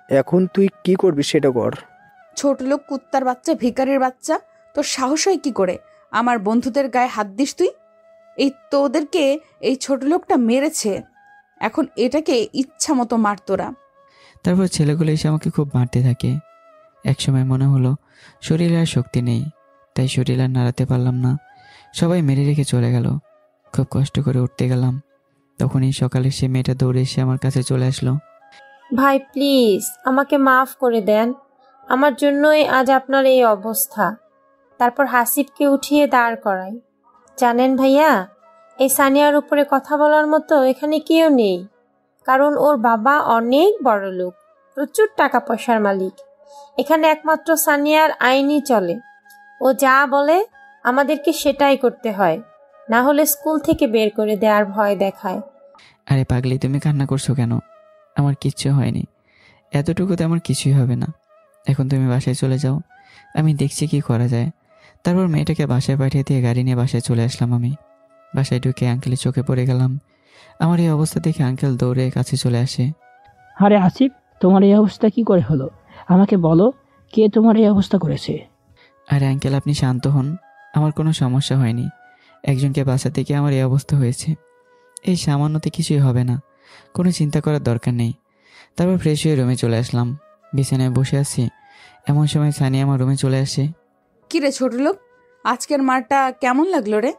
এখন তুই কি করবি সেটা কর। ছোট লোক কুত্তার বাচ্চা, ভিখারির বাচ্চা, তোর সাহস হয় কি করে আমার বন্ধুদের গায়ে হাত দিস তুই? এই তোদেরকে এই ছোট লোকটা মেরেছে, এখন এটাকে ইচ্ছা মতো মার তোরা। তারপর ছেলেগুলো এসে আমাকে খুব মারতে থাকে। একসময় মনে হলো শরীরে আর শক্তি নেই, তাই শরীর আর নাড়াতে পারলাম না। সবাই মেরে রেখে চলে গেল। খুব কষ্ট করে উঠতে গেলাম। তখনই সকালে সে মেয়েটা দৌড়ে এসে আমার কাছে চলে আসলো। ভাই প্লিজ আমাকে মাফ করে দেন, আমার জন্যই আজ আপনার এই অবস্থা। তারপর হাসিবকে উঠিয়ে দাঁড় করাই। জানেন ভাইয়া, এই সানিয়ার উপরে কথা বলার মতো এখানে কেউ নেই, কারণ ওর বাবা অনেক বড় লোক, প্রচুর টাকা পয়সার মালিক। এখানে একমাত্র সানিয়ার আইনই চলে। ও যা বলে আমাদেরকে সেটাই করতে হয়, না হলে স্কুল থেকে বের করে দেওয়ার ভয় দেখায়। আরে পাগলি, তুমি কান্না করছো কেন? আমার কিচ্ছু হয়নি, এতটুকুতে আমার কিছুই হবে না। এখন তুমি বাসায় চলে যাও, আমি দেখছি কি করা যায়। তারপর মেয়েটাকে বাসায় পাঠিয়ে দিয়ে গাড়ি নিয়ে বাসায় চলে আসলাম। আমি বাসায় ঢুকে আঙ্কেলের চোখে পড়ে গেলাম। আমার এই অবস্থা দেখে আঙ্কেল দৌড়ে কাছে চলে আসে। আরে আসিফ, তোমার এই অবস্থা কি করে হলো? আমাকে বলো, কে তোমার এই অবস্থা করেছে? আরে আঙ্কেল, আপনি শান্ত হন, আমার কোনো সমস্যা হয়নি। একজনকে বাঁচাতে গিয়ে আমার এই অবস্থা হয়েছে। এই সামান্যতে কিছুই হবে না, কোনো চিন্তা করার দরকার নেই। তারপর ফ্রেশ হয়ে রুমে চলে আসলাম। বিছানায় বসে আছি, এমন সময় সানি আমার রুমে চলে আসে। কি রে ছোট লোক, আজকের মারটা কেমন লাগলো রে?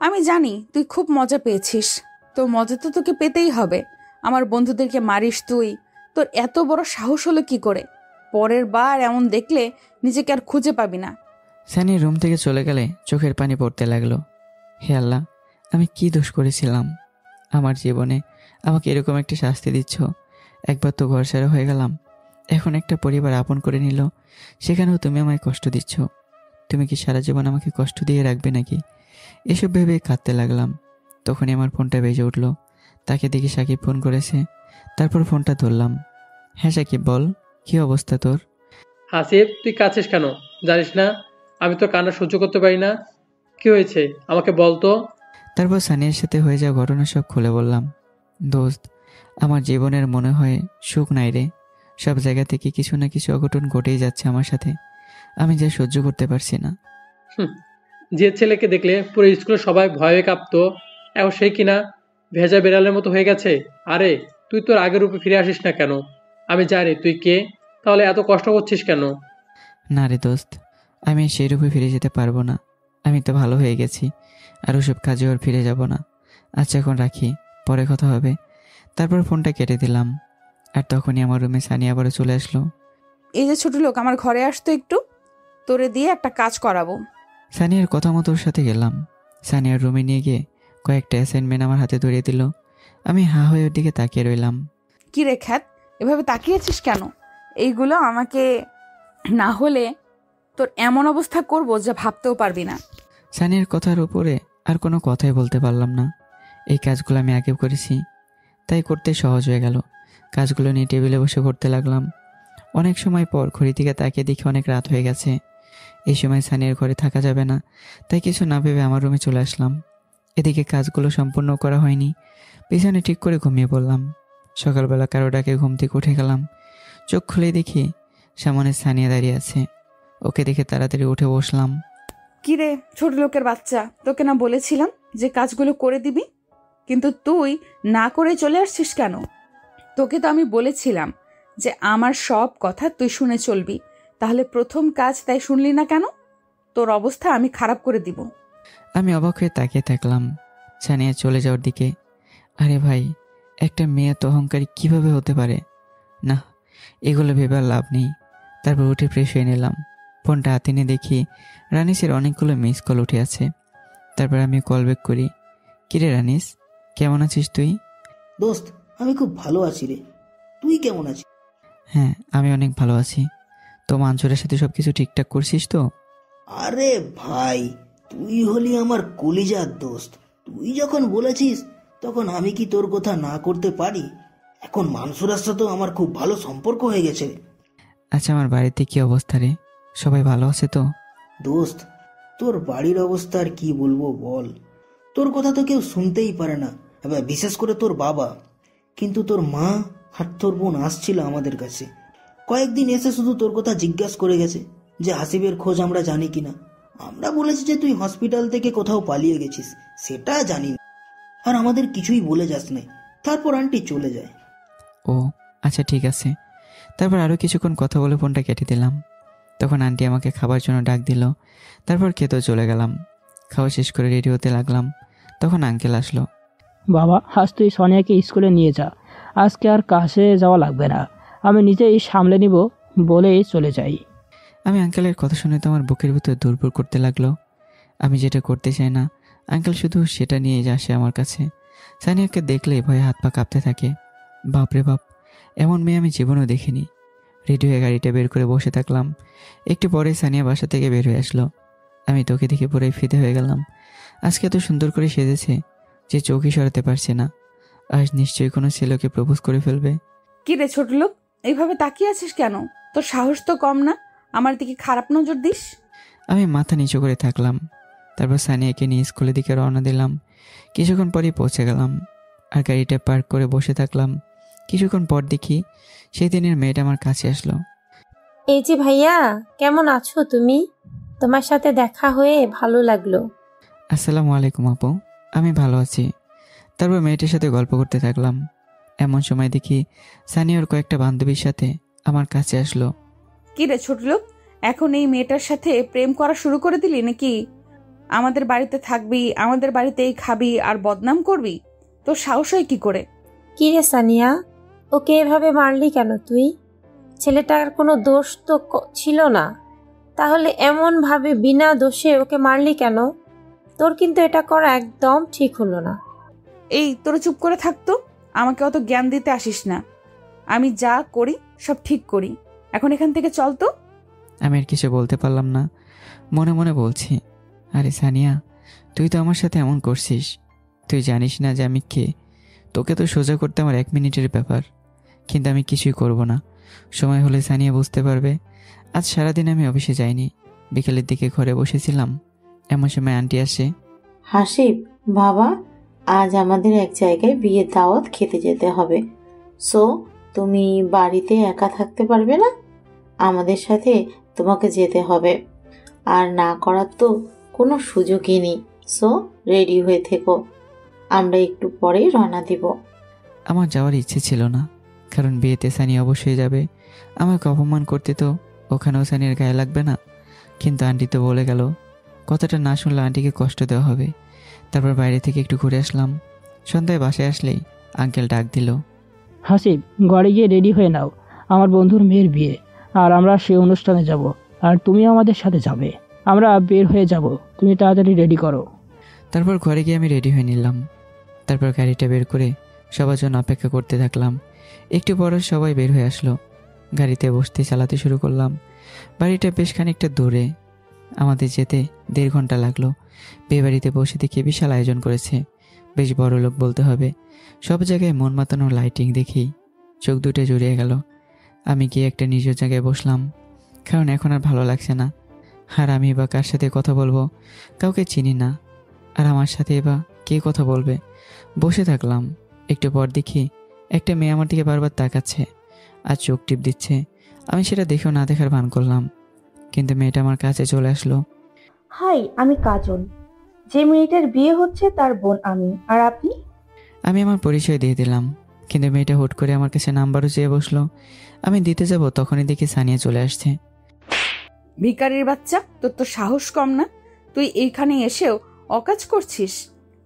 আমি জানি তুই খুব মজা পেয়েছিস, তো মজা তো তোকে পেতেই হবে। আমার বন্ধুদেরকে মারিস তুই, তোর এত বড় সাহস হলো কি করে? পরের বার এমন দেখলে নিজেকে আর খুঁজে পাবি না। সানি রুম থেকে চলে গেলে চোখের পানি পড়তে লাগলো। হে আল্লাহ, আমি কি দোষ করেছিলাম? আমার জীবনে আমাকে এরকম একটা শাস্তি দিচ্ছ। একবার তো ঘর ছাড়া হয়ে গেলাম, এখন একটা পরিবার আপন করে নিল, সেখানেও তুমি আমায় কষ্ট দিচ্ছ। তুমি কি সারা জীবন আমাকে কষ্ট দিয়ে রাখবে নাকি? এসব ভেবে কাঁদতে লাগলাম। তখনই আমার ফোনটা বেজে উঠল। তাকে দেখি সাকিব ফোন করেছে। তারপর ফোনটা ধরলাম। হ্যাঁ সাকিব, বল, কি অবস্থা তোর? হাসিব, তুই কাঁদছিস কেন? জানিস না আমি তোর কান্না সহ্য করতে পারি না? কি হয়েছে আমাকে বল তো। তারপর সানিয়ার সাথে হয়ে যাওয়া ঘটনা সব খুলে বললাম। দোস্ত, আমার জীবনের মনে হয় সুখ নাই রে। সব জায়গা থেকে কিছু না কিছু অঘটন ঘটেই যাচ্ছে আমার সাথে। আমি যা সহ্য করতে পারছি না। যে ছেলেকে দেখলে পুরো স্কুলে সবাই ভয়ে কাঁপতো, এখন সেই কিনা ভেজা বেড়ালের মতো হয়ে গেছে। আরে তুই তোর আগের রূপে ফিরে আসিস না কেন? আমি জানি তুই কে, তাহলে এত কষ্ট করছিস কেন? না রে দোস্ত, আমি সেই রূপে ফিরে যেতে পারবো না। আমি তো ভালো হয়ে গেছি, আর ওসব কাজে আর ফিরে যাব না। আচ্ছা এখন রাখি, পরে কথা হবে। তারপর ফোনটা কেটে দিলাম। আর তখনই আমার রুমে সানিয়া আবারও চলে আসলো। এই যে ছোট লোক, আমার ঘরে আসতো একটু, তোরে দিয়ে একটা কাজ করাবো। সানিয়ার কথা মতো ওর সাথে গেলাম। সানিয়ার রুমে নিয়ে গিয়ে কয়েকটা অ্যাসাইনমেন্ট আমার হাতে ধরিয়ে দিল। আমি হা হয়ে ওর দিকে তাকিয়ে রইলাম। কি রে খ্যাত, এভাবে তাকিয়েছিস কেন? এইগুলো আমাকে না হলে তোর এমন অবস্থা করব যা ভাবতেও পারবি না। সানিয়ার কথার উপরে আর কোনো কথাই বলতে পারলাম না। এই কাজগুলো আমি আগেও করেছি, তাই করতে সহজ হয়ে গেল। কাজগুলো নিয়ে টেবিলে বসে করতে লাগলাম। অনেক সময় পর ঘড়ি থেকে তাকিয়ে দেখি অনেক রাত হয়ে গেছে। এই সময় সানিয়ার ঘরে থাকা যাবে না, তাই কিছু না ভেবে আমার রুমে চলে আসলাম। এদিকে কাজগুলো সম্পূর্ণ করা হয়নি, পিছনে ঠিক করে ঘুমিয়ে পড়লাম। সকালবেলা কারো ডাকে ঘুম থেকে উঠে গেলাম। চোখ খুলে দেখি সামনে সানিয়া দাঁড়িয়ে আছে। ওকে দেখে তাড়াতাড়ি উঠে বসলাম। কি রে ছোট লোকের বাচ্চা, তোকে না বলেছিলাম যে কাজগুলো করে দিবি, কিন্তু তুই না করে চলে আসছিস কেন? তোকে তো আমি বলেছিলাম যে আমার সব কথা তুই শুনে চলবি, তাহলে প্রথম কাজ তাই শুনলি না কেন? তোর অবস্থা আমি খারাপ করে দিব। আমি অবাক হয়ে তাকিয়ে থাকলাম সানিয়া চলে যাওয়ার দিকে। আরে ভাই, একটা মেয়ে তো অহংকারী কিভাবে হতে পারে? না, এগুলো ভেবে আর লাভ নেই। তারপর উঠে ফ্রেশ হয়ে নিলাম। ফোনটা হাতে নিয়ে দেখি রানিসের অনেকগুলো মিস কল উঠে আছে। তারপর আমি কল ব্যাক করি। কিরে রানিস, কেমন আছিস তুই? দোস্ত, আমি খুব ভালো আছি রে, তুই কেমন আছিস? হ্যাঁ, আমি অনেক ভালো আছি। তো মাঞ্চুরের সাথে সব কিছু ঠিকঠাক করছিস তো? আরে ভাই, তুই হলি আমার কলিজার দোস্ত। তুই যখন বলেছিস তখন আমি কি তোর কথা না করতে পারি? এখন মানসুরের সাথেও আমার খুব ভালো সম্পর্ক হয়ে গেছে। আচ্ছা, আমার বাড়িতে কি অবস্থা রে? সবাই ভালো আছে তো? দোস্ত, তোর বাড়ির অবস্থা আর কি বলবো বল। তোর কথা তো কেউ শুনতেই পারে না, এবার বিশেষ করে তোর বাবা। কিন্তু তোর মা আর তোর বোন আসছিল আমাদের কাছে, কয়েকদিন এসে শুধু তোর কথা জিজ্ঞাসা করে গেছে যে হাসিবের খোঁজ আমরা জানি কিনা। আমরা বলেছি যে তুই হসপিটাল থেকে কোথাও পালিয়ে গেছিস, সেটা জানি না, আর আমাদের কিছুই বলে যাস নাই। তারপর আন্টি চলে যায়। ও আচ্ছা, ঠিক আছে। তারপর আরও কিছুক্ষণ কথা বলে ফোনটা কেটে দিলাম। তখন আন্টি আমাকে খাবার জন্য ডাক দিল। তারপর খেতেও চলে গেলাম। খাওয়া শেষ করে রেডি হতে লাগলাম, তখন আঙ্কেল আসলো। বাবা, আজ তুই সোনিয়াকে স্কুলে নিয়ে যা, আজকে আর কাছে যাওয়া লাগবে না, আমি নিজেই সামলে নিব বলেই চলে যাই। আমি আঙ্কেলের কথা শুনে তো আমার বুকের ভিতর দুর্বল করতে লাগলো। আমি যেটা করতে চাই না, আঙ্কেল শুধু সেটা নিয়ে আসে আমার কাছে। সানিয়াকে দেখলেই ভয়ে হাত পা কাঁপতে থাকে। বাপরে বাপ, এমন মেয়ে আমি জীবনেও দেখিনি। রেডি হয়ে গাড়িটা বের করে বসে থাকলাম। একটু পরে সানিয়া বাসা থেকে বের হয়ে আসলো। আমি তোকে দেখে পুরোই ফিদে হয়ে গেলাম। আজকে এত সুন্দর করে সেজেছে যে চোখই সরাতে পারছে না। আজ নিশ্চয়ই কোনো ছেলেকে প্রপোজ করে ফেলবে। কি রে ছোট লোক, এইভাবে তাকিয়ে আছিস কেন? তোর সাহস তো কম না, আমার দিকে খারাপ নজর দিস। আমি মাথা নিচু করে থাকলাম। তারপর সানিয়াকে নিয়ে স্কুলের দিকে রওনা দিলাম। কিছুক্ষণ পরেই পৌঁছে গেলাম আর গাড়িটা পার্ক করে বসে থাকলাম। কিছুক্ষণ পর দেখি সেই দিনের মেয়েটা আমার কাছে আসলো। এই যে ভাইয়া, কেমন আছো তুমি? তোমার সাথে দেখা হয়ে ভালো লাগলো। আসসালামু আলাইকুম আপু, আমি ভালো আছি। তারপর মেয়েটির সাথে গল্প করতে থাকলাম। এমন সময় দেখি সানিয়ার কয়েকটা বান্ধবীর সাথে আমার কাছে আসলো। কি রে ছোট লোক, এখন এই মেয়েটার সাথে প্রেম করা শুরু করে দিলি নাকি? আমাদের বাড়িতে থাকবি, আমাদের বাড়িতেই খাবি আর বদনাম করবি? তোর সাহস হয় কি করে? কি রে সানিয়া, ওকে এভাবে মারলি কেন তুই? ছেলেটার কোনো দোষ তো ছিল না, তাহলে এমন ভাবে বিনা দোষে ওকে মারলি কেন? তোর কিন্তু এটা করা একদম ঠিক হলো না। এই তোরা চুপ করে থাকতো, আমাকে অত জ্ঞান দিতে আসিস না। আমি যা করি সব ঠিক করি, এখন এখান থেকে চল তো। আমি আর কিছু বলতে পারলাম না, মনে মনে বলছি, আরে সানিয়া, তুই তো আমার সাথে এমন করছিস। তুই জানিস না যে আমি কে? তোকে তো সোজা করতে আমার 1 মিনিটের ব্যাপার, কিন্তু আমি কিছুই করব না। সময় হলে সানিয়া বুঝতে পারবে। আজ সারাদিন আমি অফিসে যাইনি, বিকেলের দিকে ঘরে বসেছিলাম, এমন সময় আন্টি আসে। হাসিব বাবা, আজ আমাদের এক জায়গায় বিয়ের দাওয়াত খেতে যেতে হবে, সো তুমি বাড়িতে একা থাকতে পারবে না, আমাদের সাথে তোমাকে যেতে হবে। আর না করার তো কোনো সুযোগই নেই, সো রেডি হয়ে থেকো, আমরা একটু পরেই রওনা দিব। আমার যাওয়ার ইচ্ছে ছিল না, কারণ বিয়েতে সানিয়া অবশ্যই যাবে। আমাকে অপমান করতে তো ওখানেও সানিয়ার গায়ে লাগবে না। কিন্তু আন্টি তো বলে গেল, কথাটা না শুনলে আন্টিকে কষ্ট দেওয়া হবে। তারপর বাইরে থেকে একটু ঘুরে আসলাম। সন্ধ্যায় বাসায় আসলেই আঙ্কেল ডাক দিল, হাসিব, ঘরে গিয়ে রেডি হয়ে নাও, আমার বন্ধুর মেয়ের বিয়ে, আর আমরা সেই অনুষ্ঠানে যাব, আর তুমি আমাদের সাথে যাবে। আমরা বের হয়ে যাব, তুমি তাড়াতাড়ি রেডি করো। তারপর ঘরে গিয়ে আমি রেডি হয়ে নিলাম। তারপর গাড়িটা বের করে সবার জন্য অপেক্ষা করতে থাকলাম। একটু পর সবাই বের হয়ে আসলো। গাড়িতে বসতে চালাতে শুরু করলাম। বাড়িটা বেশ খানিকটা দূরে, আমাদের যেতে 1.5 ঘন্টা লাগলো। বিয়ে বাড়িতে বসে দেখে বিশাল আয়োজন করেছে, বেশ বড় লোক বলতে হবে। সব জায়গায় মন মাতানো লাইটিং দেখি চোখ দুটো জুড়িয়ে গেল। আমি গিয়ে একটা নিজের জায়গায় বসলাম, কারণ এখন আর ভালো লাগছে না। আর আমি বা কার সাথে কথা বলবো? কাউকে চিনি না, আর আমার সাথে বা কে কথা বলবে? বসে থাকলাম। একটু পর দেখি একটা মেয়ে আমার দিকে বারবার তাকাচ্ছে আর চোখ টিপ দিচ্ছে। আমি সেটা দেখেও না দেখার ভান করলাম, কিন্তু মেয়েটা আমার কাছে চলে আসলো। হাই, আমি কাজল, যে মেয়েটার বিয়ে হচ্ছে তার বোন আমি। আর আপনি? আমি আমার পরিচয় দিয়ে দিলাম, কিন্তু মেয়েটা হুট করে আমার কাছে নাম্বারও চেয়ে বসলো। আমি দিতে যাব, তখনই দেখি সানিয়া চলে আসছে। ভিখারির বাচ্চা, তোর তো সাহস কম না? তুই এইখানে এসেও অকাজ করছিস।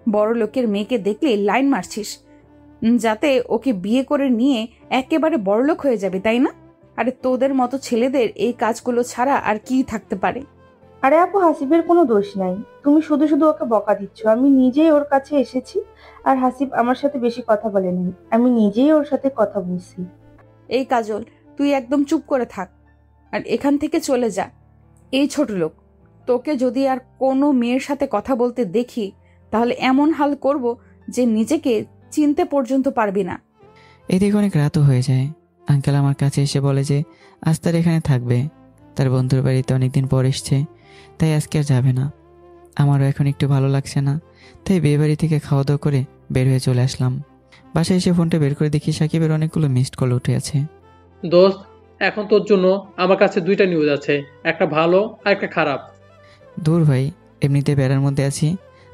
বড় লোকের মেয়েকে দেখলে লাইন মারছিস, যাতে ওকে বিয়ে করে নিয়ে একেবারে বড়লোক হয়ে যাবে, তাই না? আরে তোদের মতো ছেলেদের এই কাজগুলো ছাড়া আর কি থাকতে পারে? আরে আপু, হাসিবের কোনো দোষ নাই, তুমি শুধু শুধু ওকে বকা দিচ্ছ। আমি নিজেই ওর কাছে এসেছি, আর হাসিব আমার সাথে বেশি কথা বলে নাই, আমি নিজেই ওর সাথে কথা বলছি। এই কাজল, তুই একদম চুপ করে থাক আর এখান থেকে চলে যা। এই ছোট লোক, তোকে যদি আর কোনো মেয়ের সাথে কথা বলতে দেখি, তাহলে এমন হাল করব যে নিজেকে চিনতে পর্যন্ত পারবি না। এদিকে অনেক রাতও হয়ে যায়। আঙ্কেল আমার কাছে এসে বলে যে আজ তার এখানে থাকবে, তার বন্ধুর বাড়িতে অনেকদিন পর এসছে, তাই আজকে আর যাবে না। আমারও এখন একটু ভালো লাগছে না, তাই বিয়ে বাড়ি থেকে খাওয়া দাওয়া করে বের হয়ে চলে আসলাম। বাসায় এসে ফোনটা বের করে দেখি সাকিবের অনেকগুলো মিসড কল উঠে আছে। দোস্ত, এখন তোর জন্য আমার কাছে 2টা নিউজ আছে, একটা ভালো আর একটা খারাপ। দূর ভাই, এমনিতে প্যারার মধ্যে আছি,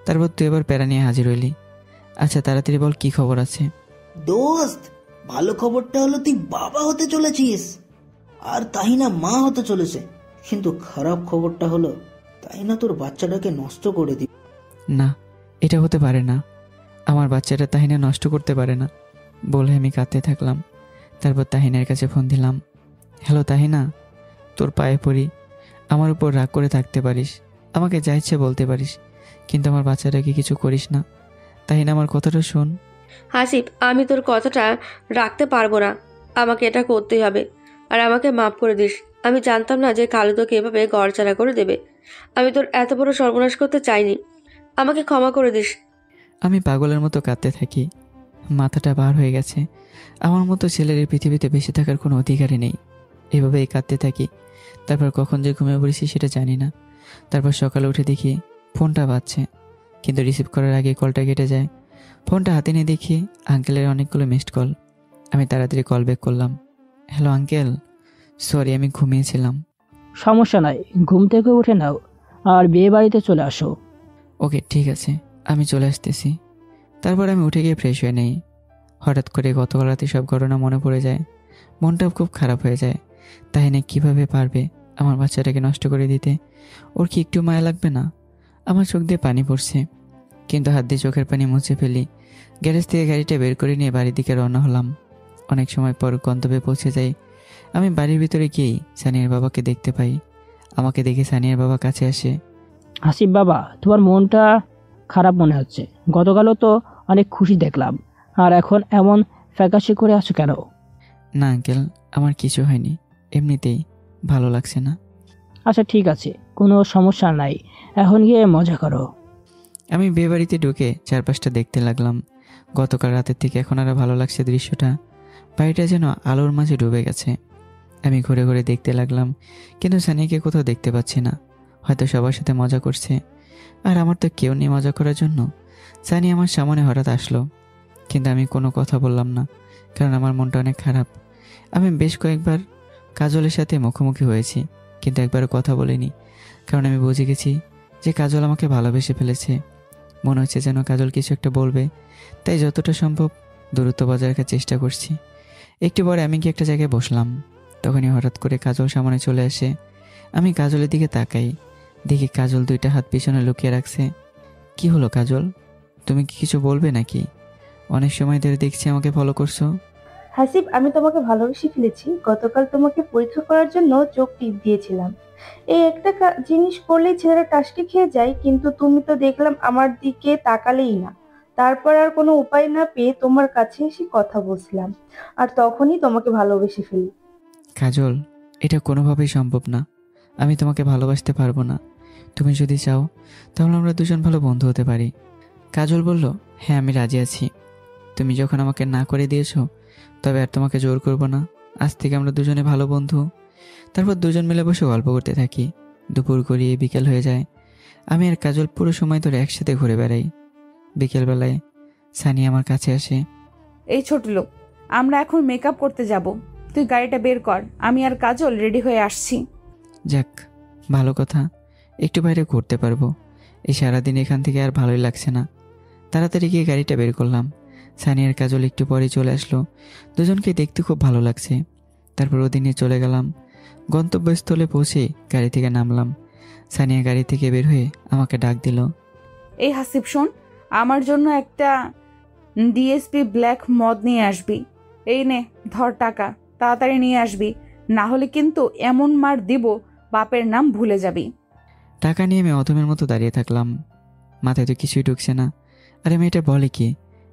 তারপর তুই এবার প্যারা নিয়ে হাজির হইলি। আচ্ছা তাড়াতাড়ি বল, কি খবর আছে? দোস্ত, ভালো খবরটা হলো তুই বাবা হতে চলেছিস, আর তাহিনা মা হতে চলেছে। কিন্তু খারাপ খবরটা হলো তাহিনা তোর বাচ্চাটাকে নষ্ট করে দিবে। না, এটা হতে পারে না। আমার বাচ্চাটা তাহিনা নষ্ট করতে পারে না বলে আমি কাঁদতে থাকলাম। তারপর তাহিনার কাছে ফোন দিলাম। হ্যালো তাহিনা, তোর পায়ে পড়ি, আমার উপর রাগ করে থাকতে পারিস, আমাকে যা ইচ্ছে বলতে পারিস, কিন্তু আমার বাচ্চাটাকে কিছু করিস না। তাহিনা, আমার কথাটা শোন। হাসিব, আমি তোর কথাটা রাখতে পারবো না, আমাকে এটা করতেই হবে। আর আমাকে মাফ করে দিস, আমি জানতাম না যে কালু তোকে এভাবে গড়চাড়া করে দেবে। আমি তোর এত বড় সর্বনাশ করতে চাইনি, আমাকে ক্ষমা করে দিস। আমি পাগলের মতো কাঁদতে থাকি, মাথাটা বার হয়ে গেছে। আমার মতো ছেলের এই পৃথিবীতে বেঁচে থাকার কোনো অধিকারই নেই। এভাবেই কাঁদতে থাকি। তারপর কখন যে ঘুমিয়ে পড়েছি সেটা জানি না। তারপর সকালে উঠে দেখি ফোনটা বাজছে, কিন্তু রিসিভ করার আগে কলটা কেটে যায়। ফোনটা হাতে নিয়ে দেখি আঙ্কেলের অনেকগুলো মিসড কল। আমি তাড়াতাড়ি কল ব্যাক করলাম। হ্যালো আঙ্কেল, সরি আমি ঘুমিয়েছিলাম। সমস্যা নাই, ঘুম থেকে উঠে নাও আর বিয়ে বাড়িতে চলে আসো। ওকে ঠিক আছে, আমি চলে আসতেছি। তারপর আমি উঠে গিয়ে ফ্রেশ হয়ে নেই। হঠাৎ করে গতকাল রাতে সব ঘটনা মনে পড়ে যায়, মনটা খুব খারাপ হয়ে যায়। তাহিনা কিভাবে পারবে আমার বাচ্চাটাকে নষ্ট করে দিতে? ওর কি একটু মায়া লাগবে না? আমার চোখ দিয়ে পানি পড়ছে, কিন্তু হাত দিয়ে চোখের পানি মুছে ফেলি। গ্যারেজ থেকে গাড়িটা বের করে নিয়ে বাড়ির দিকে রওনা হলাম। অনেক সময় পর গন্তব্যে পৌঁছে যাই। আমি বাড়ির ভিতরে গিয়েই সানিয়ার বাবাকে দেখতে পাই। আমাকে দেখে সানিয়ার বাবা কাছে আসে। হাসিব বাবা, তোমার মনটা খারাপ মনে হচ্ছে, গতকালও তো অনেক খুশি দেখলাম, আর এখন এমন ফ্যাকাশে করে আছো কেন? না আঙ্কেল, আমার কিছু হয়নি, এমনিতেই ভালো লাগছে না। আচ্ছা ঠিক আছে, কোনো সমস্যা নাই, এখন গিয়ে মজা করো। আমি বিয়ে বাড়িতে ঢুকে চারপাশটা দেখতে লাগলাম। গতকাল রাতের থেকে এখন আরও ভালো লাগছে দৃশ্যটা। বাড়িটা যেন আলোর মাঝে ডুবে গেছে। আমি ঘুরে ঘুরে দেখতে লাগলাম, কিন্তু সানিয়াকে কোথাও দেখতে পাচ্ছি না। হয়তো সবার সাথে মজা করছে, আর আমার তো কেউ নেই মজা করার জন্য। সানি আমার সামনে হঠাৎ আসলো, কিন্তু আমি কোনো কথা বললাম না, কারণ আমার মনটা অনেক খারাপ। আমি বেশ কয়েকবার কাজলের সাথে মুখোমুখি হয়েছি, কিন্তু একবারও কথা বলিনি, কারণ আমি বুঝে গেছি যে কাজল আমাকে ভালোবেসে ফেলেছে। মনে হচ্ছে যেন কাজল কিছু একটা বলবে, তাই যতটা সম্ভব দূরত্ব বজায় রাখার চেষ্টা করছি। একটু পরে আমি কি একটা জায়গায় বসলাম, তখনই হঠাৎ করে কাজল সামনে চলে আসে। আমি কাজলের দিকে তাকাই, দেখি কাজল দুইটা হাত পিছনে লুকিয়ে রাখছে। কি হলো কাজল, তুমি কি কিছু বলবে নাকি? অনেক সময় ধরে দেখছি আমাকে ফলো করছো। হাসিব, আমি তোমাকে ভালোবেসে ফেলেছি। গতকাল তোমাকে পরীক্ষা করার জন্য চোখ টিপ দিয়েছিলাম। এই একটা জিনিস করলেই ছেলেরা টাসকে খেয়ে যায়, কিন্তু তুমি তো দেখলাম আমার দিকে তাকালেই না। তারপর আর কোনো উপায় না পেয়ে তোমার কাছে এসে কথা বলছিলাম, আর তখনই তোমাকে ভালোবেসে ফেলি। কাজল, এটা কোনোভাবেই সম্ভব না। আমি তোমাকে ভালোবাসতে পারবো না। তুমি যদি চাও তাহলে আমরা দুজন ভালো বন্ধু হতে পারি। কাজল বলল, হ্যাঁ আমি রাজি আছি। তুমি যখন আমাকে না করে দিয়েছো, তবে আর তোমাকে জোর করব না। আজ থেকে আমরা দুজনে ভালো বন্ধু। তারপর দুজন মিলে বসে গল্প করতে থাকি। দুপুর গড়িয়ে বিকেল হয়ে যায়। আমি আর কাজল পুরো সময় ধরে একসাথে ঘুরে বেড়াই। বিকেলবেলায় সানি আমার কাছে আসে। এই ছোট লোক, আমরা এখন মেকআপ করতে যাব। তুই গাড়িটা বের কর, আমি আর কাজল রেডি হয়ে আসছি। যাক, ভালো কথা, একটু বাইরে ঘুরতে পারবো। এই সারাদিন এখান থেকে আর ভালোই লাগছে না। তাড়াতাড়ি গিয়ে গাড়িটা বের করলাম। সানি আর কাজল একটু পরে চলে আসলো। দুজনকে দেখতে খুব ভালো লাগছে। তারপর ওদিন নিয়ে চলে গেলাম। গন্তব্যস্থলে পৌঁছে গাড়ি থেকে নামলাম। সানিয়া গাড়ি থেকে বের হয়ে আমাকে ডাক দিল। এই হাসিব শোন, আমার জন্য একটা ডিএসপি ব্ল্যাক মদ নিয়ে আসবি। এই নে ধর টাকা, তাড়াতাড়ি নিয়ে আসবি, না হলে কিন্তু এমন মার দিব বাপের নাম ভুলে যাবি। টাকা নিয়ে আমি অধমের মতো দাঁড়িয়ে থাকলাম। মাথায় তো কিছুই ঢুকছে না। আরে মেয়েটা বলে কি,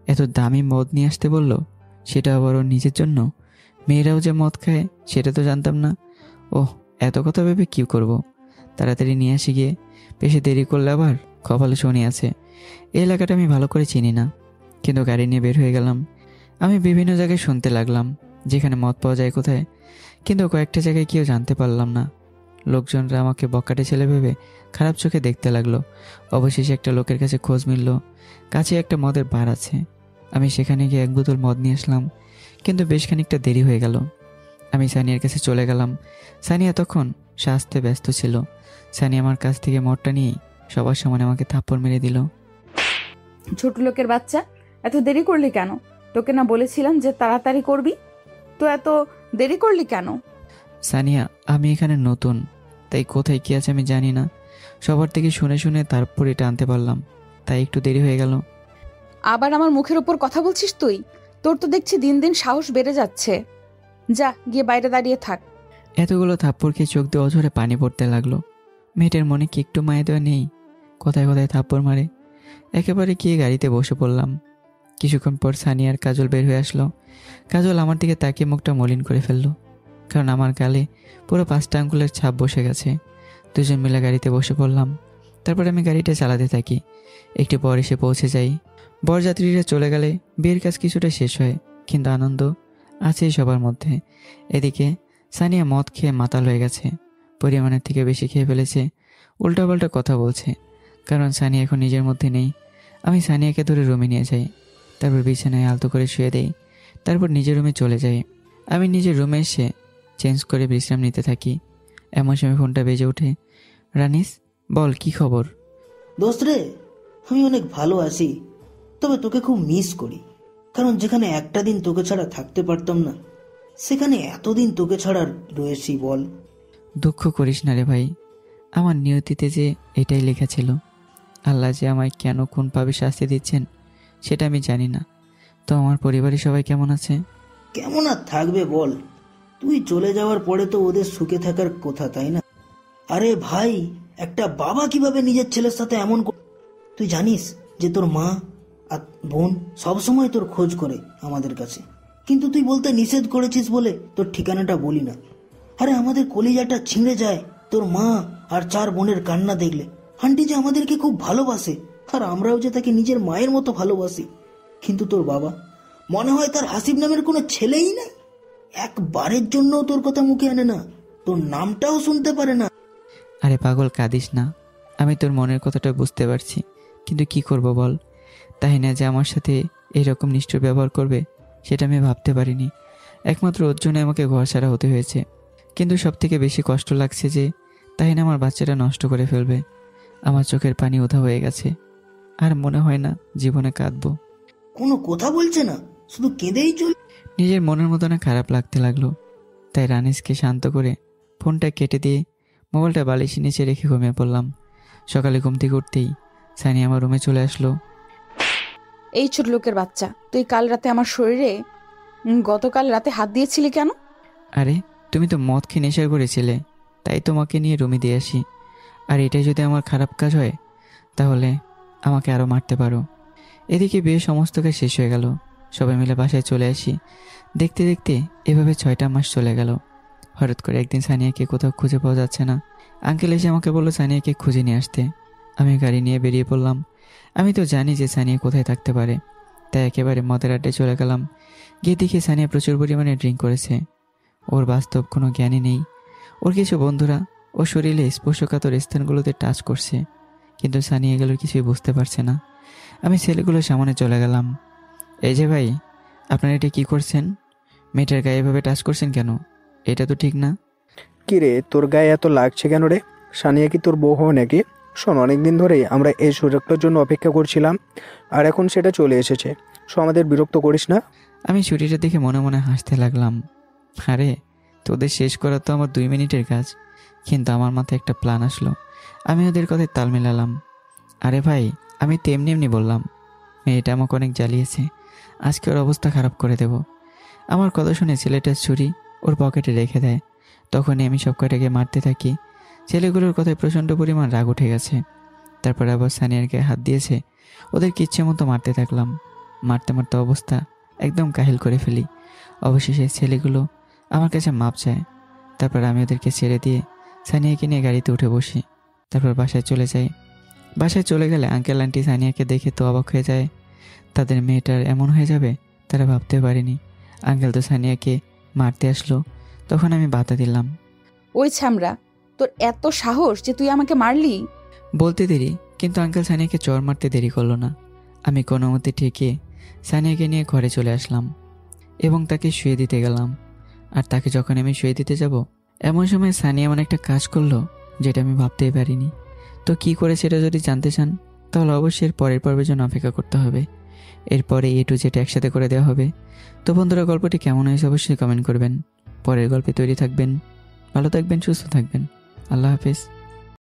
এত দামি মদ নিয়ে আসতে বললো, সেটা আবার ওর নিজের জন্য। মেয়েরাও যে মদ খায় সেটা তো জানতাম না। ওহ, এত কথা ভেবে কী করব। তাড়াতাড়ি নিয়ে আসি গিয়ে। বেশি দেরি করলে আবার কপালে শনি আছে। এই এলাকাটা আমি ভালো করে চিনি না, কিন্তু গাড়ি নিয়ে বের হয়ে গেলাম। আমি বিভিন্ন জায়গায় শুনতে লাগলাম যেখানে মদ পাওয়া যায় কোথায়, কিন্তু কয়েকটা জায়গায় কেউ জানতে পারলাম না। লোকজনরা আমাকে বকাটে ছেলে ভেবে খারাপ চোখে দেখতে লাগলো। অবশেষে একটা লোকের কাছে খোঁজ মিলল, কাছে একটা মদের বার আছে। আমি সেখানে গিয়ে এক বোতল মদ নিয়ে আসলাম, কিন্তু বেশ খানিকটা দেরি হয়ে গেল। আমি সানিয়ার কাছে চলে গেলাম। সানিয়া তখন সাজতে ব্যস্ত ছিল। সানিয়া আমার কাছ থেকে মদটা নিয়ে সবার সামনে আমাকে থাপ্পড় মেরে দিল। ছোট লোকের বাচ্চা, এত দেরি করলি কেন? তোকে না বলেছিলাম যে তাড়াতাড়ি করবি? তো এত দেরি করলি কেন? সানিয়া, আমি এখানে নতুন, তাই কোথায় কি আছে আমি জানি না। সবার থেকে শুনে শুনে তারপর এটা আনতে পারলাম, তাই একটু দেরি হয়ে গেল। আবার আমার মুখের ওপর কথা বলছিস তুই? তোর তো দেখছি দিন দিন সাহস বেড়ে যাচ্ছে। যা গিয়ে বাইরে দাঁড়িয়ে থাক। এতগুলো থাপ্পড় খেয়ে চোখ দিয়ে অঝরে পানি পড়তে লাগলো। মেয়েটার মনে কি একটু মায়া দেওয়া নেই? কোথায় কোথায় থাপ্পড় মারে। একেবারে গিয়ে গাড়িতে বসে পড়লাম। কিছুক্ষণ পর সানি আর কাজল বের হয়ে আসলো। কাজল আমার দিকে তাকিয়ে মুখটা মলিন করে ফেললো, কারণ আমার গালে পুরো 5টা আঙ্গুলের ছাপ বসে গেছে। দুজন মিলে গাড়িতে বসে পড়লাম। তারপর আমি গাড়িটা চালাতে থাকি। একটু পর এসে পৌঁছে যাই। বরযাত্রীরা চলে গেলে বিয়ের কাজ কিছুটা শেষ হয়, কিন্তু আনন্দ আছেই সবার মধ্যে। এদিকে সানিয়া মদ খেয়ে মাতাল হয়ে গেছে। পরিমাণের থেকে বেশি খেয়ে ফেলেছে। উল্টাপাল্টা কথা বলছে, কারণ সানিয়া এখন নিজের মধ্যে নেই। আমি সানিয়াকে ধরে রুমে নিয়ে যাই। তারপর বিছানায় আলতো করে শুয়ে দেই। তারপর নিজের রুমে চলে যাই। আমি নিজের রুমে এসে চেঞ্জ করে বিশ্রাম নিতে থাকি। এমন সময় ফোনটা বেজে ওঠে। রানিস, বল কি খবর? দোস্ত রে, আমি অনেক ভালো আছি, তবে তোকে খুব মিস করি। কারণ যেখানে একটা দিন তোকে ছাড়া থাকতে পারতাম না, সেখানে এতদিন তোকে ছাড়া রয়েছি বল। দুঃখ করিস না রে ভাই, আমার নিয়তিতে যে এটাই লেখা ছিল। আল্লাহ যে আমায় কেন কোন পাবে শাস্তি দিচ্ছেন সেটা আমি জানি না। তো আমার পরিবারের সবাই কেমন আছে? কেমন আর থাকবে বল, তুই চলে যাওয়ার পরে তো ওদের সুখে থাকার কথা, তাই না? আরে ভাই, একটা বাবা কিভাবে নিজের ছেলের সাথে এমন, তুই জানিস যে তোর মা আর বোন সবসময় তোর খোঁজ করে আমাদের কাছে, কিন্তু তুই বলতে নিষেধ করেছিস বলে তোর ঠিকানাটা বলি না। আরে আমাদের কলিজাটা ছিঁড়ে যায় তোর মা আর 4 বোনের কান্না দেখলে। আন্টি যে আমাদেরকে খুব ভালোবাসে, আর আমরাও যে তাকে নিজের মায়ের মতো ভালোবাসি। কিন্তু তোর বাবা, মনে হয় তার হাসিব নামের কোনো ছেলেই নাই। একবারের জন্য তোর কথা মুখে আনে না, তোর নামটাও শুনতে পারে না। আরে পাগল, কাঁদিস না। আমি তোর মনের কথাটা বুঝতে পারছি, কিন্তু কি করব বল। তাহিনা যে আমার সাথে এইরকম নিষ্ঠুর ব্যবহার করবে সেটা আমি ভাবতে পারিনি। একমাত্র ওর জন্য আমাকে ঘর ছাড়া হতে হয়েছে। কিন্তু সবথেকে বেশি কষ্ট লাগছে যে তাহিনা আমার বাচ্চাটা নষ্ট করে ফেলবে। আমার চোখের পানি উধাও হয়ে গেছে, আর মনে হয় না জীবনে কাঁদবো। কোনো কথা বলছে না, শুধু কেঁদেই চল। নিজের মনের মতো না খারাপ লাগতে লাগলো, তাই রানিসকে শান্ত করে ফোনটা কেটে দিয়ে মোবাইলটা বালিশের নিচে রেখে ঘুমিয়ে পড়লাম। সকালে ঘুম থেকে উঠতেই সানি আমার রুমে চলে আসলো। এই ছোট লোকের বাচ্চা, তুই কাল রাতে আমার শরীরে গতকাল রাতে হাত দিয়েছিলি কেন? আরে তুমি তো মদ খেয়ে নেশা করেছিলে, তাই তোমাকে নিয়ে রুমে দিয়ে আসি। আর এটাই যদি আমার খারাপ কাজ হয় তাহলে আমাকে আরও মারতে পারো। এদিকে বিয়ে সমস্ত কাজ শেষ হয়ে গেল, সবাই মিলে বাসায় চলে আসি। দেখতে দেখতে এভাবে 6টা মাস চলে গেল। হঠাৎ করে একদিন সানিয়াকে কোথাও খুঁজে পাওয়া যাচ্ছে না। আঙ্কেল এসে আমাকে বললো সানিয়াকে খুঁজে নিয়ে আসতে। আমি গাড়ি নিয়ে বেরিয়ে পড়লাম। আমি তো জানি যে সানিয়া কোথায় থাকতে পারে, তাই একেবারে মদের আড্ডায় চলে গেলাম। গিয়ে দেখি সানিয়া প্রচুর পরিমাণে ড্রিঙ্ক করেছে। ওর বাস্তব কোনো জ্ঞানই নেই। ওর কিছু বন্ধুরা ওর শরীরে স্পর্শকাতর স্থানগুলোতে টাচ করছে, কিন্তু সানিয়া এগুলো কিছুই বুঝতে পারছে না। আমি ছেলেগুলোর সামনে চলে গেলাম। এই যে ভাই, আপনারা এটা কী করছেন? মেয়েটার গায়ে এভাবে টাচ করছেন কেন? এটা তো ঠিক না। কি রে, তোর গায়ে এত লাগছে কেন রে? সানিয়া কি তোর বউ হয় নাকি? শোন, অনেকদিন ধরেই আমরা এই সুযোগটার জন্য অপেক্ষা করছিলাম, আর এখন সেটা চলে এসেছে। আমাদের বিরক্ত করিস না। আমি ছুটিটা দেখে মনে মনে হাসতে লাগলাম। আরে তোদের শেষ করা তো আমার 2 মিনিটের কাজ, কিন্তু আমার মাথায় একটা প্ল্যান আসলো। আমি ওদের কথায় তাল মেলালাম। আরে ভাই, আমি তো এমনি এমনি বললাম, মেয়েটা আমাকে অনেক জ্বালিয়েছে, আজকে ওর অবস্থা খারাপ করে দেব। আমার কথা শুনে ছেলেটার ছুরি ওর পকেটে রেখে দেয়। তখনই আমি সব কটাকে মারতে থাকি। ছেলেগুলোর কথায় প্রচণ্ড পরিমাণ রাগ উঠে গেছে। তারপর আবার সানিয়ার গায়ে হাত দিয়েছে। ওদেরকে ইচ্ছে মতো মারতে থাকলাম। মারতে মারতে অবস্থা একদম কাহিল করে ফেলি। অবশেষে ছেলেগুলো আমার কাছে মাপ চায়। তারপর আমি ওদেরকে ছেড়ে দিয়ে সানিয়াকে নিয়ে গাড়িতে উঠে বসি। তারপর বাসায় চলে যাই। বাসায় চলে গেলে আঙ্কেল আন্টি সানিয়াকে দেখে তো অবাক হয়ে যায়। তাদের মেয়েটার এমন হয়ে যাবে তারা ভাবতে পারেনি। আঙ্কেল তো সানিয়াকে মারতে আসলো, তখন আমি বাধা দিলাম। ওই ছামরা, তোর এত সাহস যে তুই আমাকে মারলি? বলতে দেরি, কিন্তু আঙ্কেল সানিয়াকে চর মারতে দেরি করলো না। আমি কোনো মতে ঠেকে সানিয়াকে নিয়ে ঘরে চলে আসলাম এবং তাকে শুয়ে দিতে গেলাম। আর তাকে যখন আমি শুয়ে দিতে যাব, এমন সময় সানিয়া এমন একটা কাজ করলো যেটা আমি ভাবতেই পারিনি। তো কি করে সেটা যদি জানতে চান তাহলে অবশ্যই এর পরের পর্বের জন্য অপেক্ষা করতে হবে। এরপরে A to Z একসাথে করে দেওয়া হবে। তো বন্ধুরা, গল্পটি কেমন হয়েছে অবশ্যই কমেন্ট করবেন। পরের গল্পে তৈরি থাকবেন। ভালো থাকবেন, সুস্থ থাকবেন। আল্লাহ হাফেজ।